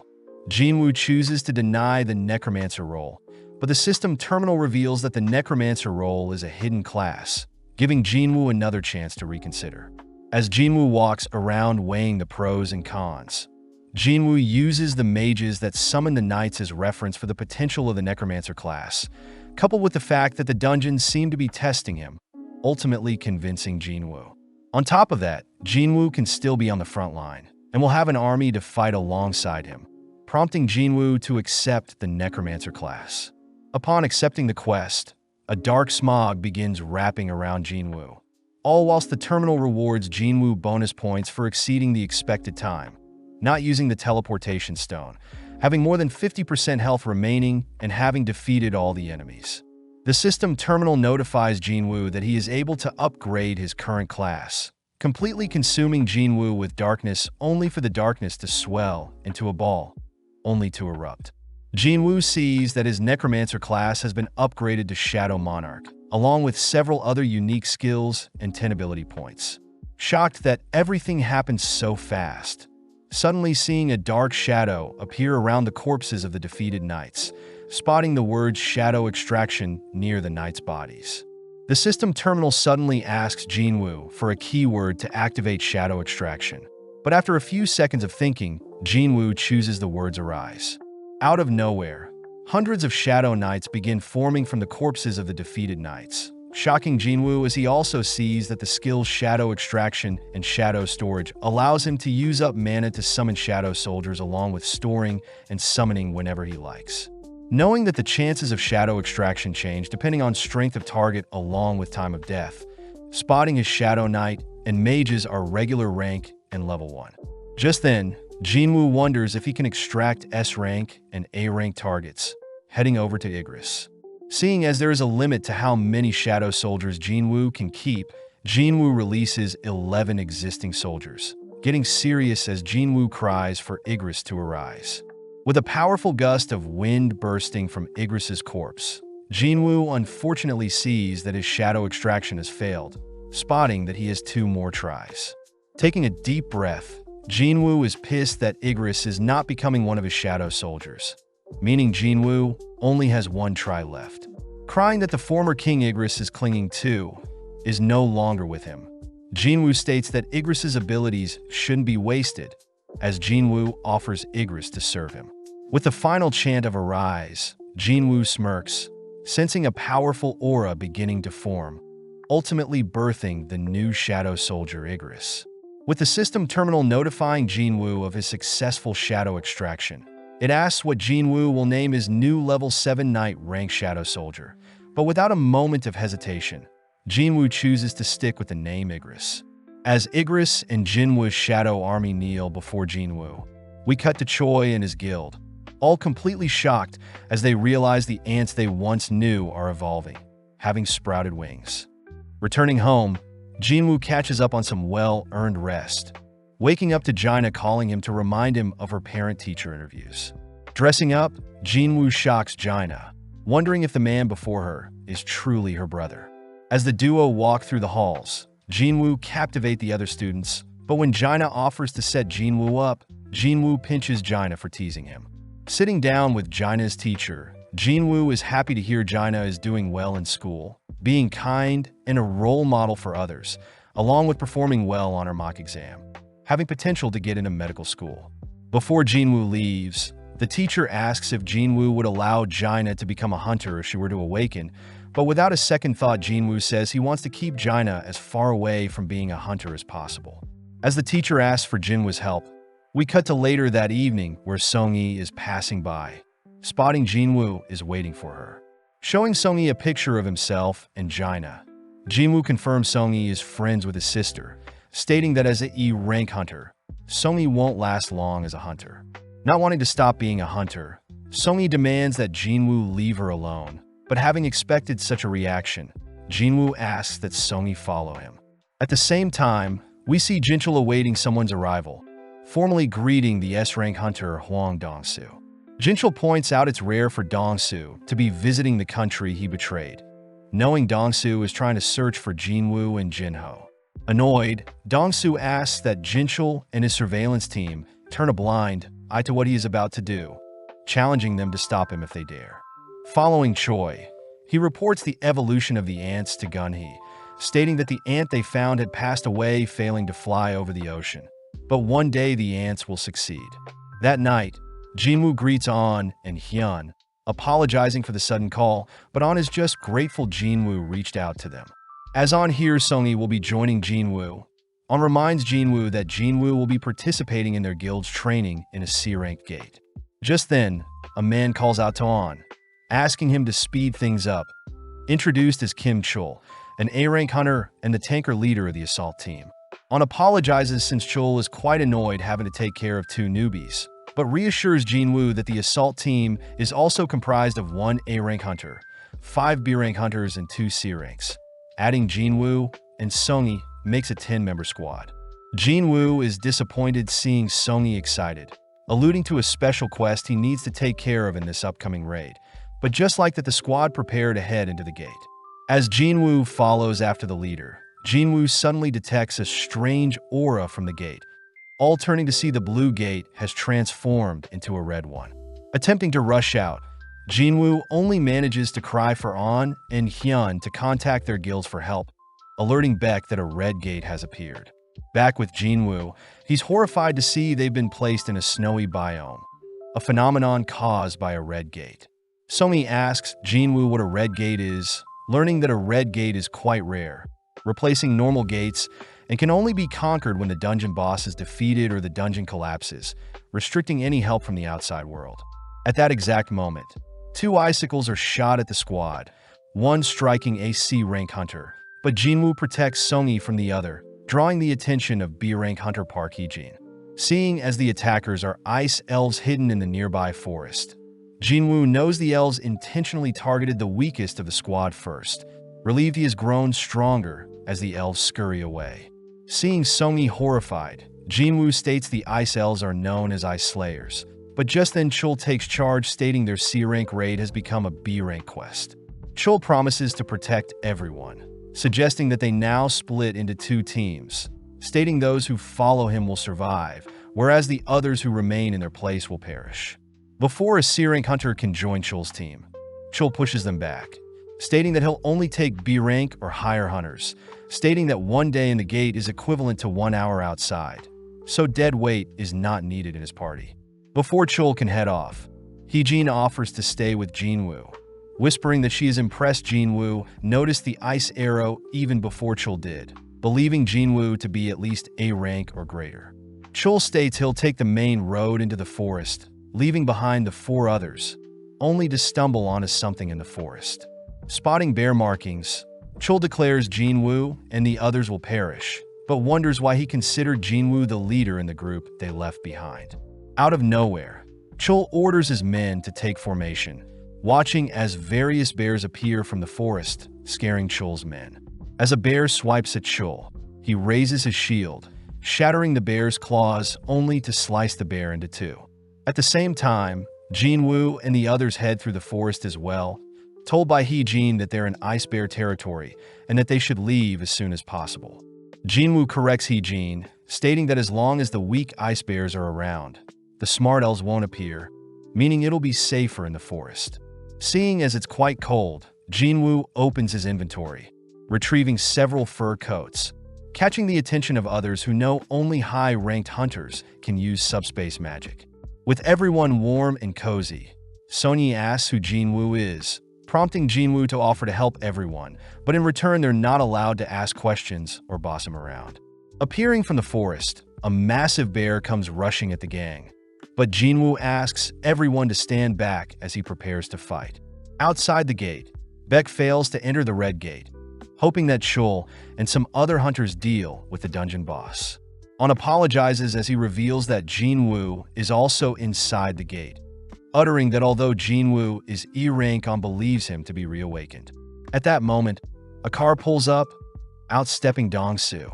Jinwoo chooses to deny the Necromancer role, but the system terminal reveals that the Necromancer role is a hidden class, giving Jinwoo another chance to reconsider. As Jinwoo walks around weighing the pros and cons, Jinwoo uses the mages that summon the knights as reference for the potential of the Necromancer class, coupled with the fact that the dungeons seem to be testing him, ultimately convincing Jinwoo. On top of that, Jinwoo can still be on the front line, and will have an army to fight alongside him, prompting Jinwoo to accept the Necromancer class. Upon accepting the quest, a dark smog begins wrapping around Jinwoo, all whilst the terminal rewards Jinwoo bonus points for exceeding the expected time, not using the teleportation stone, having more than 50% health remaining, and having defeated all the enemies. The system terminal notifies Jinwoo that he is able to upgrade his current class, completely consuming Jinwoo with darkness only for the darkness to swell into a ball, only to erupt. Jinwoo sees that his Necromancer class has been upgraded to Shadow Monarch, along with several other unique skills and 10 ability points. Shocked that everything happened so fast, suddenly seeing a dark shadow appear around the corpses of the defeated knights, spotting the word Shadow Extraction near the knights' bodies. The system terminal suddenly asks Jinwoo for a keyword to activate Shadow Extraction, but after a few seconds of thinking, Jinwoo chooses the words Arise. Out of nowhere, hundreds of Shadow Knights begin forming from the corpses of the defeated knights, shocking Jinwoo as he also sees that the skills Shadow Extraction and Shadow Storage allows him to use up mana to summon Shadow Soldiers along with storing and summoning whenever he likes. Knowing that the chances of shadow extraction change depending on strength of target along with time of death, spotting his Shadow Knight and mages are regular rank and level 1. Just then, Jinwoo wonders if he can extract S rank and A rank targets, heading over to Igris. Seeing as there is a limit to how many shadow soldiers Jinwoo can keep, Jinwoo releases 11 existing soldiers, getting serious as Jinwoo cries for Igris to arise. With a powerful gust of wind bursting from Igris's corpse, Jinwoo unfortunately sees that his shadow extraction has failed, spotting that he has 2 more tries. Taking a deep breath, Jinwoo is pissed that Igris is not becoming one of his shadow soldiers, meaning Jinwoo only has 1 try left. Crying that the former King Igris is clinging to is no longer with him, Jinwoo states that Igris's abilities shouldn't be wasted, as Jinwoo offers Igris to serve him. With the final chant of Arise, Jinwoo smirks, sensing a powerful aura beginning to form, ultimately birthing the new shadow soldier Igris. With the system terminal notifying Jinwoo of his successful shadow extraction, it asks what Jinwoo will name his new level 7 Knight rank shadow soldier, but without a moment of hesitation, Jinwoo chooses to stick with the name Igris. As Igris and Jinwoo's shadow army kneel before Jinwoo, we cut to Choi and his guild, all completely shocked as they realize the ants they once knew are evolving, having sprouted wings. Returning home, Jinwoo catches up on some well-earned rest, waking up to Jaina calling him to remind him of her parent-teacher interviews. Dressing up, Jinwoo shocks Jaina, wondering if the man before her is truly her brother. As the duo walk through the halls, Jinwoo captivates the other students, but when Jaina offers to set Jinwoo up, Jinwoo pinches Jaina for teasing him. Sitting down with Jaina's teacher, Jinwoo is happy to hear Jaina is doing well in school, being kind and a role model for others, along with performing well on her mock exam, having potential to get into medical school. Before Jinwoo leaves, the teacher asks if Jinwoo would allow Jaina to become a hunter if she were to awaken, but without a second thought, Jinwoo says he wants to keep Jaina as far away from being a hunter as possible. As the teacher asks for Jinwoo's help, we cut to later that evening where Seongi is passing by. Spotting Jinwoo is waiting for her, showing Seongi a picture of himself and Jaina. Jinwoo confirms Seongi is friends with his sister, stating that as an E-rank hunter, Seongi won't last long as a hunter. Not wanting to stop being a hunter, Seongi demands that Jinwoo leave her alone, but having expected such a reaction, Jinwoo asks that Seongi follow him. At the same time, we see Jinchul awaiting someone's arrival, formally greeting the S-rank hunter Hwang Dong-soo. Jinchul points out it's rare for Dong-soo to be visiting the country he betrayed, knowing Dong-soo is trying to search for Jinwoo and Jinho. Annoyed, Dong-soo asks that Jinchul and his surveillance team turn a blind eye to what he is about to do, challenging them to stop him if they dare. Following Choi, he reports the evolution of the ants to Gunhee, stating that the ant they found had passed away, failing to fly over the ocean. But one day the ants will succeed. That night, Jinwoo greets An and Hyun, apologizing for the sudden call, but An is just grateful Jinwoo reached out to them. As An hears Seongi will be joining Jinwoo, An reminds Jinwoo that Jinwoo will be participating in their guild's training in a C-rank gate. Just then, a man calls out to An, asking him to speed things up. Introduced as Kim Chul, an A-rank hunter and the tanker leader of the assault team. An apologizes since Chul is quite annoyed having to take care of 2 newbies, but reassures Jinwoo that the assault team is also comprised of 1 A-rank hunter, 5 B-rank hunters, and 2 C-ranks. Adding Jinwoo and Seongi makes a 10-member squad. Jinwoo is disappointed seeing Seongi excited, alluding to a special quest he needs to take care of in this upcoming raid, but just like that the squad prepare to head into the gate. As Jinwoo follows after the leader, Jinwoo suddenly detects a strange aura from the gate, all turning to see the blue gate has transformed into a red one. Attempting to rush out, Jinwoo only manages to cry for An and Hyun to contact their guilds for help, alerting Baek that a red gate has appeared. Back with Jinwoo, he's horrified to see they've been placed in a snowy biome, a phenomenon caused by a red gate. Seongi asks Jinwoo what a red gate is, learning that a red gate is quite rare, replacing normal gates, and can only be conquered when the dungeon boss is defeated or the dungeon collapses, restricting any help from the outside world. At that exact moment, Two icicles are shot at the squad, one striking a C-rank hunter, but Jinwoo protects Songi from the other, drawing the attention of B-rank hunter Park Heejin. Seeing as the attackers are ice elves hidden in the nearby forest, Jinwoo knows the elves intentionally targeted the weakest of the squad first. Relieved, he has grown stronger as the elves scurry away. Seeing Songi horrified, Jinwoo states the ice elves are known as ice slayers, but just then Chul takes charge, stating their C-rank raid has become a B-rank quest. Chul promises to protect everyone, suggesting that they now split into two teams, stating those who follow him will survive, whereas the others who remain in their place will perish. Before a C-rank hunter can join Chul's team, Chul pushes them back, stating that he'll only take B-rank or higher hunters, stating that 1 day in the gate is equivalent to 1 hour outside, so dead weight is not needed in his party. Before Chul can head off, Heejin offers to stay with Jinwoo, whispering that she is impressed Jinwoo noticed the ice arrow even before Chul did, believing Jinwoo to be at least A rank or greater. Chul states he'll take the main road into the forest, leaving behind the 4 others, only to stumble onto something in the forest. Spotting bear markings, Chul declares Jinwoo and the others will perish, but wonders why he considered Jinwoo the leader in the group they left behind. Out of nowhere, Chul orders his men to take formation, watching as various bears appear from the forest, scaring Chul's men. As a bear swipes at Chul, he raises his shield, shattering the bear's claws only to slice the bear into 2. At the same time, Jinwoo and the others head through the forest as well, told by Heejin that they're in ice bear territory and that they should leave as soon as possible. Jinwoo corrects Heejin, stating that as long as the weak ice bears are around, the smart elves won't appear, meaning it'll be safer in the forest. Seeing as it's quite cold, Jinwoo opens his inventory, retrieving several fur coats, catching the attention of others who know only high-ranked hunters can use subspace magic. With everyone warm and cozy, Songi asks who Jinwoo is, prompting Jinwoo to offer to help everyone, but in return they're not allowed to ask questions or boss him around. Appearing from the forest, a massive bear comes rushing at the gang, but Jinwoo asks everyone to stand back as he prepares to fight. Outside the gate, Baek fails to enter the red gate, hoping that Chul and some other hunters deal with the dungeon boss. On apologizes as he reveals that Jinwoo is also inside the gate, uttering that although Jinwoo is E-rank on believes him to be reawakened. At that moment, a car pulls up, outstepping Dong-soo.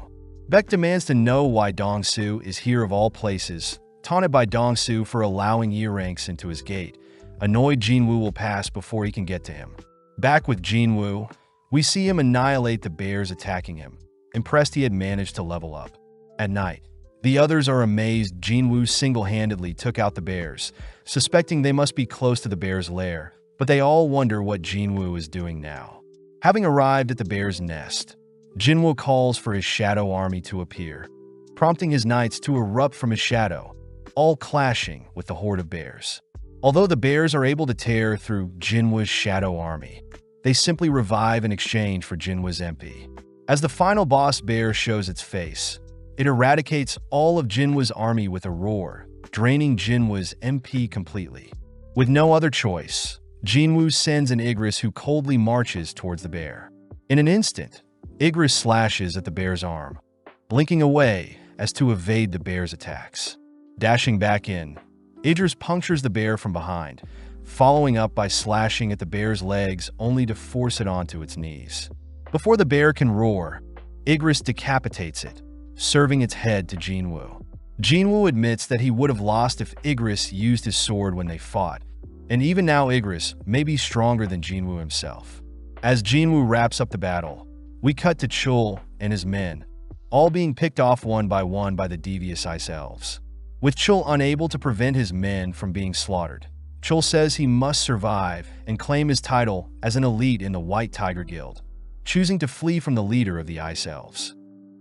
Baek demands to know why Dong-soo is here of all places, taunted by Dong-soo for allowing E-ranks into his gate. Annoyed, Jinwoo will pass before he can get to him. Back with Jinwoo, we see him annihilate the bears attacking him, impressed he had managed to level up. At night, the others are amazed Jinwoo single-handedly took out the bears, suspecting they must be close to the bear's lair, but they all wonder what Jinwoo is doing now. Having arrived at the bear's nest, Jinwoo calls for his shadow army to appear, prompting his knights to erupt from his shadow, all clashing with the horde of bears. Although the bears are able to tear through Jinwoo's shadow army, they simply revive in exchange for Jinwoo's MP. As the final boss bear shows its face, it eradicates all of Jinwoo's army with a roar, draining Jinwoo's MP completely. With no other choice, Jinwoo sends an Igris who coldly marches towards the bear. In an instant, Igris slashes at the bear's arm, blinking away as to evade the bear's attacks. Dashing back in, Idris punctures the bear from behind, following up by slashing at the bear's legs only to force it onto its knees. Before the bear can roar, Igris decapitates it, serving its head to Jinwoo. Jinwoo admits that he would have lost if Igris used his sword when they fought, and even now Igris may be stronger than Jinwoo himself. As Jinwoo wraps up the battle, we cut to Chul and his men, all being picked off one by the devious ice elves. With Chul unable to prevent his men from being slaughtered, Chul says he must survive and claim his title as an elite in the White Tiger Guild, choosing to flee from the leader of the ice elves.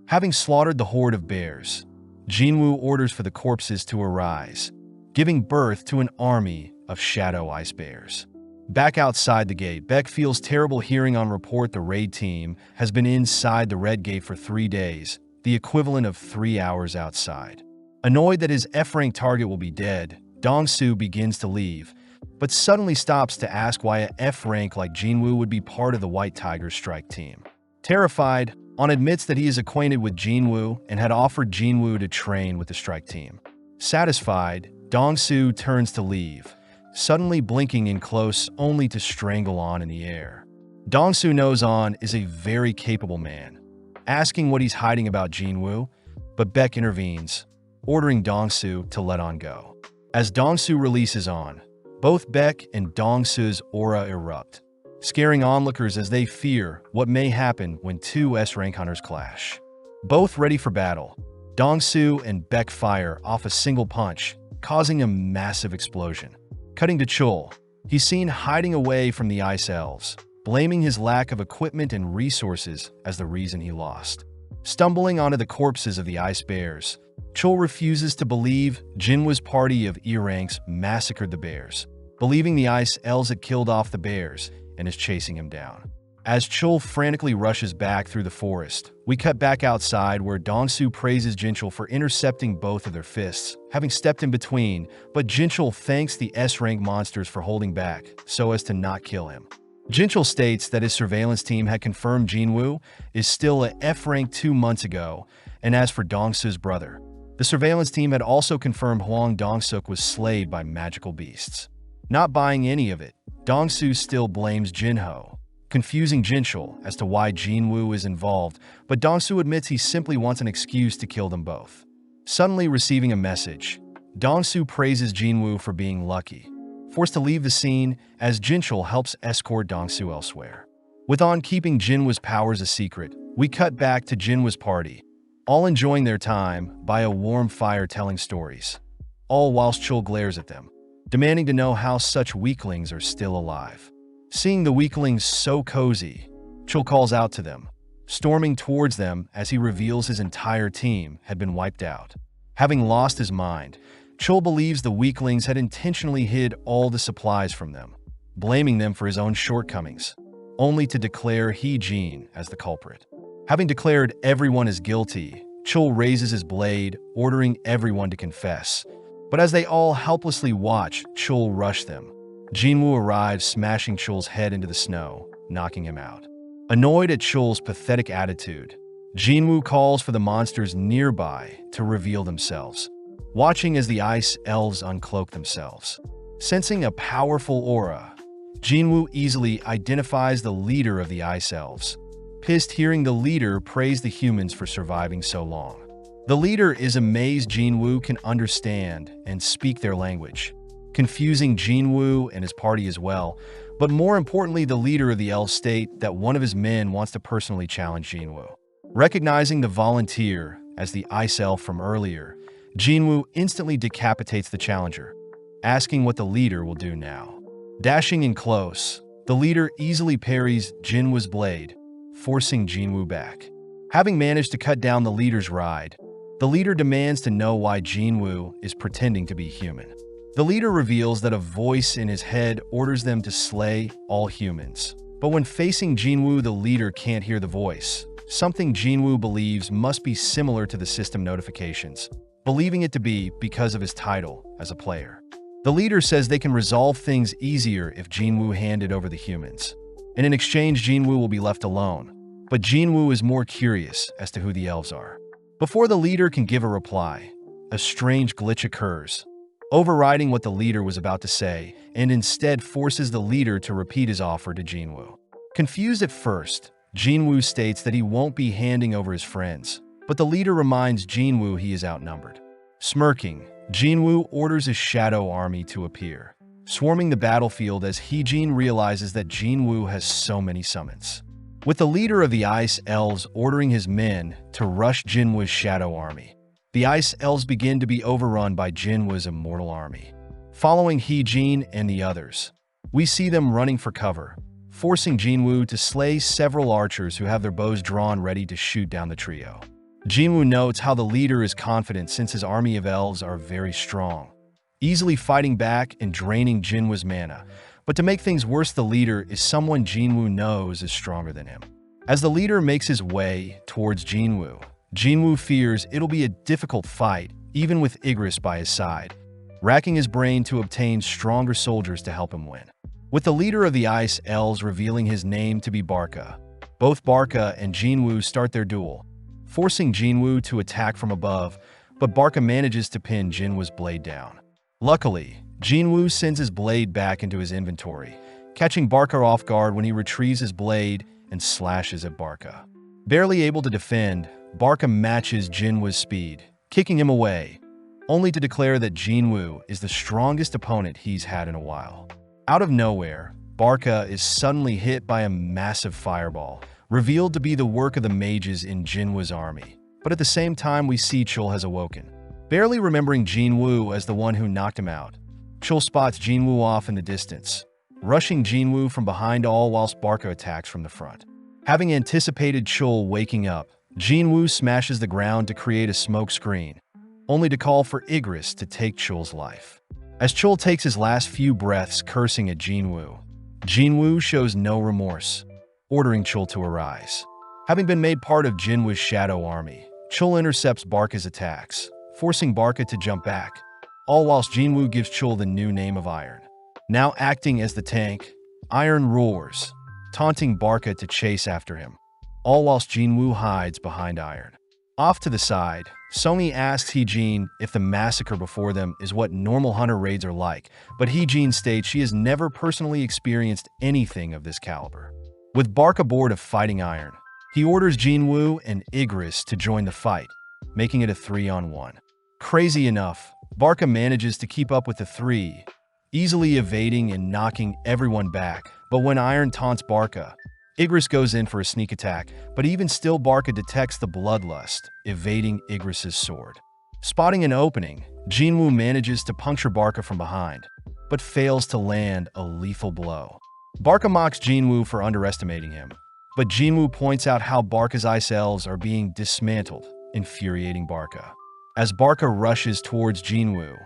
Having slaughtered the horde of bears, Jinwoo orders for the corpses to arise, giving birth to an army of shadow ice bears. Back outside the gate, Baek feels terrible hearing on report the raid team has been inside the red gate for 3 days, the equivalent of 3 hours outside. Annoyed that his F-rank target will be dead, Dong-soo begins to leave, but suddenly stops to ask why a F rank like Jinwoo would be part of the White Tiger's strike team. Terrified, On admits that he is acquainted with Jinwoo and had offered Jinwoo to train with the strike team. Satisfied, Dong-soo turns to leave, suddenly blinking in close only to strangle On in the air. Dong-soo knows On is a very capable man, asking what he's hiding about Jinwoo, but Baek intervenes, ordering Dong-soo to let On go. As Dong-soo releases On, both Baek and Dong-soo's aura erupt, scaring onlookers as they fear what may happen when two S-rank hunters clash. Both ready for battle, Dong-soo and Baek fire off a single punch, causing a massive explosion. Cutting to Chul, he's seen hiding away from the Ice Elves, blaming his lack of equipment and resources as the reason he lost. Stumbling onto the corpses of the Ice Bears, Chul refuses to believe Jinwoo's party of E-ranks massacred the bears, believing the Ice Elves had killed off the bears and is chasing him down. As Chul frantically rushes back through the forest, we cut back outside where Dong-soo praises Jinchul for intercepting both of their fists, having stepped in between, but Jinchul thanks the S-rank monsters for holding back so as to not kill him. Jinchul states that his surveillance team had confirmed Jinwoo is still at F-rank 2 months ago, and as for Dong-soo's brother, the surveillance team had also confirmed Hwang Dong-suk was slayed by magical beasts. Not buying any of it, Dong-soo still blames Jinho, confusing Jinchul as to why Jinwoo is involved, but Dong-soo admits he simply wants an excuse to kill them both. Suddenly receiving a message, Dong-soo praises Jinwoo for being lucky, forced to leave the scene as Jinchul helps escort Dong-soo elsewhere. With On keeping Jinwoo's powers a secret, we cut back to Jinwoo's party, all enjoying their time by a warm fire telling stories, all whilst Chul glares at them, demanding to know how such weaklings are still alive. Seeing the weaklings so cozy, Chul calls out to them, storming towards them as he reveals his entire team had been wiped out. Having lost his mind, Chul believes the weaklings had intentionally hid all the supplies from them, blaming them for his own shortcomings, only to declare Hee-jin as the culprit. Having declared everyone as guilty, Chul raises his blade, ordering everyone to confess. But as they all helplessly watch Chul rush them, Jinwoo arrives, smashing Chul's head into the snow, knocking him out. Annoyed at Chul's pathetic attitude, Jinwoo calls for the monsters nearby to reveal themselves, watching as the Ice Elves uncloak themselves. Sensing a powerful aura, Jinwoo easily identifies the leader of the Ice Elves, pissed hearing the leader praise the humans for surviving so long. The leader is amazed Jinwoo can understand and speak their language, confusing Jinwoo and his party as well, but more importantly, the leader of the elves state that one of his men wants to personally challenge Jinwoo. Recognizing the volunteer as the Ice Elf from earlier, Jinwoo instantly decapitates the challenger, asking what the leader will do now. Dashing in close, the leader easily parries Jinwoo's blade, forcing Jinwoo back. Having managed to cut down the leader's ride, the leader demands to know why Jinwoo is pretending to be human. The leader reveals that a voice in his head orders them to slay all humans. But when facing Jinwoo, the leader can't hear the voice, something Jinwoo believes must be similar to the system notifications, believing it to be because of his title as a player. The leader says they can resolve things easier if Jinwoo handed over the humans, and in exchange Jinwoo will be left alone. But Jinwoo is more curious as to who the elves are. Before the leader can give a reply, a strange glitch occurs, overriding what the leader was about to say, and instead forces the leader to repeat his offer to Jinwoo. Confused at first, Jinwoo states that he won't be handing over his friends, but the leader reminds Jinwoo he is outnumbered. Smirking, Jinwoo orders his shadow army to appear, swarming the battlefield as Hee-jin realizes that Jinwoo has so many summons. With the leader of the Ice Elves ordering his men to rush Jinwoo's shadow army, the Ice Elves begin to be overrun by Jinwoo's immortal army. Following Hee-jin and the others, we see them running for cover, forcing Jinwoo to slay several archers who have their bows drawn ready to shoot down the trio. Jinwoo notes how the leader is confident since his army of elves are very strong, easily fighting back and draining Jinwoo's mana. But to make things worse, the leader is someone Jinwoo knows is stronger than him. As the leader makes his way towards Jinwoo, Jinwoo fears it'll be a difficult fight, even with Igris by his side. racking his brain to obtain stronger soldiers to help him win. With the leader of the Ice Elves revealing his name to be Barca, both Barca and Jinwoo start their duel, forcing Jinwoo to attack from above, but Barca manages to pin Jinwoo's blade down. Luckily, Jinwoo sends his blade back into his inventory, catching Barca off guard when he retrieves his blade and slashes at Barca. Barely able to defend, Barca matches Jinwoo's speed, kicking him away, only to declare that Jinwoo is the strongest opponent he's had in a while. Out of nowhere, Barca is suddenly hit by a massive fireball, revealed to be the work of the mages in Jinwoo's army. But at the same time, we see Chul has awoken. Barely remembering Jinwoo as the one who knocked him out, Chul spots Jinwoo off in the distance, rushing Jinwoo from behind all whilst Barca attacks from the front. Having anticipated Chul waking up, Jinwoo smashes the ground to create a smoke screen, only to call for Igris to take Chul's life. As Chul takes his last few breaths cursing at Jinwoo, Jinwoo shows no remorse, ordering Chul to arise. Having been made part of Jinwoo's shadow army, Chul intercepts Barca's attacks, forcing Barca to jump back, all whilst Jinwoo gives Chul the new name of Iron. Now acting as the tank, Iron roars, taunting Barca to chase after him, all whilst Jinwoo hides behind Iron. Off to the side, Sony asks Heejin if the massacre before them is what normal hunter raids are like, but Heejin states she has never personally experienced anything of this caliber. With Barca bored of fighting Iron, he orders Jinwoo and Igris to join the fight, making it a 3-on-1. Crazy enough, Barca manages to keep up with the three, easily evading and knocking everyone back, but when Iron taunts Barca, Igris goes in for a sneak attack, but even still Barca detects the bloodlust, evading Igris' sword. Spotting an opening, Jinwoo manages to puncture Barca from behind, but fails to land a lethal blow. Barca mocks Jinwoo for underestimating him, but Jinwoo points out how Barca's ice elves are being dismantled, infuriating Barca. As Barca rushes towards Jinwoo,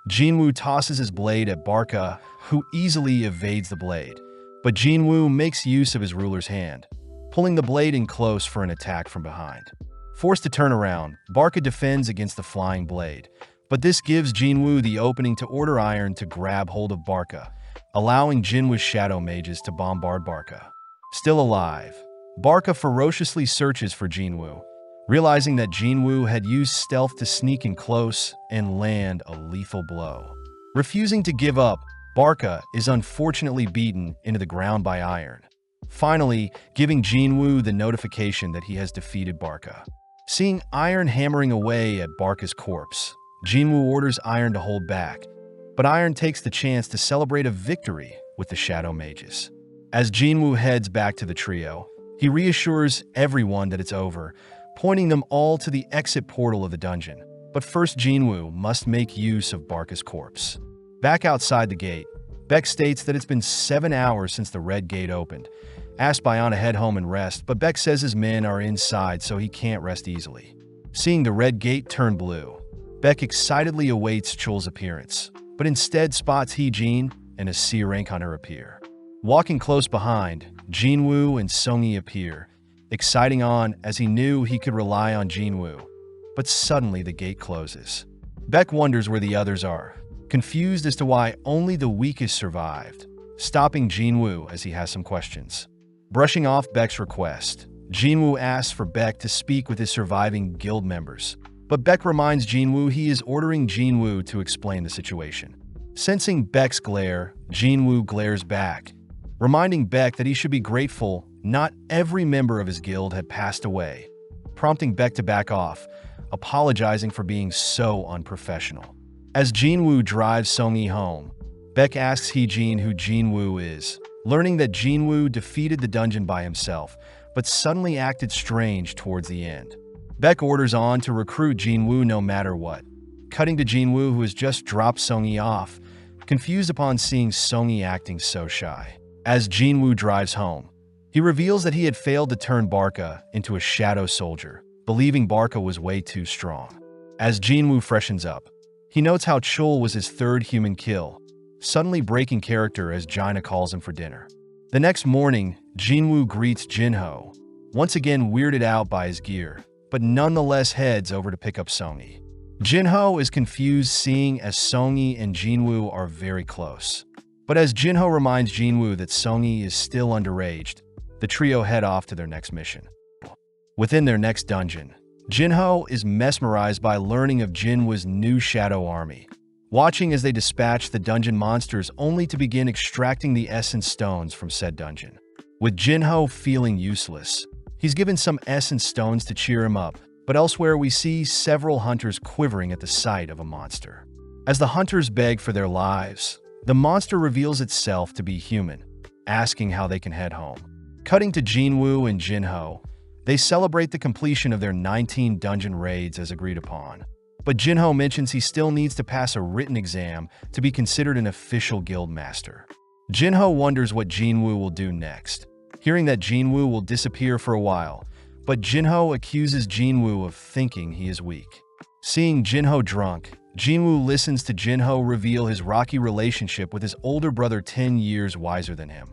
Jinwoo tosses his blade at Barca, who easily evades the blade, but Jinwoo makes use of his ruler's hand, pulling the blade in close for an attack from behind. Forced to turn around, Barca defends against the flying blade, but this gives Jinwoo the opening to order Iron to grab hold of Barca, allowing Jinwoo's shadow mages to bombard Barca. Still alive, Barca ferociously searches for Jinwoo, realizing that Jinwoo had used stealth to sneak in close and land a lethal blow. Refusing to give up, Barca is unfortunately beaten into the ground by Iron, finally giving Jinwoo the notification that he has defeated Barca. Seeing Iron hammering away at Barca's corpse, Jinwoo orders Iron to hold back, but Iron takes the chance to celebrate a victory with the Shadow Mages. As Jinwoo heads back to the trio, he reassures everyone that it's over, pointing them all to the exit portal of the dungeon. But first, Jinwoo must make use of Barca's corpse. Back outside the gate, Beck states that it's been 7 hours since the red gate opened. Asked by Anna to head home and rest, but Beck says his men are inside so he can't rest easily. Seeing the red gate turn blue, Beck excitedly awaits Chul's appearance, but instead spots Heejin and a C-rank hunter appear. Walking close behind, Jinwoo and Songi appear, exciting On as he knew he could rely on Jinwoo. But suddenly the gate closes. Beck wonders where the others are, confused as to why only the weakest survived, stopping Jinwoo as he has some questions. Brushing off Beck's request, Jinwoo asks for Beck to speak with his surviving guild members, but Beck reminds Jinwoo he is ordering Jinwoo to explain the situation. Sensing Beck's glare, Jinwoo glares back, reminding Beck that he should be grateful not every member of his guild had passed away, prompting Beck to back off, apologizing for being so unprofessional. As Jinwoo drives Songi home, Beck asks Heejin who Jinwoo is, learning that Jinwoo defeated the dungeon by himself, but suddenly acted strange towards the end. Beck orders On to recruit Jinwoo no matter what, cutting to Jinwoo who has just dropped Songi off, confused upon seeing Songi acting so shy. As Jinwoo drives home, he reveals that he had failed to turn Barca into a shadow soldier, believing Barca was way too strong. As Jinwoo freshens up, he notes how Chul was his third human kill, suddenly breaking character as Jaina calls him for dinner. The next morning, Jinwoo greets Jinho, once again weirded out by his gear, but nonetheless heads over to pick up Songi. Jinho is confused, seeing as Songi and Jinwoo are very close. But as Jinho reminds Jinwoo that Songi is still underage, the trio head off to their next mission. Within their next dungeon, Jinho is mesmerized by learning of Jinwoo's new shadow army, watching as they dispatch the dungeon monsters only to begin extracting the essence stones from said dungeon. With Jinho feeling useless, he's given some essence stones to cheer him up, but elsewhere we see several hunters quivering at the sight of a monster. As the hunters beg for their lives, the monster reveals itself to be human, asking how they can head home. Cutting to Jinwoo and Jinho, they celebrate the completion of their 19 dungeon raids as agreed upon. But Jinho mentions he still needs to pass a written exam to be considered an official guild master. Jinho wonders what Jinwoo will do next, hearing that Jinwoo will disappear for a while, but Jinho accuses Jinwoo of thinking he is weak. Seeing Jinho drunk, Jinwoo listens to Jinho reveal his rocky relationship with his older brother 10 years wiser than him,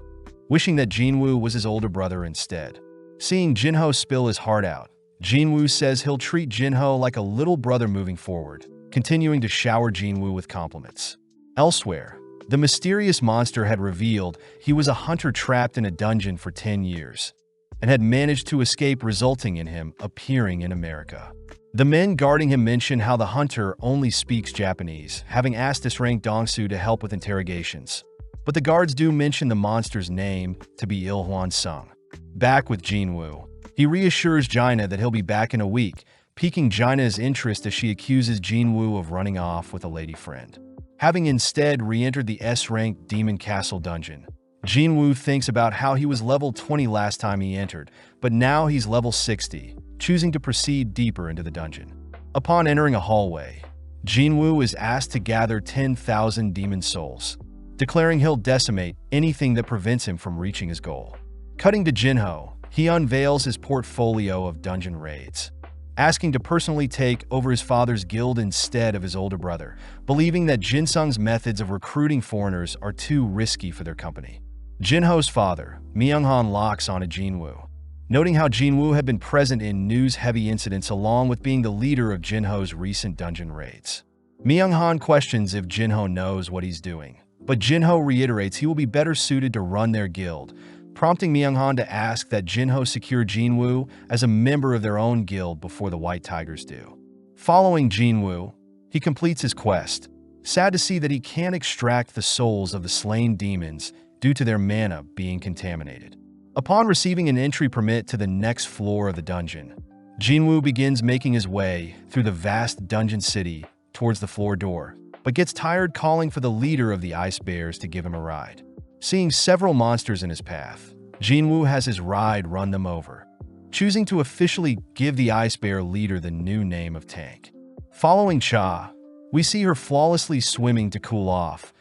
wishing that Jinwoo was his older brother instead. Seeing Jinho spill his heart out, Jinwoo says he'll treat Jinho like a little brother moving forward, continuing to shower Jinwoo with compliments. Elsewhere, the mysterious monster had revealed he was a hunter trapped in a dungeon for 10 years, and had managed to escape, resulting in him appearing in America. The men guarding him mention how the hunter only speaks Japanese, having asked SSS-RANK Dongsu to help with interrogations. But the guards do mention the monster's name to be Il-hwan Sung. Back with Jinwoo, he reassures Jaina that he'll be back in a week, piquing Jaina's interest as she accuses Jinwoo of running off with a lady friend. Having instead re-entered the S-Rank Demon Castle dungeon, Jinwoo thinks about how he was level 20 last time he entered, but now he's level 60, choosing to proceed deeper into the dungeon. Upon entering a hallway, Jinwoo is asked to gather 10,000 demon souls, declaring he'll decimate anything that prevents him from reaching his goal. Cutting to Jinho, he unveils his portfolio of dungeon raids, asking to personally take over his father's guild instead of his older brother, believing that Jinsung's methods of recruiting foreigners are too risky for their company. Jinho's father, Myung-han, locks on to Jinwoo, noting how Jinwoo had been present in news-heavy incidents along with being the leader of Jinho's recent dungeon raids. Myung-han questions if Jinho knows what he's doing, but Jinho reiterates he will be better suited to run their guild, prompting Myung-han to ask that Jinho secure Jinwoo as a member of their own guild before the White Tigers do. Following Jinwoo, he completes his quest, sad to see that he can't extract the souls of the slain demons due to their mana being contaminated. Upon receiving an entry permit to the next floor of the dungeon, Jinwoo begins making his way through the vast dungeon city towards the floor door, but gets tired calling for the leader of the Ice Bears to give him a ride. Seeing several monsters in his path, Jinwoo has his ride run them over, choosing to officially give the Ice Bear leader the new name of Tank. Following Cha, we see her flawlessly swimming to cool off,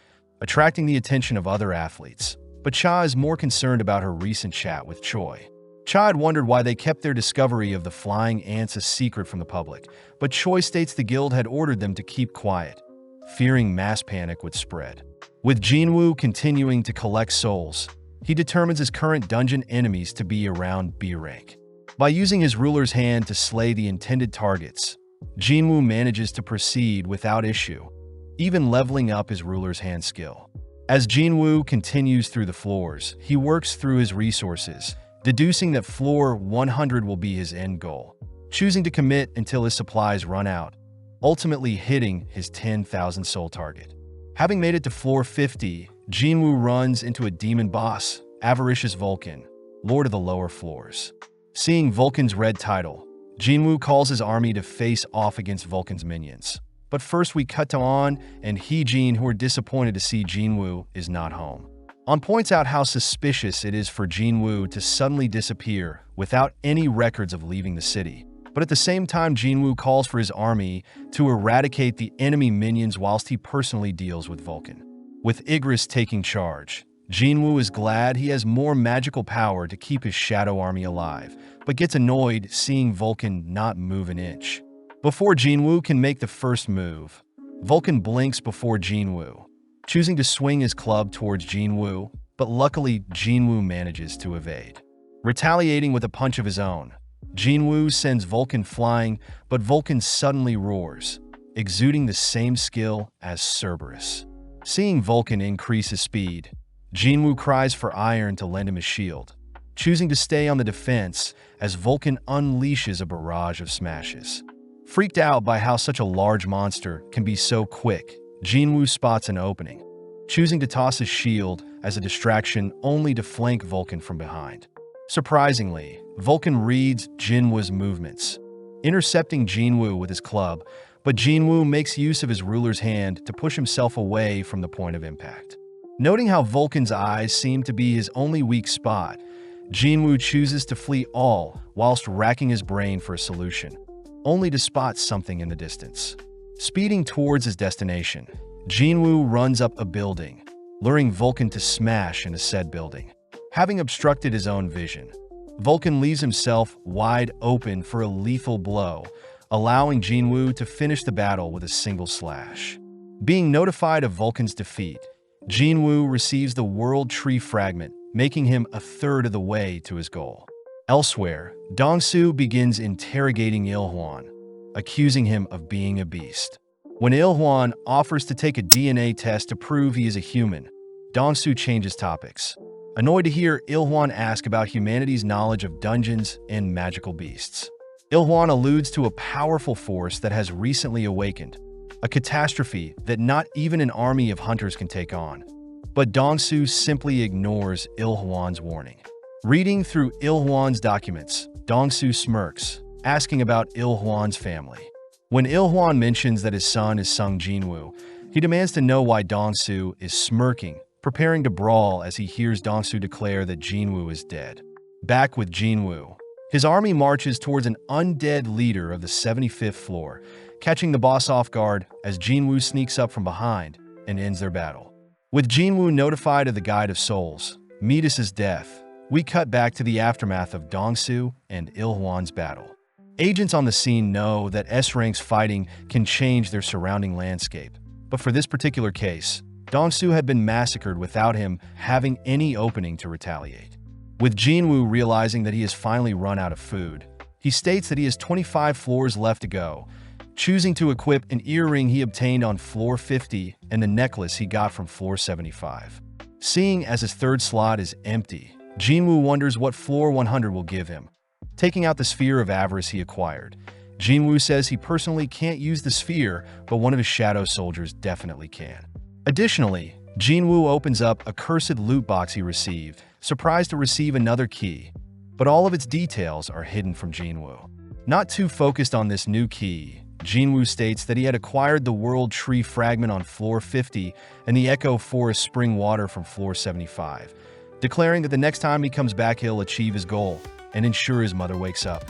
attracting the attention of other athletes, but Cha is more concerned about her recent chat with Choi. Cha had wondered why they kept their discovery of the flying ants a secret from the public, but Choi states the guild had ordered them to keep quiet, fearing mass panic would spread. With Jinwoo continuing to collect souls, he determines his current dungeon enemies to be around B rank. By using his ruler's hand to slay the intended targets, Jinwoo manages to proceed without issue, even leveling up his ruler's hand skill. As Jinwoo continues through the floors, he works through his resources, deducing that floor 100 will be his end goal, choosing to commit until his supplies run out, ultimately hitting his 10,000 soul target. Having made it to floor 50, Jinwoo runs into a demon boss, Avaricious Vulcan, lord of the lower floors. Seeing Vulcan's red title, Jinwoo calls his army to face off against Vulcan's minions. But first we cut to An and Heejin, who are disappointed to see Jinwoo is not home. An points out how suspicious it is for Jinwoo to suddenly disappear without any records of leaving the city. But at the same time, Jinwoo calls for his army to eradicate the enemy minions whilst he personally deals with Vulcan. With Igris taking charge, Jinwoo is glad he has more magical power to keep his shadow army alive, but gets annoyed seeing Vulcan not move an inch. Before Jinwoo can make the first move, Vulcan blinks before Jinwoo, choosing to swing his club towards Jinwoo, but luckily Jinwoo manages to evade. Retaliating with a punch of his own, Jinwoo sends Vulcan flying, but Vulcan suddenly roars, exuding the same skill as Cerberus. Seeing Vulcan increase his speed, Jinwoo cries for Iron to lend him his shield, choosing to stay on the defense as Vulcan unleashes a barrage of smashes. Freaked out by how such a large monster can be so quick, Jinwoo spots an opening, choosing to toss his shield as a distraction only to flank Vulcan from behind. Surprisingly, Vulcan reads Jinwoo's movements, intercepting Jinwoo with his club, but Jinwoo makes use of his ruler's hand to push himself away from the point of impact. Noting how Vulcan's eyes seem to be his only weak spot, Jinwoo chooses to flee all whilst racking his brain for a solution, only to spot something in the distance. Speeding towards his destination, Jinwoo runs up a building, luring Vulcan to smash into said building. Having obstructed his own vision, Vulcan leaves himself wide open for a lethal blow, allowing Jinwoo to finish the battle with a single slash. Being notified of Vulcan's defeat, Jinwoo receives the World Tree Fragment, making him a third of the way to his goal. Elsewhere, Dongsu begins interrogating Ilhwan, accusing him of being a beast. When Ilhwan offers to take a DNA test to prove he is a human, Dongsu changes topics, annoyed to hear Ilhwan ask about humanity's knowledge of dungeons and magical beasts. Ilhwan alludes to a powerful force that has recently awakened, a catastrophe that not even an army of hunters can take on. But Dongsu simply ignores Ilhwan's warning. Reading through Ilhwan's documents, Dongsu smirks, asking about Ilhwan's family. When Ilhwan mentions that his son is Sung Jinwoo, he demands to know why Dongsu is smirking, preparing to brawl as he hears Dongsu declare that Jinwoo is dead. Back with Jinwoo, his army marches towards an undead leader of the 75th floor, catching the boss off guard as Jinwoo sneaks up from behind and ends their battle. With Jinwoo notified of the Guide of Souls, Midas's death, we cut back to the aftermath of Dongsu and Ilhwan's battle. Agents on the scene know that S-Rank's fighting can change their surrounding landscape, but for this particular case, Dongsu had been massacred without him having any opening to retaliate. With Jinwoo realizing that he has finally run out of food, he states that he has 25 floors left to go, choosing to equip an earring he obtained on floor 50 and the necklace he got from floor 75. Seeing as his third slot is empty, Jinwoo wonders what floor 100 will give him. Taking out the sphere of avarice he acquired, Jinwoo says he personally can't use the sphere, but one of his shadow soldiers definitely can. Additionally, Jinwoo opens up a cursed loot box he received, surprised to receive another key, but all of its details are hidden from Jinwoo. Not too focused on this new key, Jinwoo states that he had acquired the World Tree Fragment on floor 50 and the Echo Forest Spring Water from floor 75, declaring that the next time he comes back he'll achieve his goal and ensure his mother wakes up.